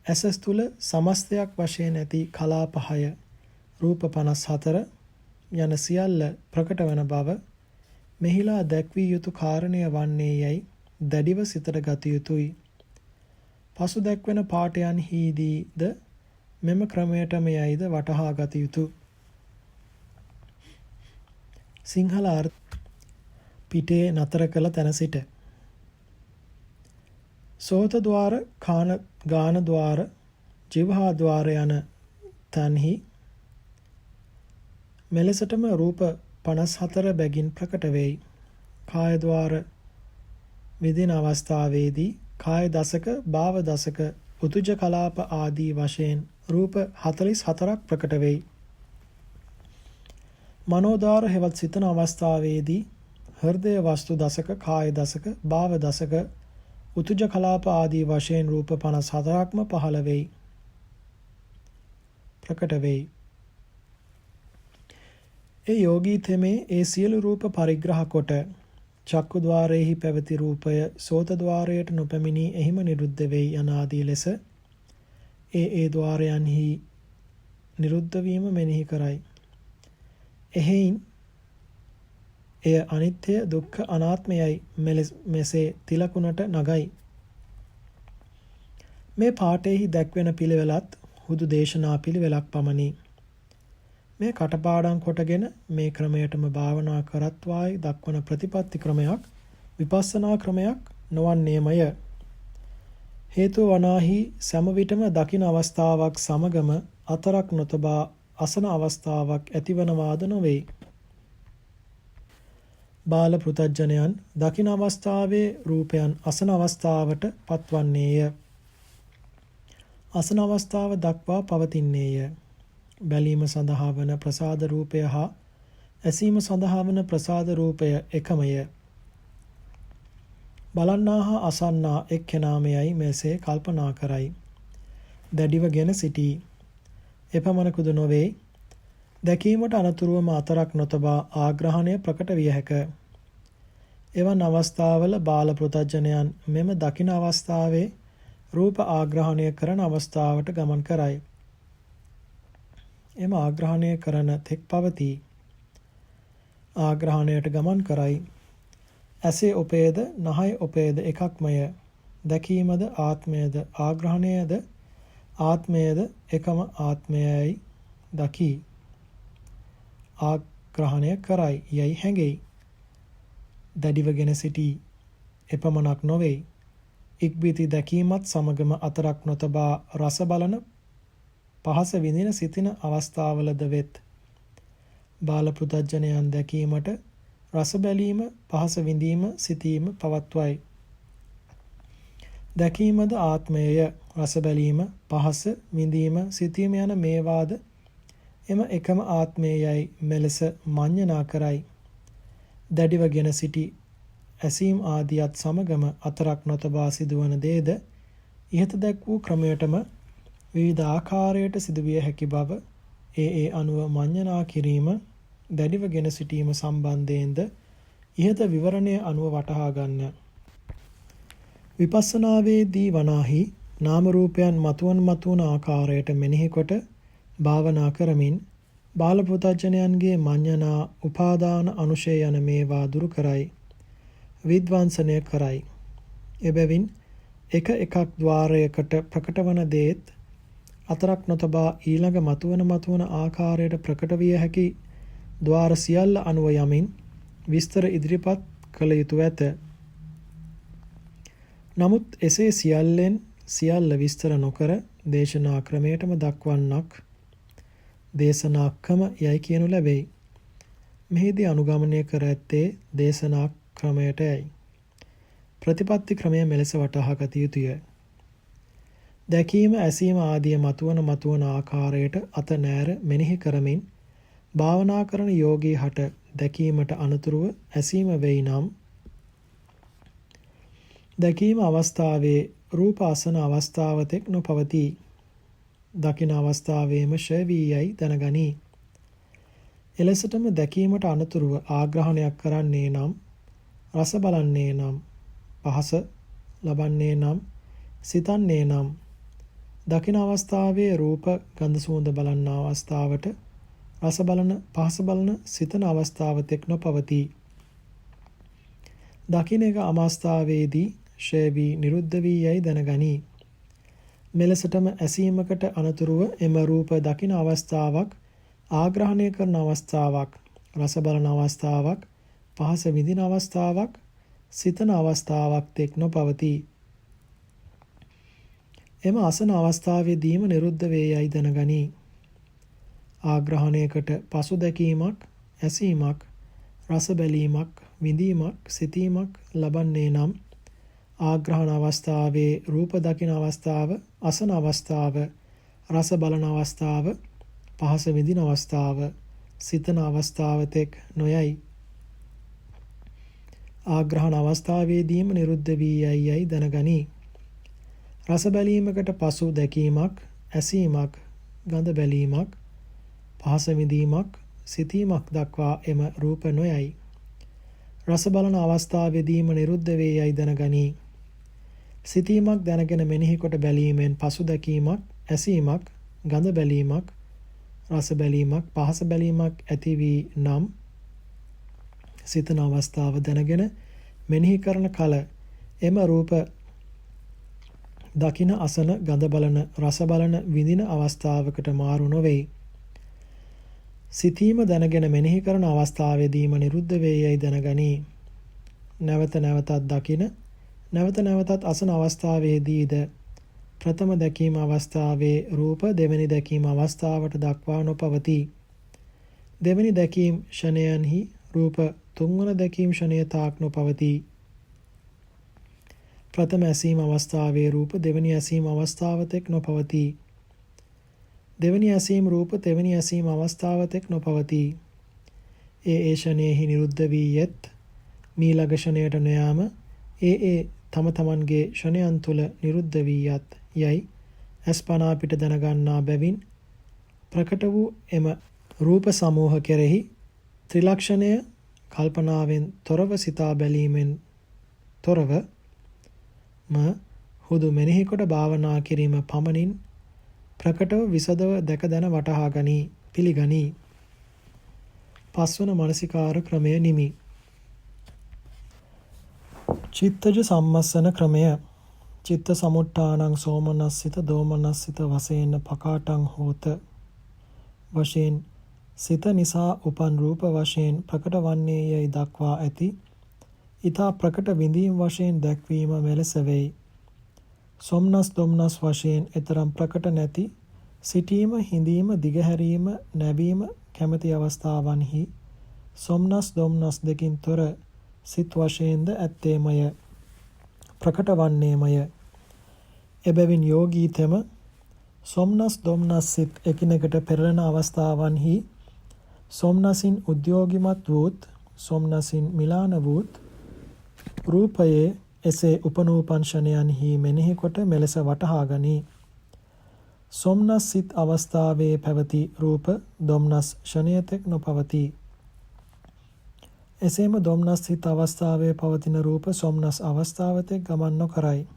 ඇසස් තුල සමස්තයක් වශයෙන් ඇති කලාප 6 රූප 54 යන සියල්ල ප්‍රකට වන බව මෙහිලා දැක්විය යුතු කාරණය වන්නේ යයි දැඩිව සිතට ගත යුතුයි. පසු දැක්වෙන පාඨයන්හිදීද මෙම ක්‍රමයටම යයිද වටහා ගත යුතුය. සිංහල අර්ථ පිටේ නතර කළ තැන සිට සෝත ద్వාර ගාන ద్వාර ජීවහා ద్వාර යන තන්හි මෙලෙසටම රූප 54 බැගින් ප්‍රකට වෙයි. කාය ద్వාර විදින අවස්ථාවේදී කාය දසක භාව දසක උතුජ කලාප ආදී වශයෙන් රූප 44ක් ප්‍රකට වෙයි. මනෝද්වාර හෙවත් සිතන අවස්ථාවේදී හෘදය වස්තු දසක කාය දසක භාව දසක උතුජ කලාප ආදී වශයෙන් රූප 54ක්ම පහළ වෙයි. ප්‍රකට වෙයි. ඒ යෝගී තෙමේ ඒ සියලු රූප පරිග්‍රහ කොට චක්කු ద్వාරයේහි පැවති රූපය සෝත ద్వාරයට නොපැමිණී එහිම නිරුද්ධ වෙයි යන ආදී ලෙස ඒ ద్వාරයන්හි නිරුද්ධ වීම මෙනෙහි කරයි. එහෙයින් එය අනිත්‍ය දුක්ඛ අනාත්මයයි මෙසේ තිලකුණට නගයි. මේ පාඨයෙහි දැක්වෙන පිළිවෙලත් හුදු දේශනා පිළිවෙලක් පමණි. මේ කටපාඩම් කොටගෙන මේ ක්‍රමයටම භාවනා කරත්වායි දක්වන ප්‍රතිපත්ති ක්‍රමයක් විපස්සනා ක්‍රමයක් නොවන්නේමය. හේතුව වනාහි සෑම විටම දකින අවස්ථාවක් සමගම අතරක් නොතබා අසන අවස්ථාවක් ඇතිවනවාද නොවේ. බාල පෘථග්ජනයන් දකින අවස්ථාවේ රූපයන් අසන අවස්ථාවට පත්වන්නේය. අසන අවස්ථාව දක්වා පවතින්නේය. බැලීම සඳහා වන ප්‍රසාද රූපය හා ඇසීම සඳහා වන ප්‍රසාද රූපය එකමය. බලන්නා හා අසන්නා එක්කෙනාමයයි මෙසේ කල්පනා කරයි. දැඩිවගෙන සිටී. එපමණකුද නොවේ. දැකීමට අනතුරුවම අතරක් නොතබා ආග්‍රහණය ප්‍රකට විය හැක. එවන් අවස්ථාවල බාල පෘථග්ජනයන් මෙම දකින අවස්ථාවේ රූප ආග්‍රහණය කරන අවස්ථාවට ගමන් කරයි. එම ආග්‍රහණය කරන තෙක් පවතී. ආග්‍රහණයට ගමන් කරයි. ඇසේ උපේද නහය උපේද එකක්මය. දැකීමද ආත්මයද ආග්‍රහණයද ආත්මයද එකම ආත්මයයි දකී. ආග්‍රහණය කරයි යයි හැඟෙයි. දැඩිවගෙන සිටී. එපමණක් නොවේ. ඉක්බිති දැකීමත් සමගම අතරක් නොතබා රස බලන පහස විඳින සිටින අවස්ථාවලද වෙත්. බාල පෘථග්ජනයන් දැකීමට රස බැලීම පහස විඳීම සිතීම පවත්වයි. දැකීමද ආත්මයය. රස බැලීම පහස විඳීම සිතීම යන මේවාද එම එකම ආත්මයයි මෙලෙස මඤ්ඤණා කරයි. දැඩිවගෙන සිටි ඇසීම් ආදියත් සමගම අතරක් නොතබා සිදුවන දේද ඉහත දැක් වූ ක්‍රමයටම විවිධ ආකාරයට සිදුවිය හැකි බව ඒ අනුව මඤ්ඤණා කිරීම දැඩිවගෙන සිටීම සම්බන්ධයෙන්ද ඉහත විවරණය අනුව වටහා ගන්න. විපස්සනාවේදී වනාහි නාම රූපයන් මතුවන ආකාරයට මෙනෙහි කොට භාවනා කරමින් බාල පෘථග්ජනයන්ගේ මඤ්ඤණා උපාදාන අනුශය යන මේවා දුරු කරයි. විද්වංසනය කරයි. එබැවින් එක එකක් ద్వාරයකට ප්‍රකට වන දේත් අතරක් නොතබා ඊළඟ මතුවන ආකාරයට ප්‍රකට විය හැකි ద్వාර සියල්ල අනුව යමින් විස්තර ඉදිරිපත් කළ යුතු ඇත. නමුත් එසේ සියල්ල විස්තර නොකර දේශනා ක්‍රමයටම දක්වන්නක් දේශනාක්‍රම යයි කියනු ලැබෙයි. මෙහිදී අනුගමනය කර ඇත්තේ දේශනා ක්‍රමයටයි. ප්‍රතිපත්ති ක්‍රමය මෙලෙස වටහා ගත යුතුය. දැකීම ඇසීම ආදිය මතුවන ආකාරයට අත නෑර මෙනෙහි කරමින් භාවනා කරන යෝගී හට දැකීමට අනතුරුව ඇසීම වෙයි නම් දැකීම අවස්ථාවේ රූප අසන අවස්ථාවතෙක් නොපවතී. දකින අවස්ථාවේම ෂය වී යයි දැනගනී. එලෙසටම දැකීමට අනතුරුව ආග්‍රහණයක් කරන්නේ නම් රස බලන්නේ නම් පහස ලබන්නේ නම් සිතන්නේ නම් දකින අවස්ථාවේ රූප ගන්ධ සුවඳ බලන අවස්ථාවට රස බලන පහස බලන සිතන අවස්ථාවතෙක් නොපවතී. දකින එක අවස්ථාවේදී ෂය වී නිරුද්ධ වී යයි දැනගනී. මෙලෙසටම ඇසීමකට අනතුරුව එම රූප දකින අවස්ථාවක් ආග්‍රහණය කරන අවස්ථාවක් රස බලන අවස්ථාවක් පහස විඳින අවස්ථාවක් සිතන අවස්ථාවක් තෙක් නොපවතී. එම අසන අවස්ථාවේදීම නිරුද්ධ වේ යයි දැනගනී. ආග්‍රහණයකට පසු දැකීමක් ඇසීමක් රස බැලීමක් විඳීමක් සිතීමක් ලබන්නේ නම් ආග්‍රහණ අවස්ථාවේ රූප දකින අවස්ථාව අසන අවස්ථාව රස බලන අවස්ථාව පහස විඳින අවස්ථාව සිතන අවස්ථාව තෙක් නොයයි. ආග්‍රහණ අවස්ථාවේදීම නිරුද්ධ වී යයි දැනගනී. රස බැලීමකට පසු දැකීමක්, ඇසීමක්, ගඳ බැලීමක්, පහස විඳීමක්, සිතීමක් දක්වා එම රූප නොයයි. රස බලන අවස්ථාවේදීම නිරුද්ධ වේ යයි දැනගනී. සිතීමක් දැනගෙන මෙනෙහි කොට බැලීමෙන් පසු දැකීමක්, ඇසීමක්, ගඳ බැලීමක්, රස බැලීමක්, පහස බැලීමක් ඇති වී නම් සිතන අවස්ථාව දැනගෙන මෙනෙහි කරන කල එම රූප දකින, අසන, ගඳ බලන, රස බලන, විඳින අවස්ථාවකට මාරු නොවේ. සිතීම දැනගෙන මෙනෙහි කරන අවස්ථාවේදීම නිරුද්ධ වේ යයි දැනගනී. නැවත නැවතත් දකින, නැවත නැවතත් අසන අවස්ථාවේදීද ප්‍රථම දැකීම අවස්ථාවේ රූප දෙවැනි දැකීම අවස්ථාවට දක්වා නොපවතී. දෙවැනි දැකීම් ෂණයන්හි රූප තුන්වන දැකීම් ෂණය තාක් නොපවතී. ප්‍රථම ඇසීම අවස්ථාවේ රූප දෙවැනි ඇසීම අවස්ථාව තෙක් නොපවතී. දෙවැනි ඇසීම රූප තෙවැනි ඇසීම අවස්ථාව තෙක් නොපවතී. ඒ ෂණයෙහි නිරුද්ධ වී යෙත් මීළඟ ෂණයට නොයාම ඒ තම තමන්ගේ ෂණයන් තුළ නිරුද්ධ වී යත් යයි ඇස්පනා පිට දැනගන්නා බැවින් ප්‍රකට වූ එම රූප සමූහ කෙරෙහි ත්‍රිලක්ෂණය කල්පනාවෙන් තොරව සිතා බැලීමෙන් තොරව හුදු මෙනෙහි කොට භාවනා කිරීම පමණින් ප්‍රකටව විසදව දැක දැන වටහා ගනී, පිළිගනී. පස්වන මනසිකාර ක්‍රමය නිමි. චිත්තජ සම්මස්සන ක්‍රමය. චිත්ත සමුට්ඨානං සෝමනස්සිත දෝමනස්සිත වශයෙන් පකාටං හෝත වශයෙන් සිත නිසා උපන් රූප වශයෙන් ප්‍රකට වන්නේ යයි දක්වා ඇති. ඊතා ප්‍රකට විඳීම් වශයෙන් දැක්වීම මෙලෙස වෙයි. සොම්නස් දොම්නස් වශයෙන් එතරම් ප්‍රකට නැති සිටීම, හිඳීම, දිගහැරීම, නැවීම කැමැති අවස්ථාවන්හි සොම්නස් දොම්නස් දෙකින් තොර සිත් වශයෙන්ද ඇත්තේමය, ප්‍රකට වන්නේමය. එබැවින් යෝගීතම සොම්නස් දොම්නස් සිත් එකිනෙකට පෙරළෙන අවස්ථාවන්හි සොම්නසින් උද්‍යෝගිමත් වූත්, සොම්නසින් මිලාන වූත් රූපයේ එසේ උපනූපන් ෂණයන්හි මෙනෙහි කොට මෙලෙස වටහා ගනී. සොම්නස් සිත් අවස්ථාවේ පැවති රූප දොම්නස් ෂණයතෙක් නොපවතී. එසේම දොම්නස් සිත් අවස්ථාවේ පවතින රූප සොම්නස් අවස්ථාවතෙක් ගමන් නොකරයි.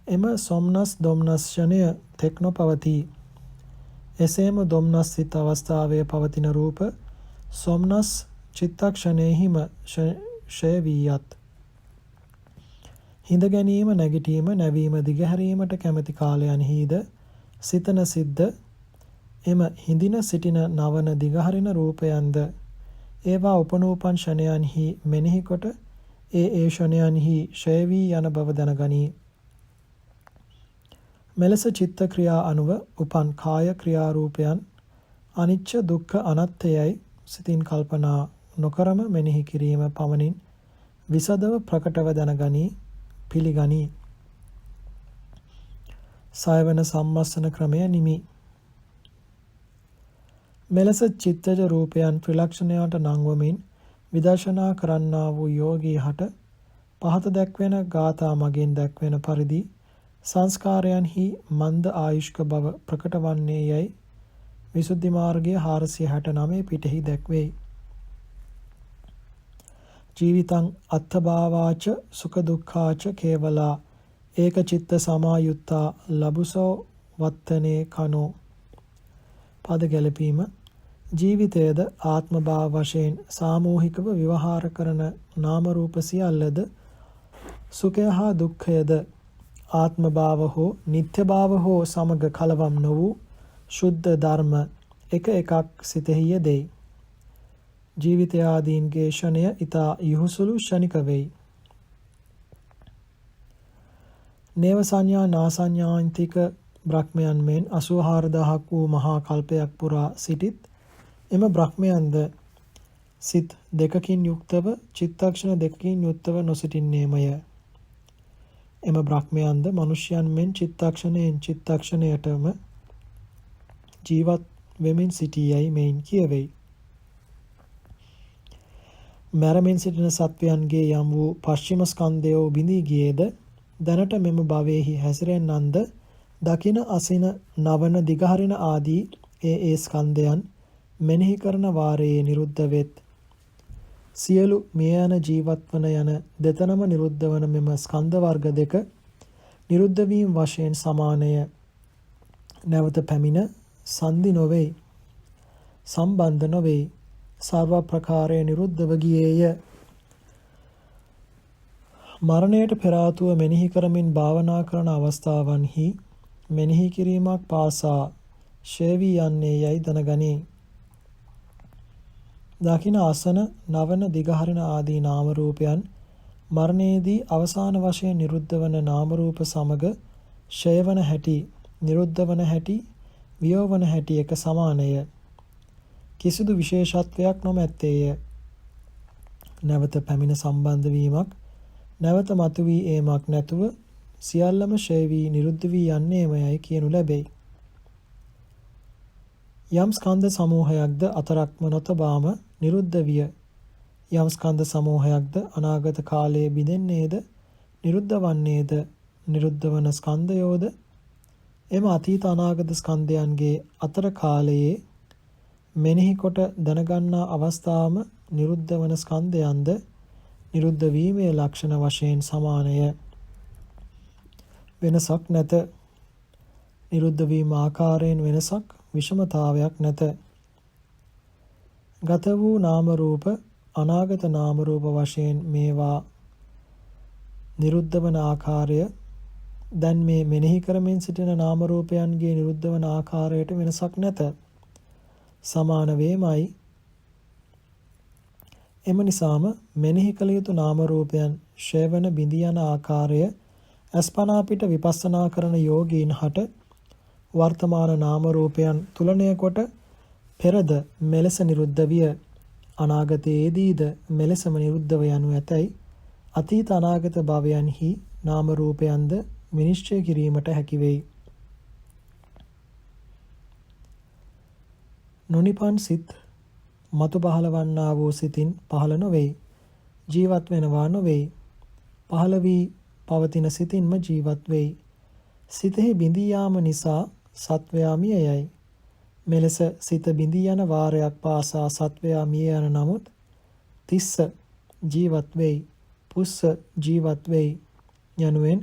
එම සොම්නස් දොම්නස් ෂණය තෙක් නොපවතී. එසේම දොම්නස් සිත් අවස්ථාවේ පවතින රූප සොම්නස් චිත්තක්ෂණයෙහිම ක්ෂය වී යත්. හිඳ ගැනීම, නැගිටීම, නැවීම, දිගහැරීමට කැමැති කාලයන්හිද සිතන සිද්ද එම හිඳින සිටින නවන දිගහරින රූපයන්ද ඒවා උපනූපන් ෂණයන්හි මෙනෙහි කොට ඒ ෂණයන්හි ක්ෂය වී යන බව දැනගනී. මෙලෙස චිත්ත ක්‍රියා අනුව උපන් කාය ක්‍රියාරූපයන් අනිච්ච දුක්ඛ අනාත්මයයි සිතින් කල්පනා නොකරම මෙනෙහි කිරීම පමණින් විසදව ප්‍රකටව දැනගනී, පිළිගනී. සයවන සම්මස්සන ක්‍රමය නිමි. මෙලෙස චිත්තජ රූපයන් ත්‍රිලක්ෂණයට නංවමින් විදර්ශනා කරන්නා වූ යෝගී හට පහත දැක්වෙන ගාථා මගින් දැක්වෙන පරිදි සංස්කාරයන්හි මන්ද ආයුෂ්ක බව ප්‍රකට වන්නේ යයි විසුද්ධි මාර්ගය 469 පිටෙහි දැක්වෙයි. ජීවිතං අත්ථභාවාච සුඛ දුක්ඛාච කේවලා ඒක චිත්ත සමායුත්තා ලබුසෝ වත්තනේ කනෝ. පද ගැලපීම. ජීවිතයද ආත්ම භාව වශයෙන් සාමූහිකව විවහාර කරන නාම රූප සියල්ලද සුඛය හා දුක්ඛයද ආත්ම භාව හෝ නිත්‍ය භාව හෝ සමග කලවම් නො වූ ශුද්ධ ධර්ම එක එකක් සිතෙහි යෙදෙයි. ජීවිතය ආදීන්ගේ ෂණය ඊතා යහුසුළු ෂණික වෙයි. නේව සංඥා නාසඤ්ඤාන්තික බ්‍රහ්මයන් මෙන් 84000ක් වූ මහා කල්පයක් පුරා සිටිත් එම බ්‍රහ්මයන්ද සිත් දෙකකින් යුක්තව, චිත්තක්ෂණ දෙකකින් යුක්තව නොසිටින්නේමය. එම බ්‍රහ්මයන්ද මනුෂ්‍යයන් මෙන් චිත්තක්ෂණයෙන් චිත්තක්ෂණයටම ජීවත් වෙමින් සිටියයි මෙයින් කියවෙයි. මැරමින් සිටින සත්වයන්ගේ යම් වූ පශ්චිම ස්කන්ධයෝ බිඳී ගියේද දැනට මෙම භවයේහි හැසිරෙන්නන්ද දකින අසින නවන දිගහරින ආදී ඒ ස්කන්ධයන් මෙනෙහි කරන වාරයේ නිරුද්ධ වෙත්. සියලු මිය යන ජීවත් වන යන දෙතනම නිරුද්ධ වන මෙම ස්කන්ධ වර්ග දෙක නිරුද්ධ වීම වශයෙන් සමානය. නැවත පැමිණ සංදි නොවේ. සම්බන්ධ නොවේ. සර්ව ප්‍රකාරයේ නිරුද්ධව ගියේය. මරණයට පෙර ආතුව මෙනෙහි කරමින් භාවනා කරන අවස්ථාවන්හි මෙනෙහි කිරීමක් පාසා ෂය වී යන්නේ යයි දැනගනී. දකින ආසන නවන දිගහරින ආදී නාම රූපයන් මරණයේදී අවසාන වශයෙන් නිරුද්ධ වන නාම රූප සමග ෂය වන හැටි, නිරුද්ධ වන හැටි, වියෝ වන හැටි එක සමානය. කිසිදු විශේෂත්වයක් නොමැත්තේය. නැවත පැමිණ සම්බන්ධ වීමක්, නැවත මතුවී ඒමක් නැතුව සියල්ලම ෂය වී නිරුද්ධ වී යන්නේමයයි කියනු ලැබෙයි. යම් ස්කන්ධ සමූහයක්ද අතරක්ම නොතබාම නිරුද්ධ විය. යම් ස්කන්ධ සමූහයක්ද අනාගත කාලයේ බිඳෙන්නේද නිරුද්ධ වන්නේද නිරුද්ධ වන ස්කන්ධයෝද එම අතීත අනාගත ස්කන්ධයන්ගේ අතර කාලයේ මෙනෙහි කොට දැනගන්නා අවස්ථාවම නිරුද්ධ වන ස්කන්ධයන්ද නිරුද්ධ වීමේ ලක්ෂණ වශයෙන් සමානය. වෙනසක් නැත. නිරුද්ධ වීම ආකාරයෙන් වෙනසක්, විෂමතාවයක් නැත. ගත වූ නාම රූප අනාගත නාම රූප වශයෙන් මේවා නිරුද්ධ වන ආකාරය දැන් මේ මෙනෙහි කරමින් සිටින නාම රූපයන්ගේ නිරුද්ධ වන ආකාරයට වෙනසක් නැත. සමාන වේමයි. එම නිසාම මෙනෙහි කළ යුතු නාම රූපයන් ෂය වන බිඳී යන ආකාරය අස්පනා පිට විපස්සනා කරන යෝගීන් හට වර්තමාන නාම රූපයන් තුලණය කොට පෙරද මෙලෙස නිරුද්ධ විය. අනාගතයේදීද මෙලෙසම නිරුද්ධව යනු ඇතැයි අතීත අනාගත භවයන්හි නාම රූපයන්ද විනිශ්චය කිරීමට හැකි වෙයි. නොනිපන් සිත් මතු පහළවන්නා වූ සිතින් පහළ නොවේ. ජීවත් වෙනවා නොවේ. පහළ වී පවතින සිතින්ම ජීවත් වෙයි. සිතෙහි බිඳී යාම නිසා සත්වයා මිය යයි. මෙලෙස සිත බිඳී යන වාරයක් පාසා සත්වයා මිය යන නමුත් තිස්ස ජීවත් වෙයි. පුස්ස ජීවත් වෙයි යනුවෙන්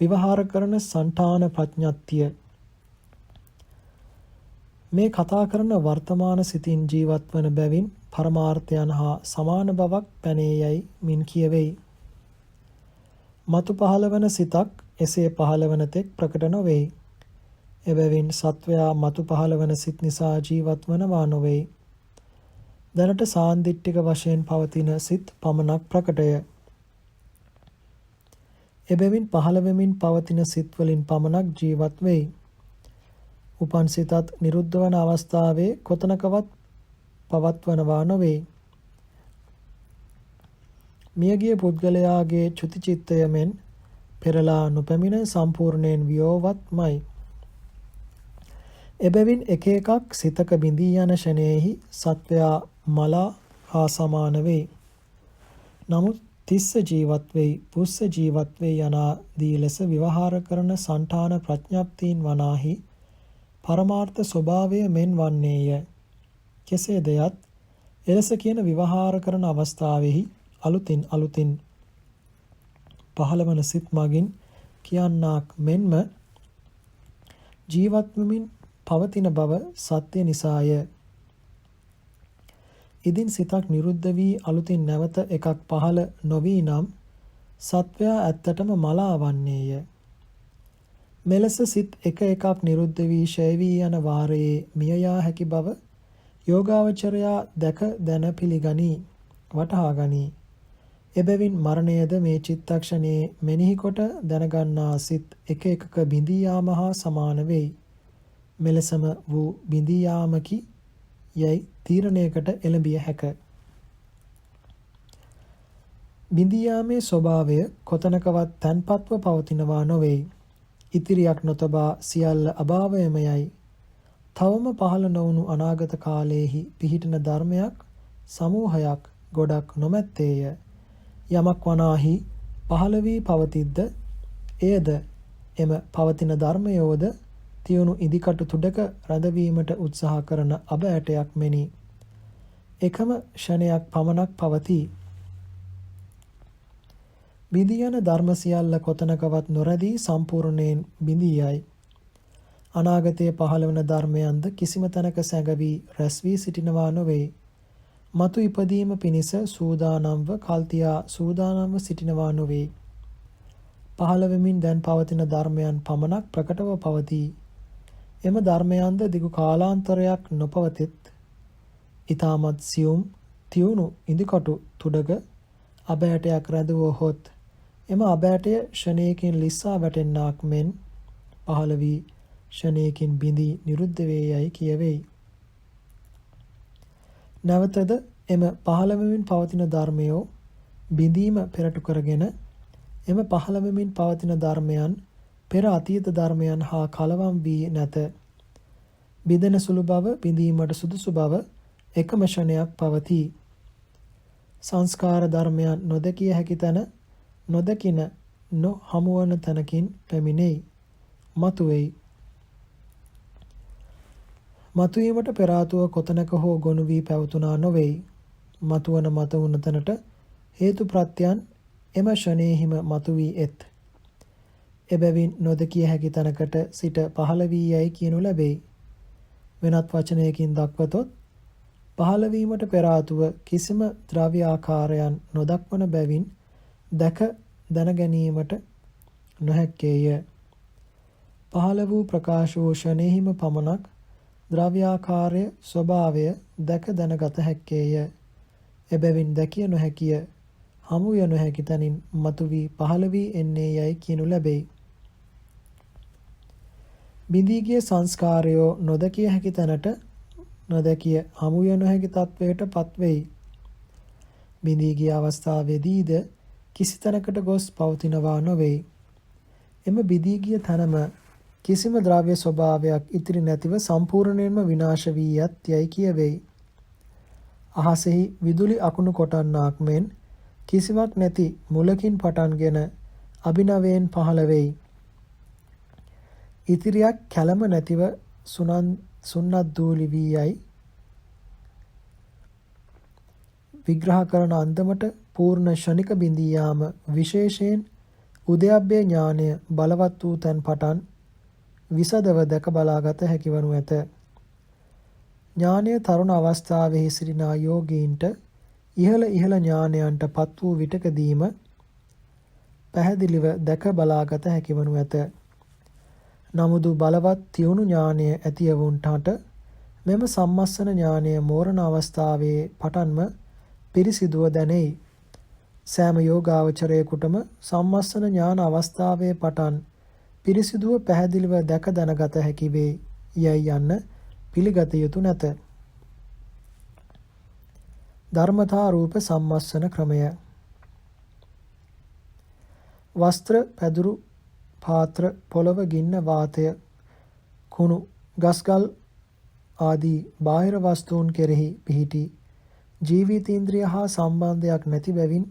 විවහාර කරන සංඨාන ප්‍රඥප්තිය. මේ කතා කරන වර්තමාන සිතින් ජීවත් වන බැවින් පරමාර්ථයන් හා සමාන බවක් පැනේයයි මින් කියවෙයි. මතු පහළවන සිතක් එසේ පහළවන තෙක් ප්‍රකට නොවේ. එබැවින් සත්වයා මතු පහළවන සිත් නිසා ජීවත් වනවා නොවේ. දැනට සාන්දිට්ඨික වශයෙන් පවතින සිත් පමණක් ප්‍රකටය. එබැවින් පහළ වෙමින් පවතින සිත් වලින් පමණක් ජීවත් වෙයි. උපන් සිතත් නිරුද්ධ වන අවස්ථාවේ කොතනකවත් පවත්වනවා නොවේ. මියගිය පුද්ගලයාගේ චුති චිත්තය මෙන් පෙරලා නොපැමිණ සම්පූර්ණයෙන් වියෝවත්මයි. එබැවින් එක එකක් සිතක බිඳී යන ෂණයෙහි සත්වයා මලා හා සමාන වෙයි. නමුත් තිස්ස ජීවත් වෙයි, පුස්ස ජීවත් වෙයි යනාදී ලෙස විවහාර කරන සංඨාන ප්‍රඥප්තීන් වනාහි පරමාර්ථ ස්වභාවය මෙන් වන්නේය. කෙසේද යත් එලෙස කියන විවහාර කරන අවස්ථාවෙහි අලුතින් පහළවන සිත් මගින් කියන්නාක් මෙන්ම ජීවත් වෙමින් පවතින බව සත්‍ය නිසාය. ඉදින් සිතක් නිරුද්ධ වී අලුතින් නැවත එකක් පහළ නොවී නම් සත්වයා ඇත්තටම මලා වන්නේය. මෙලෙස සිත් එක එකක් නිරුද්ධ වී ෂය වී යන වාරයේ මිය යා හැකි බව යෝගාවචරයා දැක දැන පිළිගනී, වටහා ගනී. එබැවින් මරණයද මේ චිත්තක්ෂණයේ මෙනෙහි කොට දැනගන්නා සිත් එක එකක බිඳී යාම හා සමාන වෙයි. මෙලෙසම වූ බිඳී යාමකි යයි තීරණයකට එළඹිය හැක. බිඳී යාමේ ස්වභාවය කොතනකවත් තන්පත්ව පවතිනවා නොවේ. ඉතිරියක් නොතබා සියල්ල අභාවයමයයි. තවම පහළ නොවුණු අනාගත කාලයේහි පිහිටන ධර්මයක්, සමූහයක්, ගොඩක් නොමැත්තේය. යමක් වනාහි පහළ වී පවතිද්ද එයද එම පවතින ධර්මයෝද තියුණු ඉදිකටු තුඩක රැඳවීමට උත්සාහ කරන අබ ඇටයක් මෙනි. එකම ක්ෂණයක් පමණක් පවතී. බිඳී යන ධර්ම සියල්ල කොතනකවත් නොරැඳී සම්පූර්ණයෙන් බිඳී යයි. අනාගතයේ පහළ වන ධර්මයන්ද කිසිම තැනක සැඟවී රැස් වී සිටිනවා නොවේ. මතු ඉපදීම පිණිස සූදානම්ව කල්තියා සූදානම්ව සිටිනවා නොවේ. පහළ වෙමින් දැන් පවතින ධර්මයන් පමණක් ප්‍රකටව පවතී. එම ධර්මයන්ද දිගු කාලාන්තරයක් නොපවතිත්. ඊටමත් සියුම් තියුණු ඉදිකටු තුඩක අබ ඇටයක් රැඳුවහොත් එම අබ ඇටය ක්ෂණයකින් ලිස්සා වැටෙන්නාක් මෙන් පහළ වී ක්ෂණයකින් බිඳී නිරුද්ධ වේ යයි කියවෙයි. නැවතද එම පහළ වෙමින් පවතින ධර්මයෝ බිඳීම පෙරටු කරගෙන එම පහළ වෙමින් පවතින ධර්මයන් පෙර අතීත ධර්මයන් හා කලවම් වී නැත. බිඳෙන සුළු බව බිඳීමට සුදුසු බව එකම ක්ෂණයක් පවතී. සංස්කාර ධර්මයන් නොදකිය හැකි තැන නොදකින නොහමුවන තැනකින් පැමිණෙයි. මතුවෙයි. මතුවීමට පෙර ආතුව කොතැනක හෝ ගොනු වී පැවතුනා නොවේයි. මතුවන මතුවන තැනට හේතු ප්‍රත්‍යයන් එම ක්ෂණයෙහිම මතුවී එත්. එබැවින් නොදකිය හැකි තැනකට සිට පහළ වී යයි කියනු ලැබෙයි. වෙනත් වචනයකින් දක්වතොත් පහළ වීමට පෙර ආතුව කිසිම ද්‍රව්‍ය ආකාරයන් නොදක්වන බැවින් දැක දැන ගැනීමට නොහැක්කේය. පහළ වූ ප්‍රකාශ වූ ක්ෂණයෙහිම පමණක් ද්‍රව්‍යාකාරය ස්වභාවය දැක දැනගත හැක්කේය. එබැවින් දැකිය නොහැකිය හමුවිය නොහැකි තැනින් මතුවී පහළ වී එන්නේ යයි කියනු ලැබෙයි. බිඳී ගිය සංස්කාරයෝ නොදකිය හැකි තැනට නොදකිය හමුවිය නොහැකි තත්වයට පත්වෙයි. බිඳී ගිය අවස්ථාවේදීද කිසි තැනකට ගොස් පවතිනවා නොවෙයි. එම බිඳී ගිය තැනම කිසිම ද්‍රව්‍ය ස්වභාවයක් ඉතිරි නැතිව සම්පූර්ණයෙන්ම විනාශ වී යයි කියවෙයි. අහසෙහි විදුලි අකුණු කොටන්නාක් මෙන් කිසිවක් නැති මුලකින් පටන්ගෙන අභිනවයෙන් පහළ වෙයි. ඉතිරියක් කැළම නැතිව සුන්නත් දූලි වී යයි. විග්‍රහ කරන අන්දමට පූර්ණ ක්ෂණික බිඳී යාම විශේෂයෙන් උද්‍යප්පේ ඥානය බලවත් වූ තැන් පටන් විසදව දැක බලාගත හැකිවනු ඇත. ඥානය තරුණ අවස්ථාවෙහි සිටිනා යෝගීන්ට ඉහළ ඥානයන්ට පත් වූ විටකදීම පැහැදිලිව දැක බලාගත හැකිවනු ඇත. නමුදු බලවත් තියුණු ඥානය ඇතියවුන්ට මෙම සම්මස්සන ඥානය මෝරණ අවස්ථාවේ පටන්ම පිරිසිදුව දැනෙයි. සෑම යෝගාවචරයෙකුටම සම්මස්සන ඥාන අවස්ථාවේ පටන් පිරිසිදුව පැහැදිලිව දැක දැනගත හැකි වේ යයි යන්න පිළිගත යුතු නැත. ධර්මතා රූප සම්මස්සන ක්‍රමය. වස්ත්‍ර, පැදුරු, පාත්‍ර, පොළව, ගින්න, වාතය, කුණු, ගස්ගල් ආදී බාහිර වස්තුන් කෙරෙහි පිහිටි ජීවිතේන්ද්‍රිය හා සම්බන්ධයක් නැති බැවින්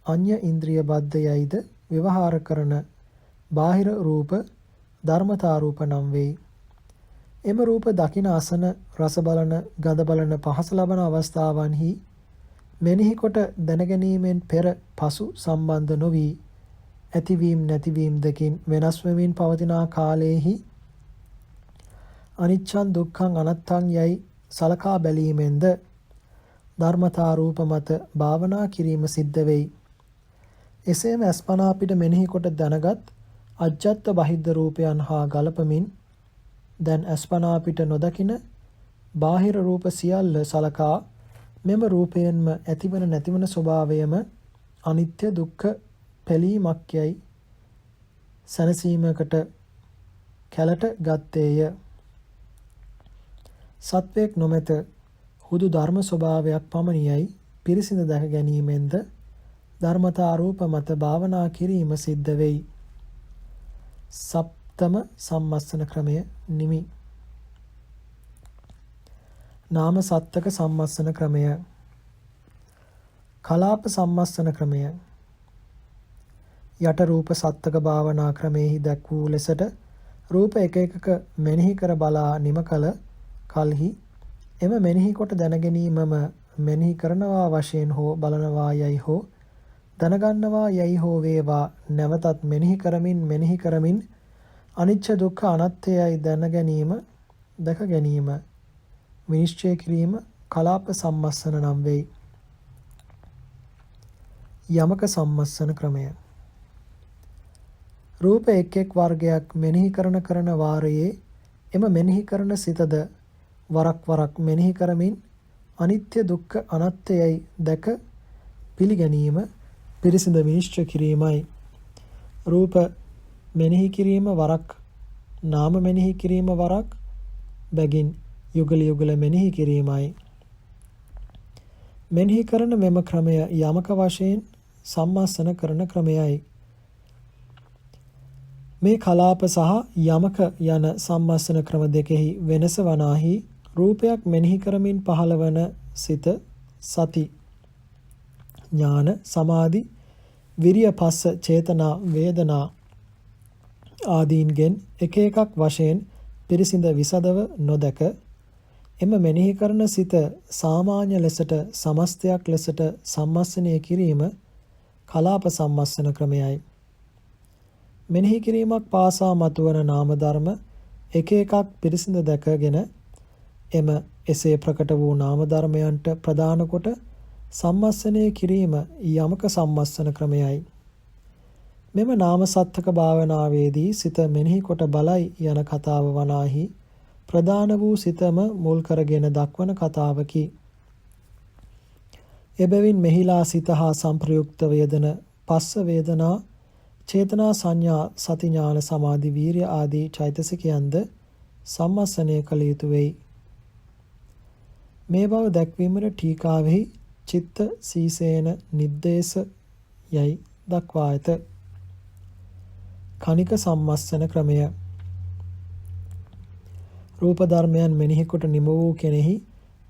අඤ්ඤ ඉන්ද්‍රිය බද්ධයයිද ව්‍යවහාර කරන බාහිර රූප ධර්මතා රූප නම් වෙයි. එම රූප දකින අසන රස බලන ගඳ බලන පහස ලබන අවස්ථාවන්හි මෙනෙහි කොට දැනගැනීමෙන් පෙර පසු සම්බන්ධ නොවි ඇතිවීම නැතිවීම දෙකින් වෙනස් වෙමින් පවතින කාලයේහි අනිච්චං දුක්ඛං අනත්තං යයි සලකා බැලීමෙන්ද ධර්මතා රූප මත භාවනා කිරීම සිද්ධ වෙයි. එසේම අස්පනා අපිට මෙනෙහි කොට දැනගත් අජ්ජත් බහිද්ද රූපයන් හා ගලපමින් දැන් අස්පනා අපිට නොදකින බාහිර රූප සියල්ල සලකා මෙම රූපයෙන්ම ඇතිවන නැතිවන ස්වභාවයම අනිත්‍ය දුක්ඛ පැලීමක් යයි සැනසීමකට කැලට ගත්තේය. සත්වයක් නොමැත හුදු ධර්ම ස්වභාවයක් පමණියයි පිරිසිඳ දැක ගැනීමෙන්ද ධර්මතා රූප මත භාවනා කිරීම සිද්ධ වෙයි. සප්තම සම්මස්සන ක්‍රමය නිමි. නාම සත්තක සම්මස්සන ක්‍රමය. කලාප සම්මස්සන ක්‍රමය. යට රූප සත්තක භාවනා ක්‍රමෙහි දැක් වූ ලෙසට රූප එක එකක මෙනෙහි කර බලා නිම කල කල්හි එම මෙනෙහි කොට දැනගැනීමම මෙනෙහි කරනවා වශයෙන් හෝ බලනවා යයි හෝ දැනගන්නවා යයි හෝ වේවා නැවතත් මෙනෙහි කරමින් අනිච්ච දුක්ඛ අනාත්මයයි දැන ගැනීම දැක ගැනීම විනිශ්චය කිරීම කලාප සම්මස්සන නම් වෙයි. යමක සම්මස්සන ක්‍රමය. රූප එක් එක් වර්ගයක් මෙනෙහි කරන වාරයේ එම මෙනෙහි කරන සිතද වරක් මෙනෙහි කරමින් අනිත්‍ය දුක්ඛ අනාත්මයයි දැක පිළිගැනීම පිරිසිඳ විනිශ්චය කිරීමයි. රූප මෙනෙහි කිරීම වරක්, නාම මෙනෙහි කිරීම වරක්, බැගින් යුගල මෙනෙහි කිරීමයි. මෙනෙහි කරන මෙම ක්‍රමය යමක වශයෙන් සම්මස්සන කරන ක්‍රමයයි. මේ කලාප සහ යමක යන සම්මස්සන ක්‍රම දෙකෙහි වෙනස වනාහි රූපයක් මෙනෙහි කරමින් පහළවන සිත සති, ඥාන, සමාධි, විරිය, පස්ස, චේතනා, වේදනා ආදීන්ගෙන් එක එකක් වශයෙන් පිරිසිඳ විසදව නොදක එම මෙනෙහි කරන සිත සාමාන්‍ය ලෙසට සමස්තයක් ලෙසට සම්මස්සනය කිරීම කලාප සම්මස්සන ක්‍රමයයි. මෙනෙහි කිරීමක් පාසා මතුවන නාම ධර්ම එක එකක් පිරිසිඳ දැකගෙන එම එසේ ප්‍රකට වූ නාම ධර්මයන්ට ප්‍රදාන කොට සම්මස්සනය කිරීම යමක සම්මස්සන ක්‍රමයයි. මෙම නාම සත්තක භාවනාවේදී සිත මෙනෙහි කොට බලයි යන කතාව වනාහි ප්‍රදාන වූ සිතම මුල් කරගෙන දක්වන කතාවකි. එබැවින් මෙහිලා සිත හා සංප්‍රයුක්ත වේදන පස්ස වේදනා, චේතනා, සංඥා, සති, ඥාන, සමාධි, වීර්ය ආදී චෛතසිකයන්ද සම්මස්සනය කළ යුතු වෙයි. මේ බව දැක්වීමට ටීකාවෙහි චිත්ත සීසේන නිද්දේශ යයි දක්වා ඇත. කනික සම්මස්සන ක්‍රමය. රූප ධර්මයන් මෙනෙහි කොට නිම වූ කෙනෙහි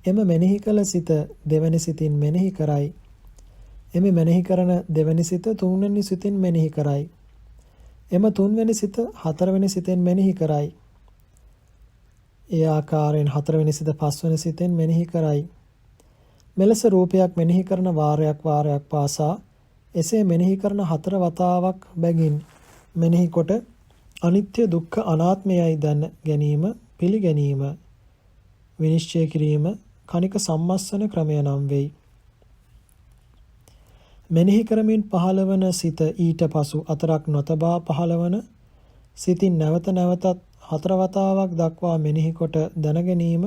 එම මෙනෙහි කළ සිත දෙවැනි සිතින් මෙනෙහි කරයි. එම මෙනෙහි කරන දෙවැනි සිත තුන්වැනි සිතින් මෙනෙහි කරයි. එම තුන්වැනි සිත හතරවැනි සිතෙන් මෙනෙහි කරයි. ඒ ආකාරයෙන් හතරවැනි සිත පස්වැනි සිතෙන් මෙනෙහි කරයි. මෙලෙස රූපයක් මෙනෙහි කරන වාරයක් පාසා එසේ මෙනෙහි කරන හතර වතාවක් බැගින් මෙනෙහි කොට අනිත්‍ය දුක්ඛ අනාත්මයයි දැන ගැනීම, පිළිගැනීම, විනිශ්චය කිරීම කනික සම්මස්සන ක්‍රමය නම් වෙයි. මෙනෙහි කරමින් පහළවන සිත ඊට පසු අතරක් නොතබා පහළවන සිතින් නැවත නැවතත් හතර වතාවක් දක්වා මෙනෙහි කොට දැනගැනීම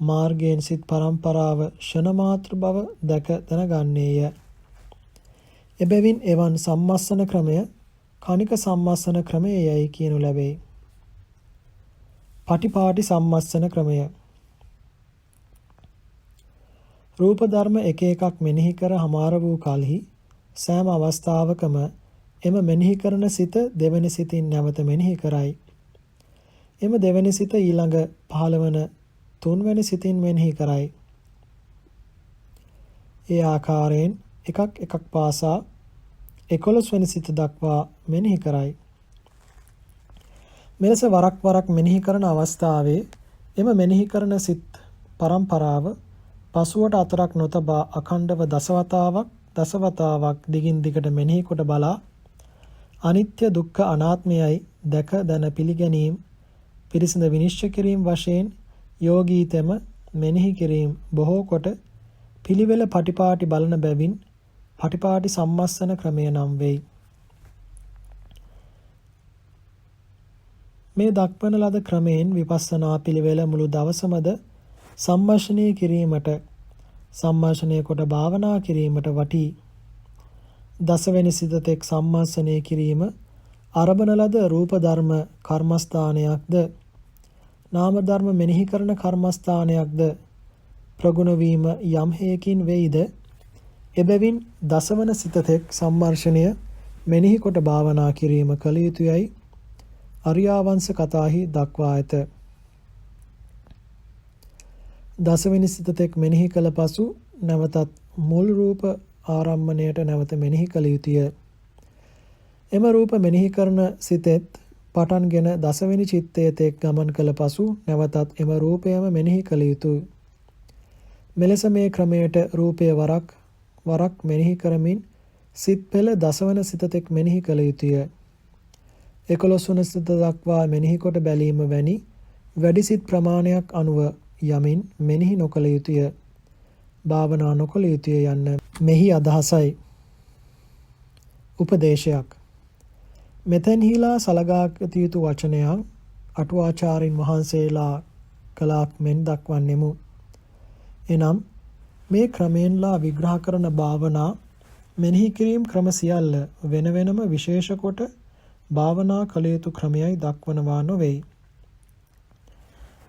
මාර්ගයෙන් සිත් පරම්පරාව ෂණ මාත්‍ර බව දැක දැනගන්නේය. එබැවින් එවන් සම්මස්සන ක්‍රමය කනික සම්මස්සන ක්‍රමය යයි කියනු ලැබේ. පටිපාටි සම්මස්සන ක්‍රමය. රූප ධර්ම එක එකක් මෙනෙහි කර හමාර වූ කලෙහි සෑම අවස්ථාවකම එම මෙනෙහි කරන සිත දෙවැනි සිතින් නැවත මෙනෙහි කරයි. එම දෙවැනි සිත ඊළඟ පහළවන තුන්වැනි සිතින් මෙනෙහි කරයි. ඒ ආකාරයෙන් එකක් පාසා 11 වෙනි සිත දක්වා මෙනෙහි කරයි. මෙලෙස වරක් මෙනෙහි කරන අවස්ථාවේ එම මෙනෙහි කරන සිත් පරම්පරාව පසුවට අතරක් නොතබා අඛණ්ඩව දසවතාවක් දිගින් දිගට මෙනෙහි කොට බලා අනිත්‍ය දුක්ඛ අනාත්මයයි දැක දැන පිළිගැනීම, පිරිසිඳ විනිශ්චය කිරීම වශයෙන් යෝගීතම මෙනෙහි කිරීම බොහෝ කොට පිළිවෙල පටිපාටි බලන බැවින් පටිපාටි සම්මස්සන ක්‍රමය නම් වෙයි. මේ දක්වන ලද ක්‍රමයෙන් විපස්සනා පිළිවෙල මුළු දවසමද සම්මර්ෂණය කොට භාවනා කිරීමට වටී. දසවැනි සිත තෙක් සම්මර්ෂණය කිරීම අරබන ලද රූප ධර්ම කර්මස්ථානයක්ද නාම ධර්ම මෙනෙහි කරන කර්මස්ථානයක්ද ප්‍රගුණ වීම යම් හේකින් වෙයිද එබැවින් දසවන සිත තෙක් සම්මර්ෂණය මෙනෙහි කොට භාවනා කිරීම කළ යුතුයයි අරියාවංශ කතාහි දක්වා ඇත. දසවෙනි සිත තෙක් මෙනෙහි කළ පසු නැවතත් මුල් රූප ආරම්මණයට නැවත මෙනෙහි කළ යුතුය. එම රූප මෙනෙහි කරන සිතෙත් පටන්ගෙන දසවෙනි චිත්තයේ තෙක් ගමන් කළ පසු නැවතත් එම රූපයම මෙනෙහි කළ යුතුය. මෙලෙස මේ ක්‍රමයට රූපය වරක් වරක් මෙනෙහි කරමින් සිත් පෙළ දසවන සිත තෙක් මෙනෙහි කළ යුතුය. 11 වන සිත දක්වා මෙනෙහි කොට බැලීම වැනි වැඩි සිත් ප්‍රමාණයක් අනුව යමින් මෙනෙහි නොකළ යුතුය. භාවනා නොකළ යුතුය යන්න මෙහි අදහසයි. උපදේශයක්. මෙතෙන්හිලා සලගාගත යුතු වචනයක් අටුවාචාරින් වහන්සේලා කලාක් මෙන් දක්වන්නෙමු. එනම් මේ ක්‍රමයෙන්ලා විග්‍රහ කරන භාවනා මෙනෙහි කිරීම ක්‍රම සියල්ල වෙන වෙනම විශේෂ කොට භාවනා කළ යුතු ක්‍රමයයි දක්වනවා නොවේ.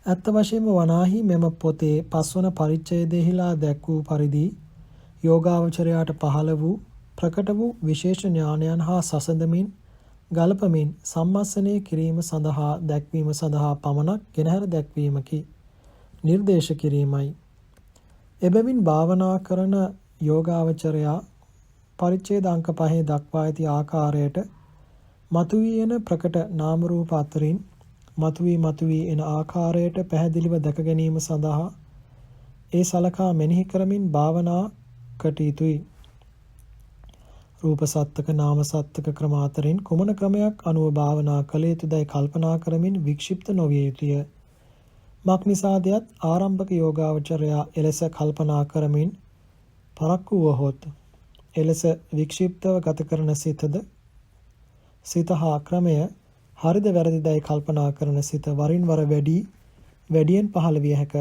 ඇත්ත වශයෙන්ම වනාහි මෙම පොතේ 5 වන පරිච්ඡේදයේහිලා දැක් වූ පරිදි යෝගාවචරයාට පහළ වූ ප්‍රකට වූ විශේෂ ඥානයන් හා සසඳමින් ගලපමින් සම්මස්සනය කිරීම සඳහා දැක්වීම සඳහා පමණක් ගෙනහැර දැක්වීමකි. නිර්දේශ කිරීමයි. එබැවින් භාවනා කරන යෝගාවචරයා පරිච්ඡේද අංක 5 දක්වා ඇති ආකාරයට මතුවී එන ප්‍රකට නාම රූප අතරින් මතුවී එන ආකාරයට පැහැදිලිව දැක ගැනීම සඳහා ඒ සලකා මෙනෙහි කරමින් භාවනා කටයුතුයි. රූප සත්තක නාම සත්තක ක්‍රම අතරින් කුමන ක්‍රමයක් අනුව භාවනා කළ යුතුදයි කල්පනා කරමින් වික්ෂිප්ත නොවිය යුතුය. මක්නිසාදයත් ආරම්භක යෝගාවචරයා එලෙස කල්පනා කරමින් පරක්කු වුවහොත් එලෙස වික්ෂිප්තව ගත කරන සිත හා ක්‍රමය හරිද වැරදිදයි කල්පනා කරන සිත වරින් වර වැඩියෙන් පහළ විය හැක.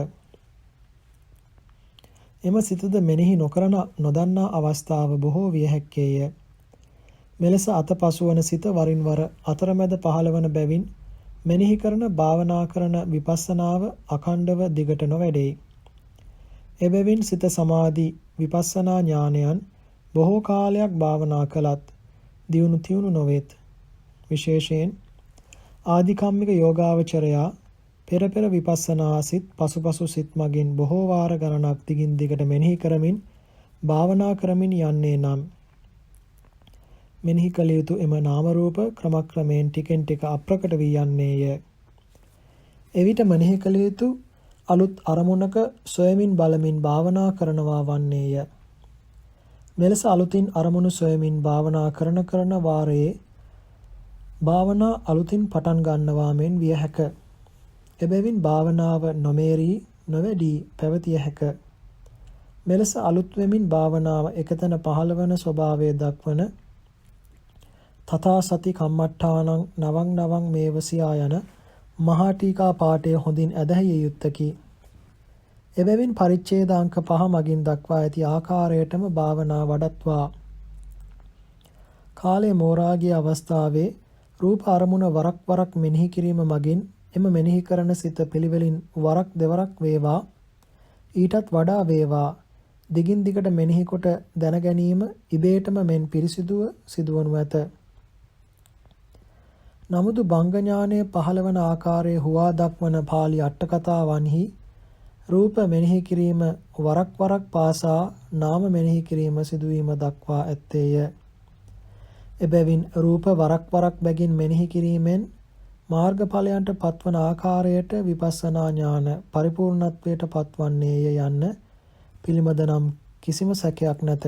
එම සිතද මෙනෙහි නොකරන නොදන්නා අවස්ථාව බොහෝ විය හැක්කේය. මෙලෙස අතපසු වන සිත වරින් වර අතරමැද පහළවන බැවින් මෙනෙහි කරන භාවනා කරන විපස්සනාව අඛණ්ඩව දිගට නොවැඩේ. එබැවින් සිත සමාධි විපස්සනා ඥානයන් බොහෝ කාලයක් භාවනා කළත් දියුණු තියුණු නොවේත්. විශේෂයෙන් ආධිකම්මික යෝගාවචරයා පෙර විපස්සනා සිත් පසුපසු සිත් මගින් බොහෝ වාර ගණනක් දිගින් දිගට මෙනෙහි කරමින් භාවනා කරමින් යන්නේ නම් මෙනෙහි කළ යුතු එම නාම රූප ක්‍රමක්‍රමයෙන් ටිකෙන් ටික අප්‍රකට වී යන්නේය. එවිට මෙනෙහි කළ යුතු අලුත් අරමුණක සොයමින් බලමින් භාවනා කරනවා වන්නේය. මෙලෙස අලුතින් අරමුණු සොයමින් භාවනා කරන වාරයේ භාවනා අලුතින් පටන් ගන්නවා මෙන් විය හැක. එබැවින් භාවනාව නොමේරී නොවැඩී පැවතිය හැක. මෙලෙස අලුත් වෙමින් භාවනාව එකතැන පහළවන ස්වභාවය දක්වන තථා සති කම්මට්ඨානං නවං මේවසියා යන මහා ටීකා පාඨය හොඳින් ඇදහිය යුත්තකි. එබැවින් පරිච්ඡේද අංක 5 මගින් දක්වා ඇති ආකාරයටම භාවනා වඩත්වා කාලේ මෝරාගිය අවස්ථාවේ රූප අරමුණ වරක් මෙනෙහි කිරීම මගින් එම මෙනෙහි කරන සිත පිළිවෙලින් වරක් දෙවරක් වේවා ඊටත් වඩා වේවා දිගින් දිගට මෙනෙහි කොට දැන ගැනීම ඉබේටම මෙන් පිරිසිදුව සිදුවනු ඇත. නමුදු භංග ඥානය පහළවන ආකාරයේ හුවා දක්වන පාළි අට කතාවන්හි රූප මෙනෙහි කිරීම වරක් පාසා නාම මෙනෙහි කිරීම සිදුවීම දක්වා ඇත්තේය. එබැවින් රූප වරක් බැගින් මෙනෙහි කිරීමෙන් මාර්ගඵලයන්ට පත්වන ආකාරයට විපස්සනා ඥාන පරිපූර්ණත්වයට පත්වන්නේය යන්න පිළිමද නම් කිසිම සැකයක් නැත.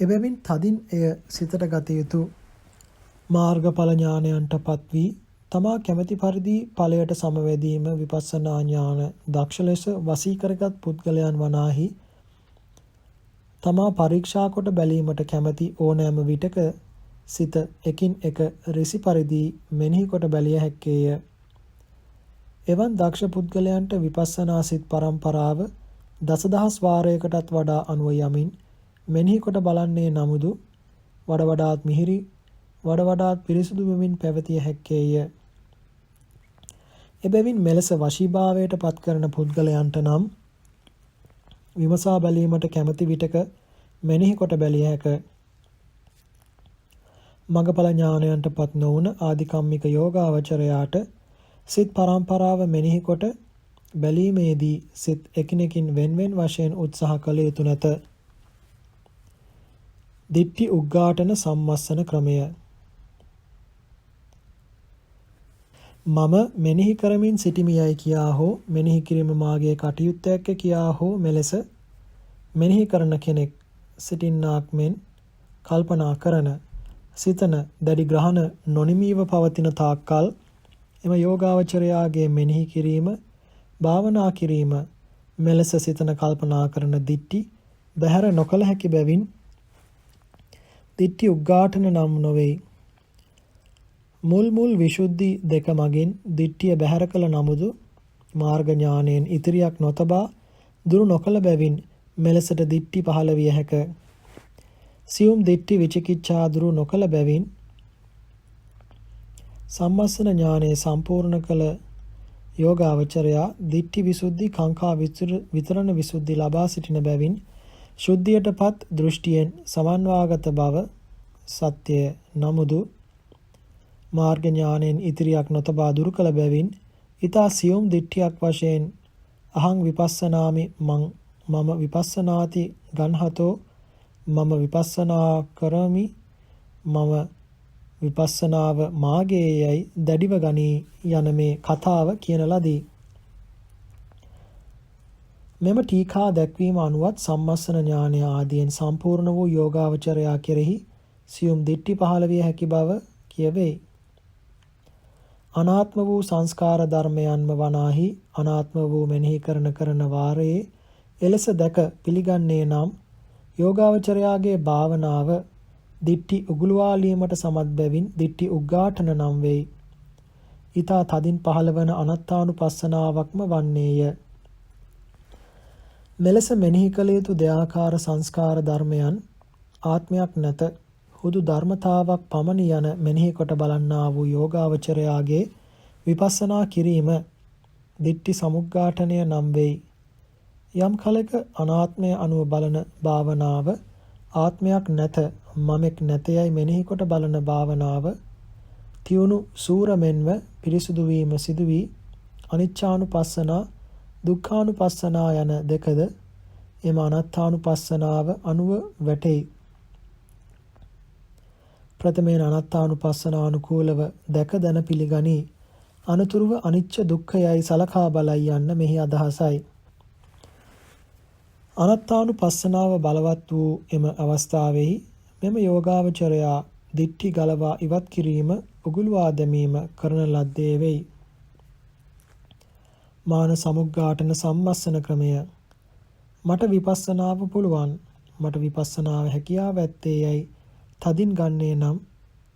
එබැවින් තදින් එය සිතට ගත යුතු මාර්ගඵල ඥානයන්ට පත්වී තමා කැමැති පරිදි ඵලයට සමවැදීම විපස්සනා ඥාන දක්ෂ ලෙස වසී කරගත් පුද්ගලයන් වනාහි තමා පරීක්ෂා කොට බැලීමට කැමැති ඕනෑම විටක සිත එකින් එක ඍසි පරිදි මෙනෙහි කොට බැලිය හැක්කේය. එවන් දක්ෂ පුද්ගලයන්ට විපස්සනා සිත් පරම්පරාව දසදහස් වාරයකටත් වඩා අනුව යමින් මෙනෙහි කොට බලන්නේ නමුදු වඩාත් මිහිරි වඩාත් පිරිසුදු වෙමින් පැවතිය හැක්කේය. එබැවින් මෙලෙස වශීභාවයට පත් කරන පුද්ගලයන්ට නම් විමසා බැලීමට කැමැති විටක මෙනෙහි කොට බැලිය හැක. මගඵල ඥානයන්ට පත් නොවුන ආධිකම්මික යෝගාවචරයාට සිත් පරම්පරාව මෙනෙහි කොට බැලීමේදී සිත් එකිනෙකින් වෙන්වෙන් වශයෙන් උත්සාහ කළ යුතු නැත. දිට්ඨි උග්ඝාටන සම්මස්සන ක්‍රමය. මම මෙනෙහි කරමින් සිටිමියයි කියා හෝ මෙනෙහි කිරීම මාගේ කටයුත්තක් කියා හෝ මෙලෙස මෙනෙහි කරන කෙනෙක් සිටින්නාක් මෙන් කල්පනා කරන සිතන දැඩි ග්‍රහණ නොනිමීව පවතින තාක්කල් එම යෝගාවචරයාගේ මෙනෙහි කිරීම භාවනා කිරීම මෙලෙස සිතන කල්පනා කරන දිට්ඨි බැහැර නොකළ හැකි බැවින් දිට්ඨි උග්ඝාටන නම් නොවේ. මුල් විසුද්ධි දෙක මගින් දිට්ඨිය බැහැර කළ නමුදු මාර්ග ඥානයෙන් ඉතිරියක් නොතබා දුරු නොකළ බැවින් මෙලෙසට දිට්ඨි පහළ විය හැක. සියුම් දිට්ඨි විචිකිච්ඡා දුරු නොකළ බැවින් සම්මස්සන ඥානයේ සම්පූර්ණ කළ යෝගාවචරයා දිට්ඨි විසුද්ධි කාංකා විතරණ විසුද්ධි ලබා සිටින බැවින් ශුද්ධියටපත් දෘෂ්ටියෙන් සමන්වාගත බව සත්‍යය. නමුදු මාර්ග ඥානයෙන් ඉතිරියක් නොතබා දුරු කළ බැවින් ඊතා සියුම් දිට්ඨියක් වශයෙන් අහං විපස්සනාමි මම විපස්සනාති ගන්හතෝ මම විපස්සනා කරමි මම විපස්සනාව මාගේ යයි දැඩිව ගනී යන මේ කතාව කියන ලදී. මෙම ටීකා දැක්වීම අනුවත් සම්මස්සන ඥානය ආදියෙන් සම්පූර්ණ වූ යෝගාවචරයා කෙරෙහි සියුම් දිට්ඨි පහළ විය හැකි බව කියවේ. අනාත්ම වූ සංස්කාර ධර්මයන්ම වනාහි අනාත්ම වූ මෙනෙහි කරන වාරයේ එලෙස දැක පිළිගන්නේ නම් යෝගාවචරයාගේ භාවනාව දිට්ඨි උගුලවාලීමට සමත් බැවින් දිට්ඨි උග්ඝාටන නම් වෙයි. ඊතා තදින් පහළවන අනත්තානුපස්සනාවක්ම වන්නේය. මෙලෙස මෙනෙහි කළ යුතු දෙආකාර සංස්කාර ධර්මයන් ආත්මයක් නැත හුදු ධර්මතාවක් පමණ යන මෙනෙහි කොට බලන්නා වූ යෝගාවචරයාගේ විපස්සනා කිරීම දිට්ඨි සමුග්ඝාටනය නම් වෙයි. යම් කලක අනාත්මය අනුව බලන භාවනාව ආත්මයක් නැත මමෙක් නැතයයි මෙනෙහි කොට බලන භාවනාව තියුණු සූර මෙන්ව පිරිසුදු වීම සිදු වී අනිච්චානුපස්සනා දුක්ඛානුපස්සනා යන දෙකද එම අනාත්මානුපස්සනාව අනුව වැටේ. ප්‍රථමයෙන් අනාත්මානුපස්සනානුකූලව දැක දැන පිළිගනී. අනතුරුව අනිච්ච දුක්ඛයයි සලකා බලයි යන්න මෙහි අදහසයි. අනාත්මානුපස්සනාව බලවත් වූ එම අවස්ථාවෙහි මෙම යෝගාවචරයා දිට්ඨි ගලවා ඉවත් කිරීම උගුලවා දැමීම කරන ලද්දේ වෙයි. මාන සමුග්ඝාටන සම්මස්සන ක්‍රමය. මට විපස්සනාව පුළුවන් මට විපස්සනාව හැකියාව ඇත්තේ යයි තදින් ගන්නේ නම්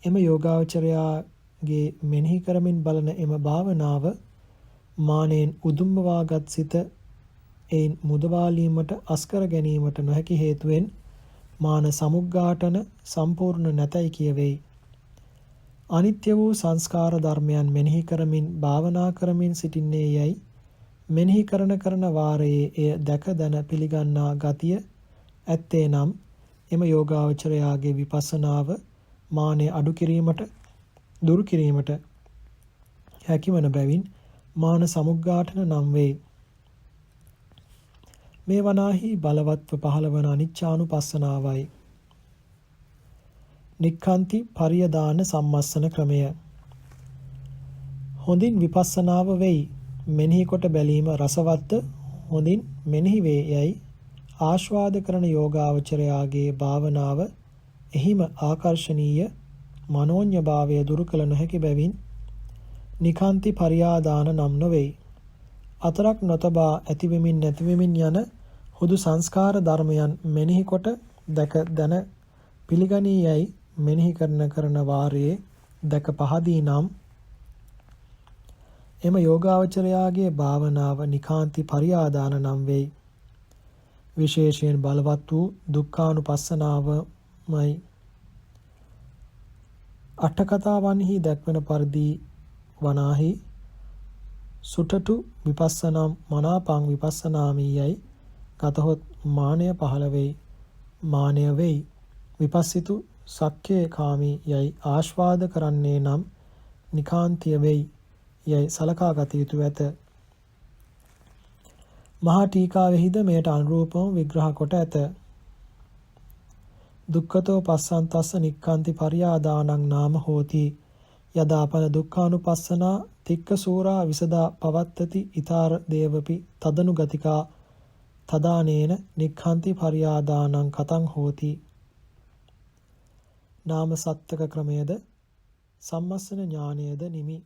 එම යෝගාවචරයාගේ මෙනෙහි කරමින් බලන එම භාවනාව මානෙන් උදුම්මවාගත් සිත එයින් මුදවාලීමට අස්කර ගැනීමට නොහැකි හේතුවෙන් මාන සමුග්ඝාටන සම්පූර්ණ නැතයි කියවෙයි. අනිත්‍ය වූ සංස්කාර ධර්මයන් මෙනෙහි කරමින් භාවනා කරමින් සිටින්නේ යයි මෙනෙහි කරන වාරයේ එය දැක දැන පිළිගන්නා ගතිය ඇත්තේ නම් එම යෝගාවචරයාගේ විපස්සනාව මානෙ අඩු කිරීමට දුරු කිරීමට හැකිවන බැවින් මාන සමුග්ඝාටන නම් වේ. මේ වනාහි බලවත්ව පහළවන අනිච්චානුපස්සනාවයි. නික්ඛන්ති පරියදාන සම්මස්සන ක්‍රමය. හොඳින් විපස්සනාව වෙයි. මෙනෙහි කොට බැලීම රසවත්ද හොඳින් මෙනෙහි වේ යයි ආස්වාද කරන යෝගාවචරයාගේ භාවනාව එහිම ආකර්ශනීය මනෝඤ්ඤ භාවය දුරු කළ නොහැකි බැවින් නිකාන්ති පරියාදාන නම් නොවේ. අතරක් නොතබා ඇතිවෙමින් නැතිවෙමින් යන හුදු සංස්කාර ධර්මයන් මෙනෙහි කොට දැක දැන පිළිගනී යයි මෙනෙහි කරන වාරයේ දැක පහදී නම් එම යෝගාවචරයාගේ භාවනාව නිකාන්ති පරියාදාන නම් වෙයි. විශේෂයෙන් බලවත් වූ දුක්ඛානුපස්සනාවමයි. අට කතාවන්හි දැක්වෙන පරිදි වනාහි සුටටු විපස්සනම් මනාපං විපස්සනාමි යයි ගතහොත් මානය පහළ වෙයි. මානය වෙයි. විපස්සිතු සක්කේ කාමී යයි ආස්වාද කරන්නේ නම් නිකාන්තිය වෙයි යයි සලකා ගත යුතු ඇත. මහා ටීකාවෙහිද මෙයට අනුරූපව විග්‍රහ කොට ඇත. දුක්ඛතෝ පස්සන්තස්ස නික්ඛන්ති පරියාදානං නාම හෝති. යදාපන දුක්ඛානුපස්සනා තික්ක සූරා විසදා පවත්තති ඊතර දේවපි තදනු ගතිකා තදානේන නික්ඛන්ති පරියාදානං කතං හෝති. නාම සත්තක ක්‍රමයේද සම්මස්සන ඥානයේද නිමි.